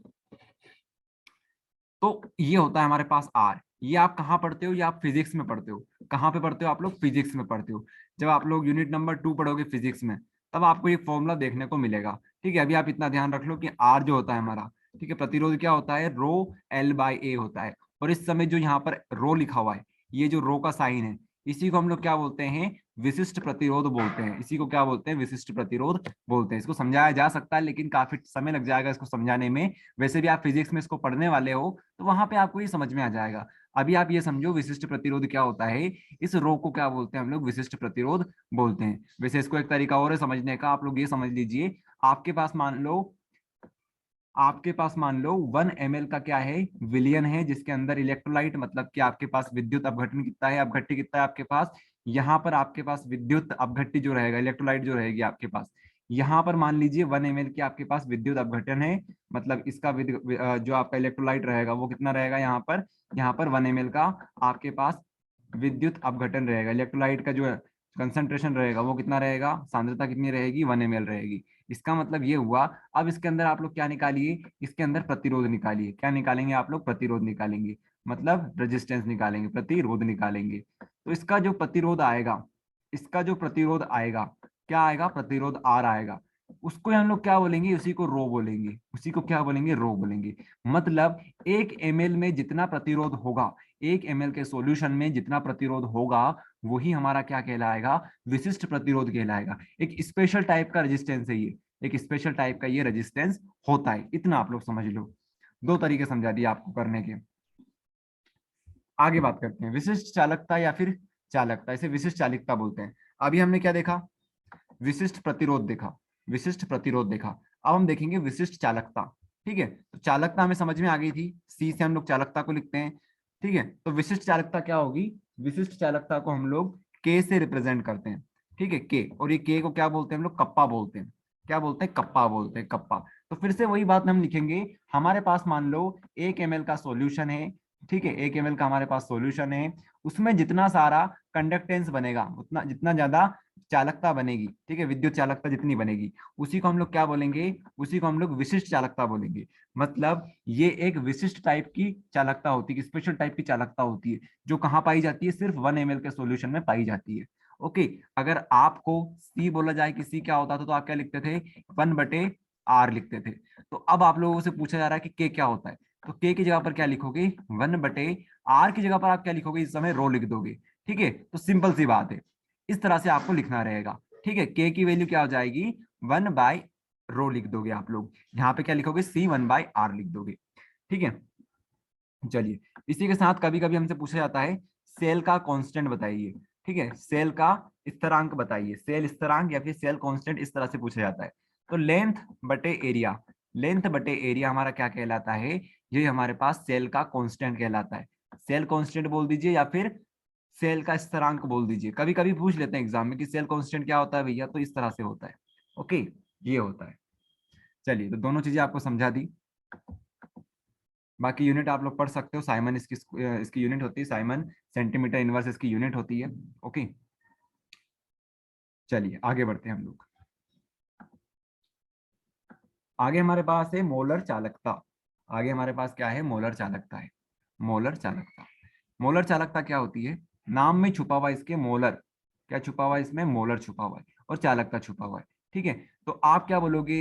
तो ये होता है हमारे पास आर। ये आप कहाँ पढ़ते हो, ये आप फिजिक्स में पढ़ते हो। कहाँ पे पढ़ते हो आप लोग, फिजिक्स में पढ़ते हो। जब आप लोग यूनिट नंबर 2 पढ़ोगे फिजिक्स में, तब आपको ये फॉर्मूला देखने को मिलेगा। ठीक है, अभी आप इतना ध्यान रख लो कि आर जो होता है हमारा, ठीक है, प्रतिरोध क्या होता है, रो L/A होता है। और इस समय जो यहाँ पर रो लिखा हुआ है, ये जो रो का साइन है, इसी को हम लोग क्या बोलते हैं, विशिष्ट प्रतिरोध बोलते हैं। इसी को क्या बोलते हैं, विशिष्ट प्रतिरोध बोलते हैं। इसको समझाया जा सकता है लेकिन काफी समय लग जाएगा इसको समझाने में। वैसे भी आप फिजिक्स में इसको पढ़ने वाले हो तो वहां पे आपको ये समझ में आ जाएगा। अभी आप ये समझो विशिष्ट प्रतिरोध क्या होता है, इस रो को क्या बोलते हैं हम लोग, विशिष्ट प्रतिरोध बोलते हैं। वैसे इसको एक तरीका और है समझने का, आप लोग ये समझ लीजिए, आपके पास मान लो, आपके पास मान लो 1 ml का क्या है, विलियन है, जिसके अंदर इलेक्ट्रोलाइट, मतलब कि आपके पास विद्युत अपघटन कितना है, अपघट्टी कितना है आपके पास। यहाँ पर आपके पास विद्युत अपघट्टी जो रहेगा, इलेक्ट्रोलाइट जो रहेगी आपके पास, यहाँ पर मान लीजिए 1 ml की आपके पास विद्युत अपघटन है, मतलब इसका जो आपका इलेक्ट्रोलाइट रहेगा वो कितना रहेगा, यहाँ पर 1 ml का आपके पास विद्युत अपघटन रहेगा। इलेक्ट्रोलाइट का जो कंसंट्रेशन रहेगा वो कितना रहेगा, सांद्रता कितनी रहेगी, 1 ml रहेगी। इसका मतलब ये हुआ। अब इसके अंदर आप लोग क्या निकालिए, इसके अंदर प्रतिरोध निकालिए। क्या निकालेंगे आप लोग, प्रतिरोध निकालेंगे, मतलब रेजिस्टेंस निकालेंगे, प्रतिरोध निकालेंगे। तो इसका जो प्रतिरोध आएगा, इसका जो प्रतिरोध आएगा, क्या आएगा, प्रतिरोध आर आएगा। उसको हम लोग क्या बोलेंगे, उसी को रो बोलेंगे, उसी को क्या बोलेंगे, रो बोलेंगे। मतलब 1 ml में जितना प्रतिरोध होगा, 1 ml के सॉल्यूशन में जितना प्रतिरोध होगा, वही हमारा क्या कहलाएगा, विशिष्ट प्रतिरोध कहलाएगा। एक स्पेशल टाइप का रेजिस्टेंस है ये, एक स्पेशल टाइप का ये रेजिस्टेंस होता है। इतना आप लोग समझ लो। दो तरीके समझा दिए आपको करने के। आगे बात करते हैं विशिष्ट चालकता या फिर चालकता, इसे विशिष्ट चालकता बोलते हैं। अभी हमने क्या देखा, विशिष्ट प्रतिरोध देखा, विशिष्ट प्रतिरोध देखा। अब हम देखेंगे विशिष्ट चालकता। ठीक है, तो चालकता हमें समझ में आ गई थी, सी से हम लोग चालकता को लिखते हैं। ठीक है, तो विशिष्ट चालकता क्या होगी, विशिष्ट चालकता को हम लोग के से रिप्रेजेंट करते हैं। ठीक है, के, और ये के को क्या बोलते हैं हम लोग, कप्पा बोलते हैं। क्या बोलते हैं, कप्पा बोलते हैं, कप्पा। तो फिर से वही बात हम लिखेंगे, हमारे पास मान लो 1 ml का सॉल्यूशन है। ठीक है, 1 ml का हमारे पास सॉल्यूशन है, उसमें जितना सारा कंडक्टेंस बनेगा, उतना जितना ज्यादा चालकता बनेगी, ठीक है, विद्युत चालकता जितनी बनेगी, उसी को हम लोग क्या बोलेंगे, उसी को हम लोग विशिष्ट चालकता बोलेंगे। मतलब ये एक विशिष्ट टाइप की चालकता होती है, स्पेशल टाइप की चालकता होती है, जो कहाँ पाई जाती है, सिर्फ 1 ml के सॉल्यूशन में पाई जाती है। ओके, अगर आपको सी बोला जाए कि सी क्या होता था, तो आप क्या लिखते थे, 1/r लिखते थे। तो अब आप लोगों से पूछा जा रहा है कि के क्या होता है, तो के की जगह पर क्या लिखोगे, 1/r की जगह पर आप क्या लिखोगे, इस समय रो लिख दोगे। ठीक है, तो सिंपल सी बात है, इस तरह से आपको लिखना रहेगा। ठीक है, के की वैल्यू क्या हो जाएगी, 1/रो लिख दोगे आप लोग, यहाँ पे क्या लिखोगे, सी 1/r लिख दोगे। ठीक है, चलिए, इसी के साथ कभी कभी हमसे पूछा जाता है सेल का कांस्टेंट बताइए। ठीक है, सेल का स्थिरांक बताइए, सेल स्थिरांक या फिर सेल कांस्टेंट, इस तरह से पूछा जाता है। तो लेंथ बटे एरिया, लेंथ बटे एरिया हमारा क्या कहलाता है, ये हमारे पास सेल का कांस्टेंट कहलाता है। सेल कांस्टेंट बोल दीजिए या फिर सेल का स्थिरांक बोल दीजिए। कभी कभी पूछ लेते हैं एग्जाम में कि सेल कांस्टेंट क्या होता है भैया, तो इस तरह से होता है। ओके, ये होता है। चलिए, तो दोनों चीजें आपको समझा दी। बाकी यूनिट आप लोग पढ़ सकते हो, साइमन इसकी यूनिट होती है, साइमन सेंटीमीटर इनवर्स इसकी यूनिट होती है। ओके, चलिए आगे बढ़ते हैं हम लोग। आगे हमारे पास है मोलर चालकता। आगे हमारे पास क्या है, मोलर चालकता है। मोलर चालकता, मोलर चालकता क्या होती है, नाम में छुपा हुआ इसके मोलर, क्या छुपा हुआ है इसमें, मोलर छुपा हुआ है, और चालकता छुपा हुआ है। ठीक है, तो आप क्या बोलोगे,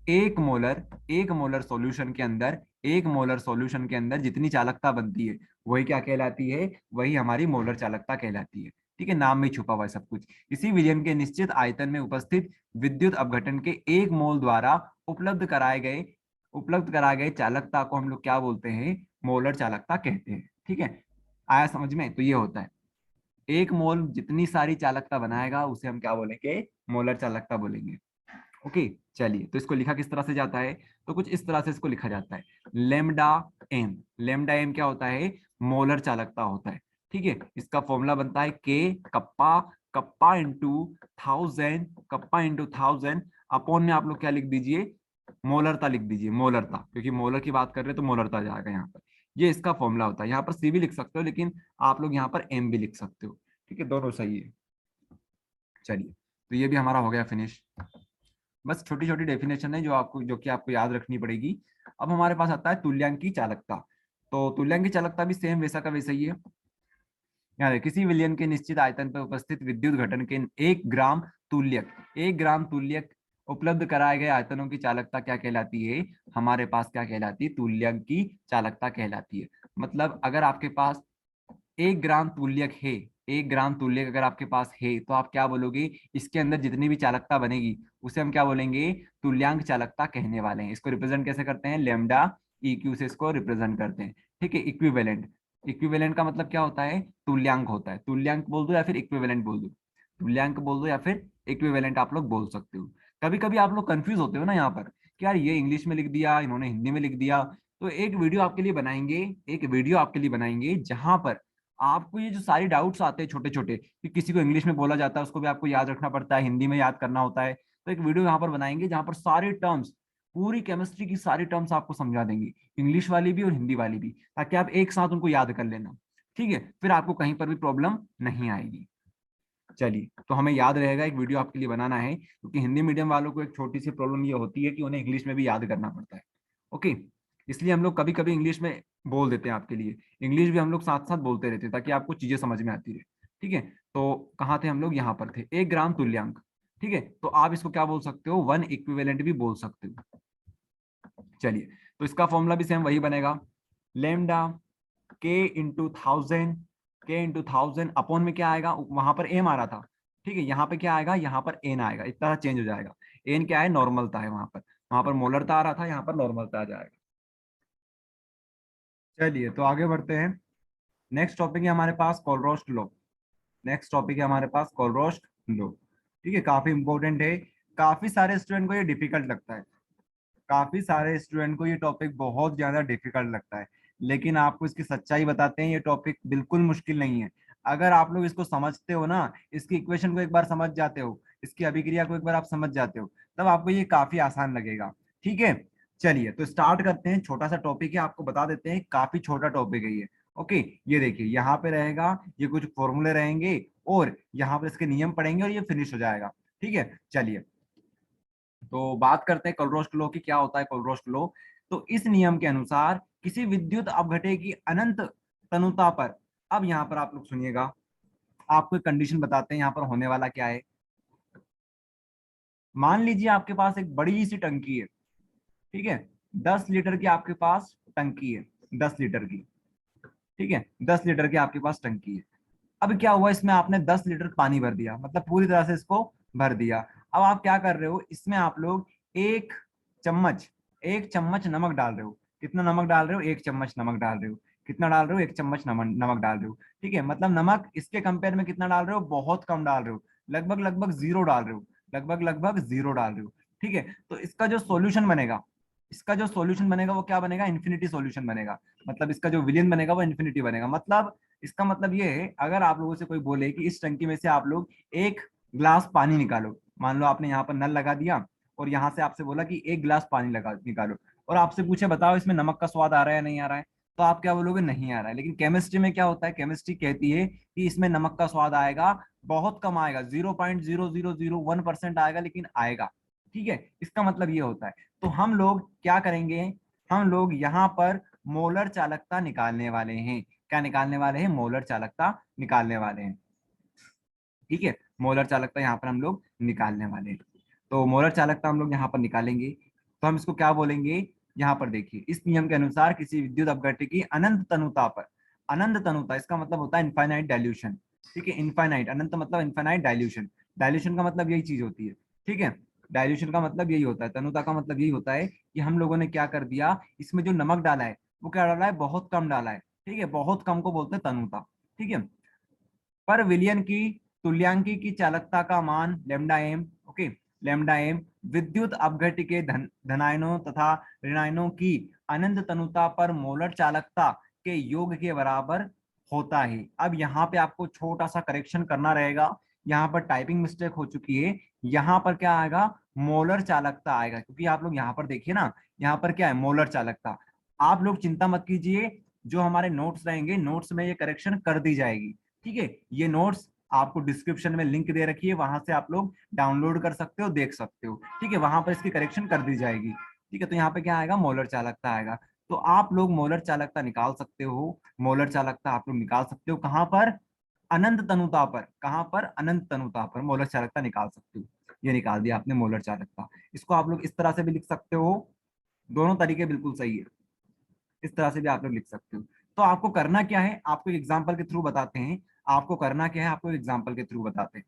एक मोलर सॉल्यूशन के अंदर, एक मोलर सॉल्यूशन के अंदर जितनी चालकता बनती है, वही क्या कहलाती है, वही हमारी मोलर चालकता कहलाती है। ठीक है, नाम में छुपा हुआ है सब कुछ। इसी विलियम के निश्चित आयतन में उपस्थित विद्युत अपघटन के 1 मोल द्वारा उपलब्ध कराए गए चालकता को हम लोग क्या बोलते हैं, मोलर चालकता कहते हैं। ठीक है, आया समझ में, तो ये होता है, 1 मोल जितनी सारी चालकता बनाएगा उसे हम क्या बोलेंगे, मोलर चालकता बोलेंगे। ओके, चलिए, तो इसको लिखा किस तरह से जाता है, तो कुछ इस तरह से इसको लिखा जाता है, लेमडा एम। लेमडा एम क्या होता है, मोलर चालकता होता है। ठीक है, इसका फॉर्मूला बनता है के kappa, kappa into 1000, kappa into 1000 upon में आप लोग क्या लिख दीजिए, मोलरता लिख दीजिए, मोलरता, क्योंकि मोलर की बात कर रहे हैं तो मोलरता जाएगा यहाँ पर। ये इसका फॉर्मूला होता है, यहाँ पर सी भी लिख सकते हो लेकिन आप लोग यहाँ पर एम भी लिख सकते हो। ठीक है, दोनों सही है। चलिए, तो ये भी हमारा हो गया फिनिश। बस छोटी छोटी डेफिनेशन है जो कि आपको याद रखनी पड़ेगी। अब हमारे पास आता है तुल्यांकी चालकता। तो तुल्यांकी चालकता भी सेम वैसा का वैसा ही है। यहाँ किसी विलयन के निश्चित आयतन पर उपस्थित विद्युत घटन के 1 ग्राम तुल्यक उपलब्ध कराए गए आयतनों की चालकता क्या कहलाती है, हमारे पास क्या कहलाती है, तुल्यांकी चालकता कहलाती है। मतलब अगर आपके पास 1 ग्राम तुल्यक है, 1 ग्राम तुल्यक अगर आपके पास है तो आप क्या बोलोगे, इसके अंदर जितनी भी चालकता बनेगी उसे हम क्या बोलेंगे, तुल्यांक चालकता कहने वाले हैं। इसको रिप्रेजेंट कैसे करते हैं, लेमडा EQ से इसको रिप्रेजेंट करते हैं। ठीक है, इक्विवेलेंट, इक्विवेलेंट का मतलब क्या होता है, तुल्यांक होता है। तुल्यांक बोल दो या फिर इक्विवेलेंट बोल दो, तुल्यांक बोल दो या फिर इक्विवेलेंट आप लोग बोल सकते हो। कभी कभी आप लोग कंफ्यूज होते हो ना यहाँ पर कि यार ये इंग्लिश में लिख दिया, इन्होंने हिंदी में लिख दिया। तो एक वीडियो आपके लिए बनाएंगे, एक वीडियो आपके लिए बनाएंगे जहां पर आपको ये जो सारी डाउट्स आते हैं छोटे छोटे, कि किसी को इंग्लिश में बोला जाता है उसको भी आपको याद रखना पड़ता है, हिंदी में याद करना होता है, तो एक वीडियो यहाँ पर बनाएंगे जहां पर सारे टर्म्स, पूरी केमिस्ट्री की सारी टर्म्स आपको समझा देंगे, इंग्लिश वाली भी और हिंदी वाली भी, ताकि आप एक साथ उनको याद कर लेना। ठीक है, फिर आपको कहीं पर भी प्रॉब्लम नहीं आएगी। चलिए, तो हमें याद रहेगा, एक वीडियो आपके लिए बनाना है, क्योंकि हिंदी मीडियम वालों को एक छोटी सी प्रॉब्लम ये होती है कि उन्हें इंग्लिश में भी याद करना पड़ता है। ओके, इसलिए हम लोग कभी कभी इंग्लिश में बोल देते हैं आपके लिए, इंग्लिश भी हम लोग साथ साथ बोलते रहते हैं ताकि आपको चीजें समझ में आती रहे। ठीक है, तो कहाँ थे हम लोग, यहाँ पर थे, 1 ग्राम तुल्यांक। ठीक है, तो आप इसको क्या बोल सकते हो, 1 इक्विवेलेंट भी बोल सकते हो। चलिए, तो इसका फॉर्मूला भी सेम वही बनेगा, लेमडा K × 1000 अपॉन में क्या आएगा, वहां पर एम आ रहा था। ठीक है, यहाँ पे क्या आएगा, यहाँ पर एन आएगा, इतना चेंज हो जाएगा। एन क्या है, नॉर्मलता है, वहां पर मोलरता आ रहा था, यहाँ पर नॉर्मलता आ जाएगा। चलिए, तो आगे बढ़ते हैं। नेक्स्ट टॉपिक है हमारे पास कोलरोस्ट लॉ। नेक्स्ट टॉपिक है हमारे पास कोलरोस्ट लॉ। ठीक है, काफी इंपॉर्टेंट है, काफी सारे स्टूडेंट को ये डिफिकल्ट लगता है, काफी सारे स्टूडेंट को ये टॉपिक बहुत ज्यादा डिफिकल्ट लगता है, लेकिन आपको इसकी सच्चाई बताते हैं, ये टॉपिक बिल्कुल मुश्किल नहीं है। अगर आप लोग इसको समझते हो ना, इसकी इक्वेशन को एक बार समझ जाते हो, इसकी अभिक्रिया को एक बार आप समझ जाते हो, तब आपको ये काफी आसान लगेगा। ठीक है, चलिए तो स्टार्ट करते हैं। छोटा सा टॉपिक है, आपको बता देते हैं, काफी छोटा टॉपिक है ये। ओके, ये देखिए यहाँ पे रहेगा, ये कुछ फॉर्मूले रहेंगे और यहाँ पर इसके नियम पढ़ेंगे और ये फिनिश हो जाएगा। ठीक है, चलिए तो बात करते हैं कोलरोस्ट लॉ की, क्या होता है कोलरोस्ट लॉ। तो इस नियम के अनुसार किसी विद्युत अपघटे की अनंत तनुता पर, अब यहाँ पर आप लोग सुनिएगा, आपको एक कंडीशन बताते हैं यहाँ पर होने वाला क्या है। मान लीजिए आपके पास एक बड़ी सी टंकी है, ठीक है, 10 लीटर की आपके पास टंकी है, 10 लीटर की। ठीक है, 10 लीटर की आपके पास टंकी है। अब क्या हुआ, इसमें आपने 10 लीटर पानी भर दिया, मतलब पूरी तरह से इसको भर दिया। अब आप क्या कर रहे हो, इसमें आप लोग एक चम्मच, 1 चम्मच नमक डाल रहे हो। कितना नमक डाल रहे हो, 1 चम्मच नमक डाल रहे हो। कितना डाल रहे हो, 1 चम्मच नमक डाल रहे हो। ठीक है, मतलब नमक इसके कंपेयर में कितना डाल रहे हो, बहुत कम डाल रहे हो, लगभग लगभग जीरो डाल रहे हो, लगभग लगभग जीरो डाल रहे हो। ठीक है, तो इसका जो सॉल्यूशन बनेगा, इसका जो सॉल्यूशन बनेगा वो क्या बनेगा, इन्फिनिटी सॉल्यूशन बनेगा। मतलब इसका जो विलियन बनेगा वो इन्फिनिटी बनेगा। मतलब इसका मतलब ये है, अगर आप लोगों से कोई बोले कि इस टंकी में से आप लोग 1 ग्लास पानी निकालो, मान लो आपने यहाँ पर नल लगा दिया और यहाँ से आपसे बोला कि 1 ग्लास पानी लगा निकालो, और आपसे पूछे बताओ इसमें नमक का स्वाद आ रहा है या नहीं आ रहा है, तो आप क्या बोलोगे, नहीं आ रहा है। लेकिन केमिस्ट्री में क्या होता है, केमिस्ट्री कहती है कि इसमें नमक का स्वाद आएगा, बहुत कम आएगा, 0.0001% आएगा, लेकिन आएगा। ठीक है, इसका मतलब ये होता है। तो हम लोग क्या करेंगे, हम लोग यहाँ पर मोलर चालकता निकालने वाले हैं। क्या निकालने वाले हैं, मोलर चालकता निकालने वाले हैं। ठीक है, मोलर चालकता यहाँ पर हम लोग निकालने वाले हैं। तो मोलर चालकता हम लोग यहाँ पर निकालेंगे, तो हम इसको क्या बोलेंगे, यहाँ पर देखिए, इस नियम के अनुसार किसी विद्युत अपघट्य की अनंत तनुता पर, अनंत तनुता इसका मतलब होता है इनफाइनाइट डाइल्यूशन। ठीक है, इनफाइनाइट, अनंत मतलब इनफाइनाइट डाइल्यूशन, डाइल्यूशन का मतलब यही चीज होती है। ठीक है, डाइल्यूशन का मतलब यही होता है, तनुता का मतलब यही होता है कि हम लोगों ने क्या कर दिया, इसमें जो नमक डाला है वो क्या डाला है, बहुत कम डाला है। ठीक है, बहुत कम को बोलते हैं तनुता। ठीक है, पर विलियन की तुल्यांकी की चालकता का मान lambda M, okay, lambda M विद्युत अपघट्य के धनायनों तथा ऋणायनों की अनंत तनुता पर मोलर चालकता के योग के बराबर होता है। अब यहाँ पे आपको छोटा सा करेक्शन करना रहेगा, यहाँ पर टाइपिंग मिस्टेक हो चुकी है। यहाँ पर क्या आएगा, मोलर चालकता आएगा, क्योंकि आप लोग यहाँ पर देखिए ना, यहाँ पर क्या है, मोलर चालकता। आप लोग चिंता मत कीजिए, जो हमारे नोट्स रहेंगे, नोट्स में ये करेक्शन कर दी जाएगी। ठीक है, ये नोट्स आपको डिस्क्रिप्शन में लिंक दे रखी है, वहां से आप लोग डाउनलोड कर सकते हो, देख सकते हो। ठीक है, वहां पर इसकी करेक्शन कर दी जाएगी। ठीक है, तो यहाँ पे क्या आएगा, मोलर चालकता आएगा। तो आप लोग मोलर चालकता निकाल सकते हो, मोलर चालकता आप लोग निकाल सकते हो कहाँ पर, अनंत तनुता पर, कहाँ पर, अनंत तनुता पर मोलर चालकता निकाल सकते हो। ये निकाल दिया आपने मोलर चालकता। इसको आप लोग इस तरह से भी लिख सकते हो, दोनों तरीके बिल्कुल सही है, इस तरह से भी आप लोग लिख सकते हो। तो आपको करना क्या है, आपको एक एग्जांपल के थ्रू बताते हैं। आपको करना क्या है, आपको एग्जाम्पल के थ्रू बताते हैं।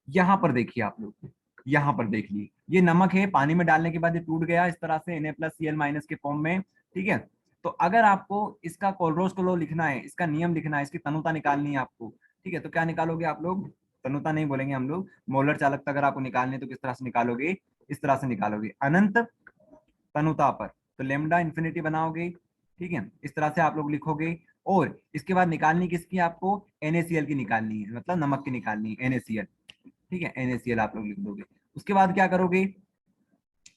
यहाँ पर देखिए आप लोग, यहाँ पर देख लीजिए, ये नमक है, पानी में डालने के बाद ये टूट गया इस तरह से Na+Cl- के फॉर्म में। ठीक है, तो अगर आपको इसका कोलरोस को लिखना है, इसका नियम लिखना है, इसकी तनुता निकालनी है आपको, ठीक है, तो क्या निकालोगे आप लोग, तनुता नहीं बोलेंगे हम लोग, मोलर चालकता अगर आपको निकालनी है तो किस तरह से निकालोगे, इस तरह से निकालोगे, अनंत तनुता पर तो लेमडा इन्फिनिटी बनाओगे। ठीक है, इस तरह से आप लोग लिखोगे। और इसके बाद निकालनी किसकी, आपको NaCl की निकालनी है, मतलब नमक की निकालनी है, NaCl। ठीक है, NaCl आप लोग लिख दोगे। उसके बाद क्या करोगे,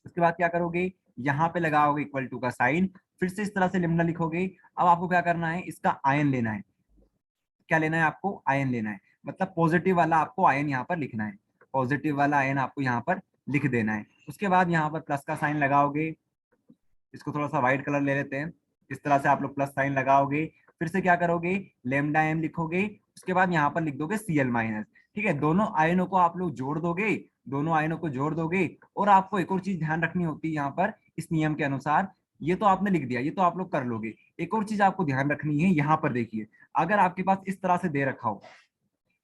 उसके बाद क्या करोगे, यहाँ पे लगाओगे इक्वल टू का साइन, फिर से इस तरह से लेमडा लिखोगे। अब आपको क्या करना है, इसका आयन लेना है। क्या लेना है आपको, आयन लेना है, मतलब पॉजिटिव वाला आपको आयन यहाँ पर लिखना है, पॉजिटिव वाला आयन आपको यहाँ पर लिख देना है। उसके बाद यहाँ पर प्लस का साइन लगाओगे, इसको थोड़ा सा व्हाइट कलर ले लेते हैं, इस तरह से आप लोग प्लस साइन लगाओगे। फिर से क्या करोगे, लेमडा एम लिखोगे, उसके बाद यहाँ पर लिख दोगे Cl-। ठीक है, दोनों आयनों को आप लोग जोड़ दोगे, दोनों आयनों को जोड़ दोगे। और आपको एक और चीज ध्यान रखनी होती है यहाँ पर, इस नियम के अनुसार, ये तो आपने लिख दिया, ये तो आप लोग कर लोगे। एक और चीज आपको ध्यान रखनी है, यहाँ पर देखिए, अगर आपके पास इस तरह से दे रखा हो,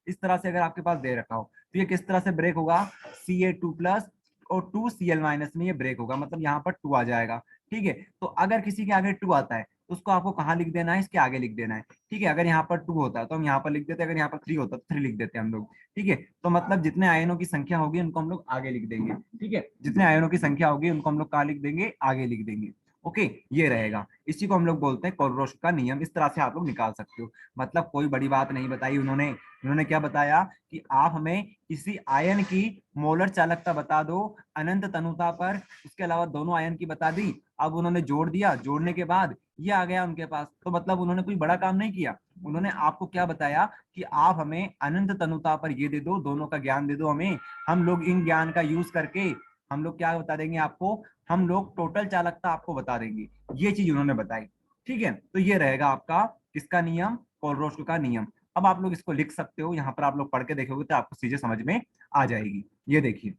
इस तरह से अगर आपके पास दे रखा हो, तो ये किस तरह से ब्रेक होगा, Ca2+ और 2Cl- में ये ब्रेक होगा, मतलब यहाँ पर 2 आ जाएगा। ठीक है, तो अगर किसी के आगे 2 आता है तो उसको आपको कहाँ लिख देना है, इसके आगे लिख देना है। ठीक है, अगर यहाँ पर 2 होता है तो हम यहाँ पर लिख देते हैं, अगर यहाँ पर 3 होता है तो 3 लिख देते हैं हम लोग। ठीक है, तो मतलब जितने आयनों की संख्या होगी उनको हम लोग आगे लिख देंगे। ठीक है, जितने आयनों की संख्या होगी उनको हम लोग कहाँ लिख देंगे, आगे लिख देंगे। ओके, ये रहेगा, इसी को हम लोग बोलते हैं कोलरोश का नियम। इस तरह से आप लोग निकाल सकते हो, मतलब कोई बड़ी बात नहीं बताई उन्होंने। उन्होंने क्या बताया कि आप हमें किसी आयन की मोलर चालकता बता दो अनंत तनुता पर, उसके अलावा दोनों आयन की बता दी। अब उन्होंने जोड़ दिया, जोड़ने के बाद ये आ गया उनके पास, तो मतलब उन्होंने कोई बड़ा काम नहीं किया। उन्होंने आपको क्या बताया कि आप हमें अनंत तनुता पर ये दे दो, दोनों का ज्ञान दे दो हमें, हम लोग इन ज्ञान का यूज करके हम लोग क्या बता देंगे आपको, हम लोग टोटल चालकता आपको बता देंगे। ये चीज उन्होंने बताई। ठीक है, तो ये रहेगा आपका किसका नियम, कोलरोश का नियम। अब आप लोग इसको लिख सकते हो, यहाँ पर आप लोग पढ़ के देखोगे तो आपको चीजें समझ में आ जाएगी। ये देखिए,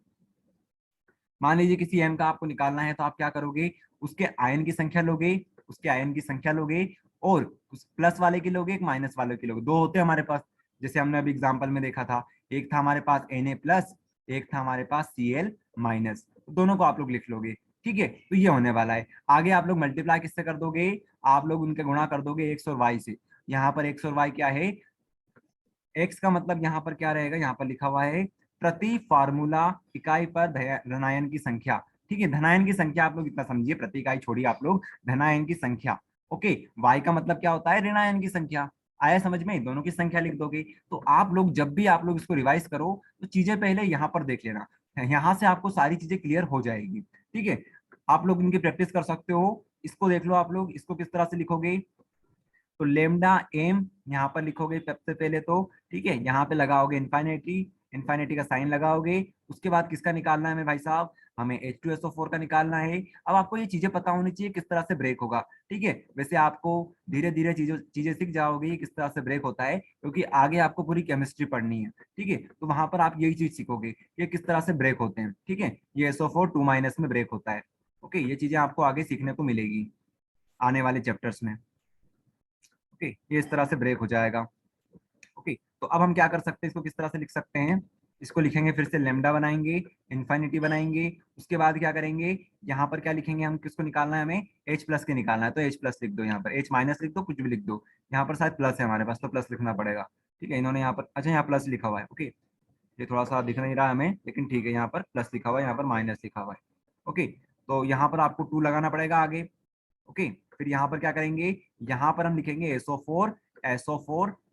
मान लीजिए किसी एम का आपको निकालना है, तो आप क्या करोगे, उसके आयन की संख्या लोगे, उसके आयन की संख्या लोगे, और उस प्लस वाले की लोगे, एक माइनस वाले की लोगे। दो होते हैं हमारे पास, जैसे हमने अभी एग्जाम्पल में देखा था, एक था हमारे पास Na+, एक था हमारे पास Cl-। दोनों को आप लोग लिख लोगे। ठीक है, तो ये होने वाला है। आगे आप लोग मल्टीप्लाई किससे कर दोगे, आप लोग उनके गुणा कर दोगे एक्स और वाई से। यहाँ पर एक्स और वाई क्या है, एक्स का मतलब यहाँ पर क्या रहेगा, यहाँ पर लिखा हुआ है प्रति फार्मूला इकाई पर धनायन की संख्या। ठीक है, धनायन की संख्या आप लोग इतना समझिए, प्रति इकाई छोड़िए आप लोग, धनायन की संख्या। ओके, वाई का मतलब क्या होता है, ऋणायन की संख्या। आया समझ में, दोनों की संख्या लिख दोगे। तो आप लोग जब भी आप लोग इसको रिवाइज करो तो चीजें पहले यहाँ पर देख लेना, यहाँ से आपको सारी चीजें क्लियर हो जाएगी। ठीक है, आप लोग इनकी प्रैक्टिस कर सकते हो। इसको देख लो आप लोग, इसको किस तरह से लिखोगे, तो लेमडा एम यहाँ पर लिखोगे सबसे पहले तो। ठीक है, यहाँ पे लगाओगे इन्फाइनिटी, इन्फाइनिटी का साइन लगाओगे। उसके बाद किसका निकालना है हमें भाई साहब, हमें H2SO4 का निकालना है। अब आपको ये चीजें पता होनी चाहिए किस तरह से ब्रेक होगा। ठीक है, वैसे आपको धीरे धीरे चीजें चीजें सीख जाओगे किस तरह से ब्रेक होता है, क्योंकि आगे आपको पूरी केमिस्ट्री पढ़नी है। ठीक है, तो वहां पर आप यही चीज सीखोगे कि किस तरह से ब्रेक होते हैं। ठीक है, ये SO4 2- में ब्रेक होता है। ओके, ये चीजें आपको आगे सीखने को मिलेगी आने वाले चैप्टर्स में। ओके, ये इस तरह से ब्रेक हो जाएगा। ओके, तो अब हम क्या कर सकते हैं, इसको किस तरह से लिख सकते हैं, इसको लिखेंगे फिर से लेमडा बनाएंगे, इन्फाइनिटी बनाएंगे। उसके बाद क्या करेंगे, यहाँ पर क्या लिखेंगे, हम किसको निकालना है, हमें H+ के निकालना है, तो H+ लिख दो, यहाँ पर H- लिख दो, कुछ भी लिख दो। यहाँ पर शायद प्लस है हमारे पास, तो प्लस लिखना पड़ेगा। ठीक है, इन्होंने यहाँ पर, अच्छा यहाँ प्लस लिखा हुआ है। ओके, ये थोड़ा सा दिख नहीं रहा हमें, लेकिन ठीक है, यहाँ पर प्लस लिखा हुआ है, यहाँ पर माइनस लिखा हुआ है। ओके, तो यहाँ पर आपको 2 लगाना पड़ेगा आगे। ओके, फिर यहाँ पर क्या करेंगे, यहाँ पर हम लिखेंगे SO4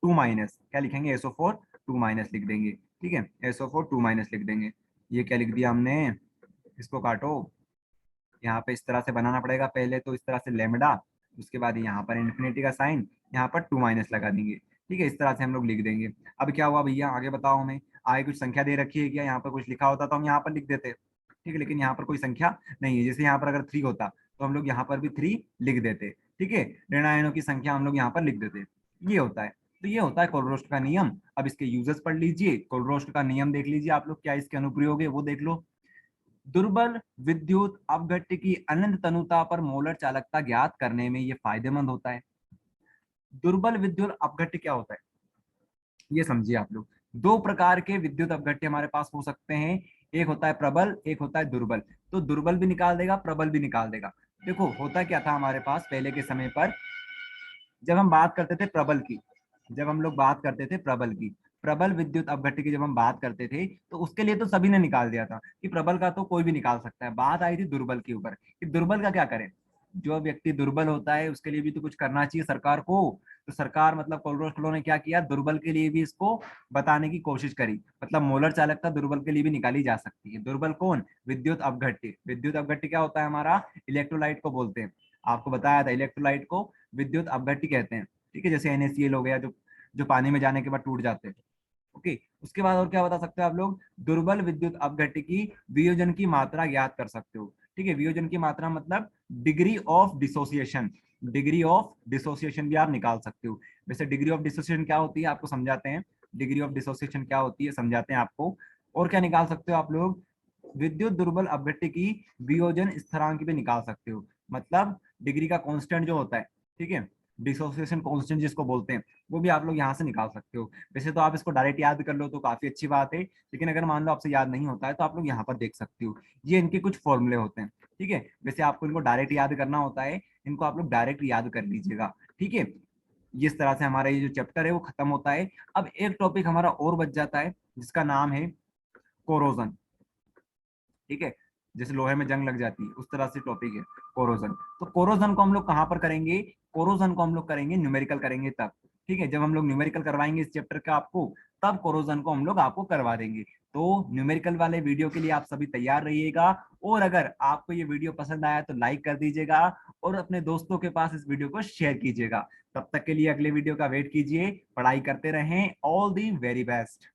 2- क्या लिखेंगे, SO4 2- लिख देंगे। ठीक है, SO4 2- लिख देंगे। ये क्या लिख दिया हमने, इसको काटो, यहाँ पे इस तरह से बनाना पड़ेगा पहले, तो इस तरह से लेमडा, उसके बाद यहाँ पर इन्फिनिटी का साइन, यहाँ पर 2- लगा देंगे। ठीक है, इस तरह से हम लोग लिख देंगे। अब क्या हुआ भैया, आगे बताओ हमें, आगे कुछ संख्या दे रखी है क्या, यहाँ पर कुछ लिखा होता तो हम यहाँ पर लिख देते। ठीक है, लेकिन यहाँ पर कोई संख्या नहीं है, जैसे यहाँ पर अगर 3 होता तो हम लोग यहाँ पर भी 3 लिख देते। ठीक है, ऋणायनों की संख्या हम लोग यहाँ पर लिख देते। ये होता है, तो ये होता है कोलरोस्ट का नियम। अब इसके यूजेस पढ़ लीजिए, कोलरोस्ट का नियम देख लीजिए आप लोग, क्या इसके अनुप्रयोग है वो देख लो। दुर्बल विद्युत अपघट्य की अनंत तनुता पर मोलर चालकता ज्ञात करने में यह फायदेमंद होता है। दुर्बल विद्युत अपघट्य क्या होता है ये समझिए आप लोग। दो प्रकार के विद्युत अपघट्य हमारे पास हो सकते हैं, एक होता है प्रबल, एक होता है दुर्बल। तो दुर्बल भी निकाल देगा, प्रबल भी निकाल देगा। देखो होता क्या था हमारे पास पहले के समय पर, जब हम बात करते थे प्रबल की, जब हम लोग बात करते थे प्रबल की, प्रबल विद्युत अपघट्य की जब हम बात करते थे तो उसके लिए तो सभी ने निकाल दिया था कि प्रबल का तो कोई भी निकाल सकता है। बात आई थी दुर्बल के ऊपर कि दुर्बल का क्या करें। जो व्यक्ति दुर्बल होता है उसके लिए भी तो कुछ करना चाहिए सरकार को। तो सरकार मतलब कोलरोस क्लो ने क्या किया, दुर्बल के लिए भी इसको बताने की कोशिश करी। मतलब मोलर चालकता दुर्बल के लिए भी निकाली जा सकती है। दुर्बल कौन, विद्युत अपघट्य। विद्युत अपघट्य क्या होता है हमारा, इलेक्ट्रोलाइट को बोलते हैं। आपको बताया था इलेक्ट्रोलाइट को विद्युत अपघट्य कहते हैं। ठीक है, जैसे NaCl हो गया, जो जो पानी में जाने के बाद टूट जाते हैं। ओके, उसके बाद और क्या बता सकते हो आप लोग, दुर्बल विद्युत अपघट्य की वियोजन की मात्रा ज्ञात कर सकते हो। ठीक है, वियोजन की मात्रा मतलब degree of dissociation, degree of dissociation भी आप निकाल सकते हो। वैसे डिग्री ऑफ डिसोसिएशन क्या होती है आपको समझाते हैं, डिग्री ऑफ डिसोसिएशन क्या होती है समझाते हैं आपको। और क्या निकाल सकते हो आप लोग, विद्युत दुर्बल अपघट्य की वियोजन स्थिरांक भी निकाल सकते हो। मतलब डिग्री का कांस्टेंट जो होता है, ठीक है, डिसोसिएशन कांस्टेंट जिसको बोलते हैं, वो भी आप लोग यहाँ से निकाल सकते हो। वैसे तो आप इसको डायरेक्ट याद कर लो तो काफी अच्छी बात है, लेकिन अगर मान लो आपसे याद नहीं होता है तो आप लोग यहाँ पर देख सकते हो। ये इनके कुछ फॉर्मूले होते हैं। ठीक है, वैसे आपको इनको डायरेक्ट याद करना होता है, इनको आप लोग डायरेक्ट याद कर लीजिएगा। ठीक है, इस तरह से हमारा ये जो चैप्टर है वो खत्म होता है। अब एक टॉपिक हमारा और बच जाता है जिसका नाम है कोरोजन। ठीक है, जैसे लोहे में जंग लग जाती है उस तरह से टॉपिक है कोरोजन। तो कोरोजन को हम लोग कहाँ पर करेंगे, कोरोजन को हम लोग करेंगे न्यूमेरिकल करेंगे तब। ठीक है, जब हम लोग न्यूमेरिकल करवाएंगे इस चैप्टर का आपको, तब कोरोजन को हम लोग आपको करवा देंगे। तो न्यूमेरिकल वाले वीडियो के लिए आप सभी तैयार रहिएगा। और अगर आपको ये वीडियो पसंद आया तो लाइक कर दीजिएगा और अपने दोस्तों के पास इस वीडियो को शेयर कीजिएगा। तब तक के लिए अगले वीडियो का वेट कीजिए, पढ़ाई करते रहें। All the very best.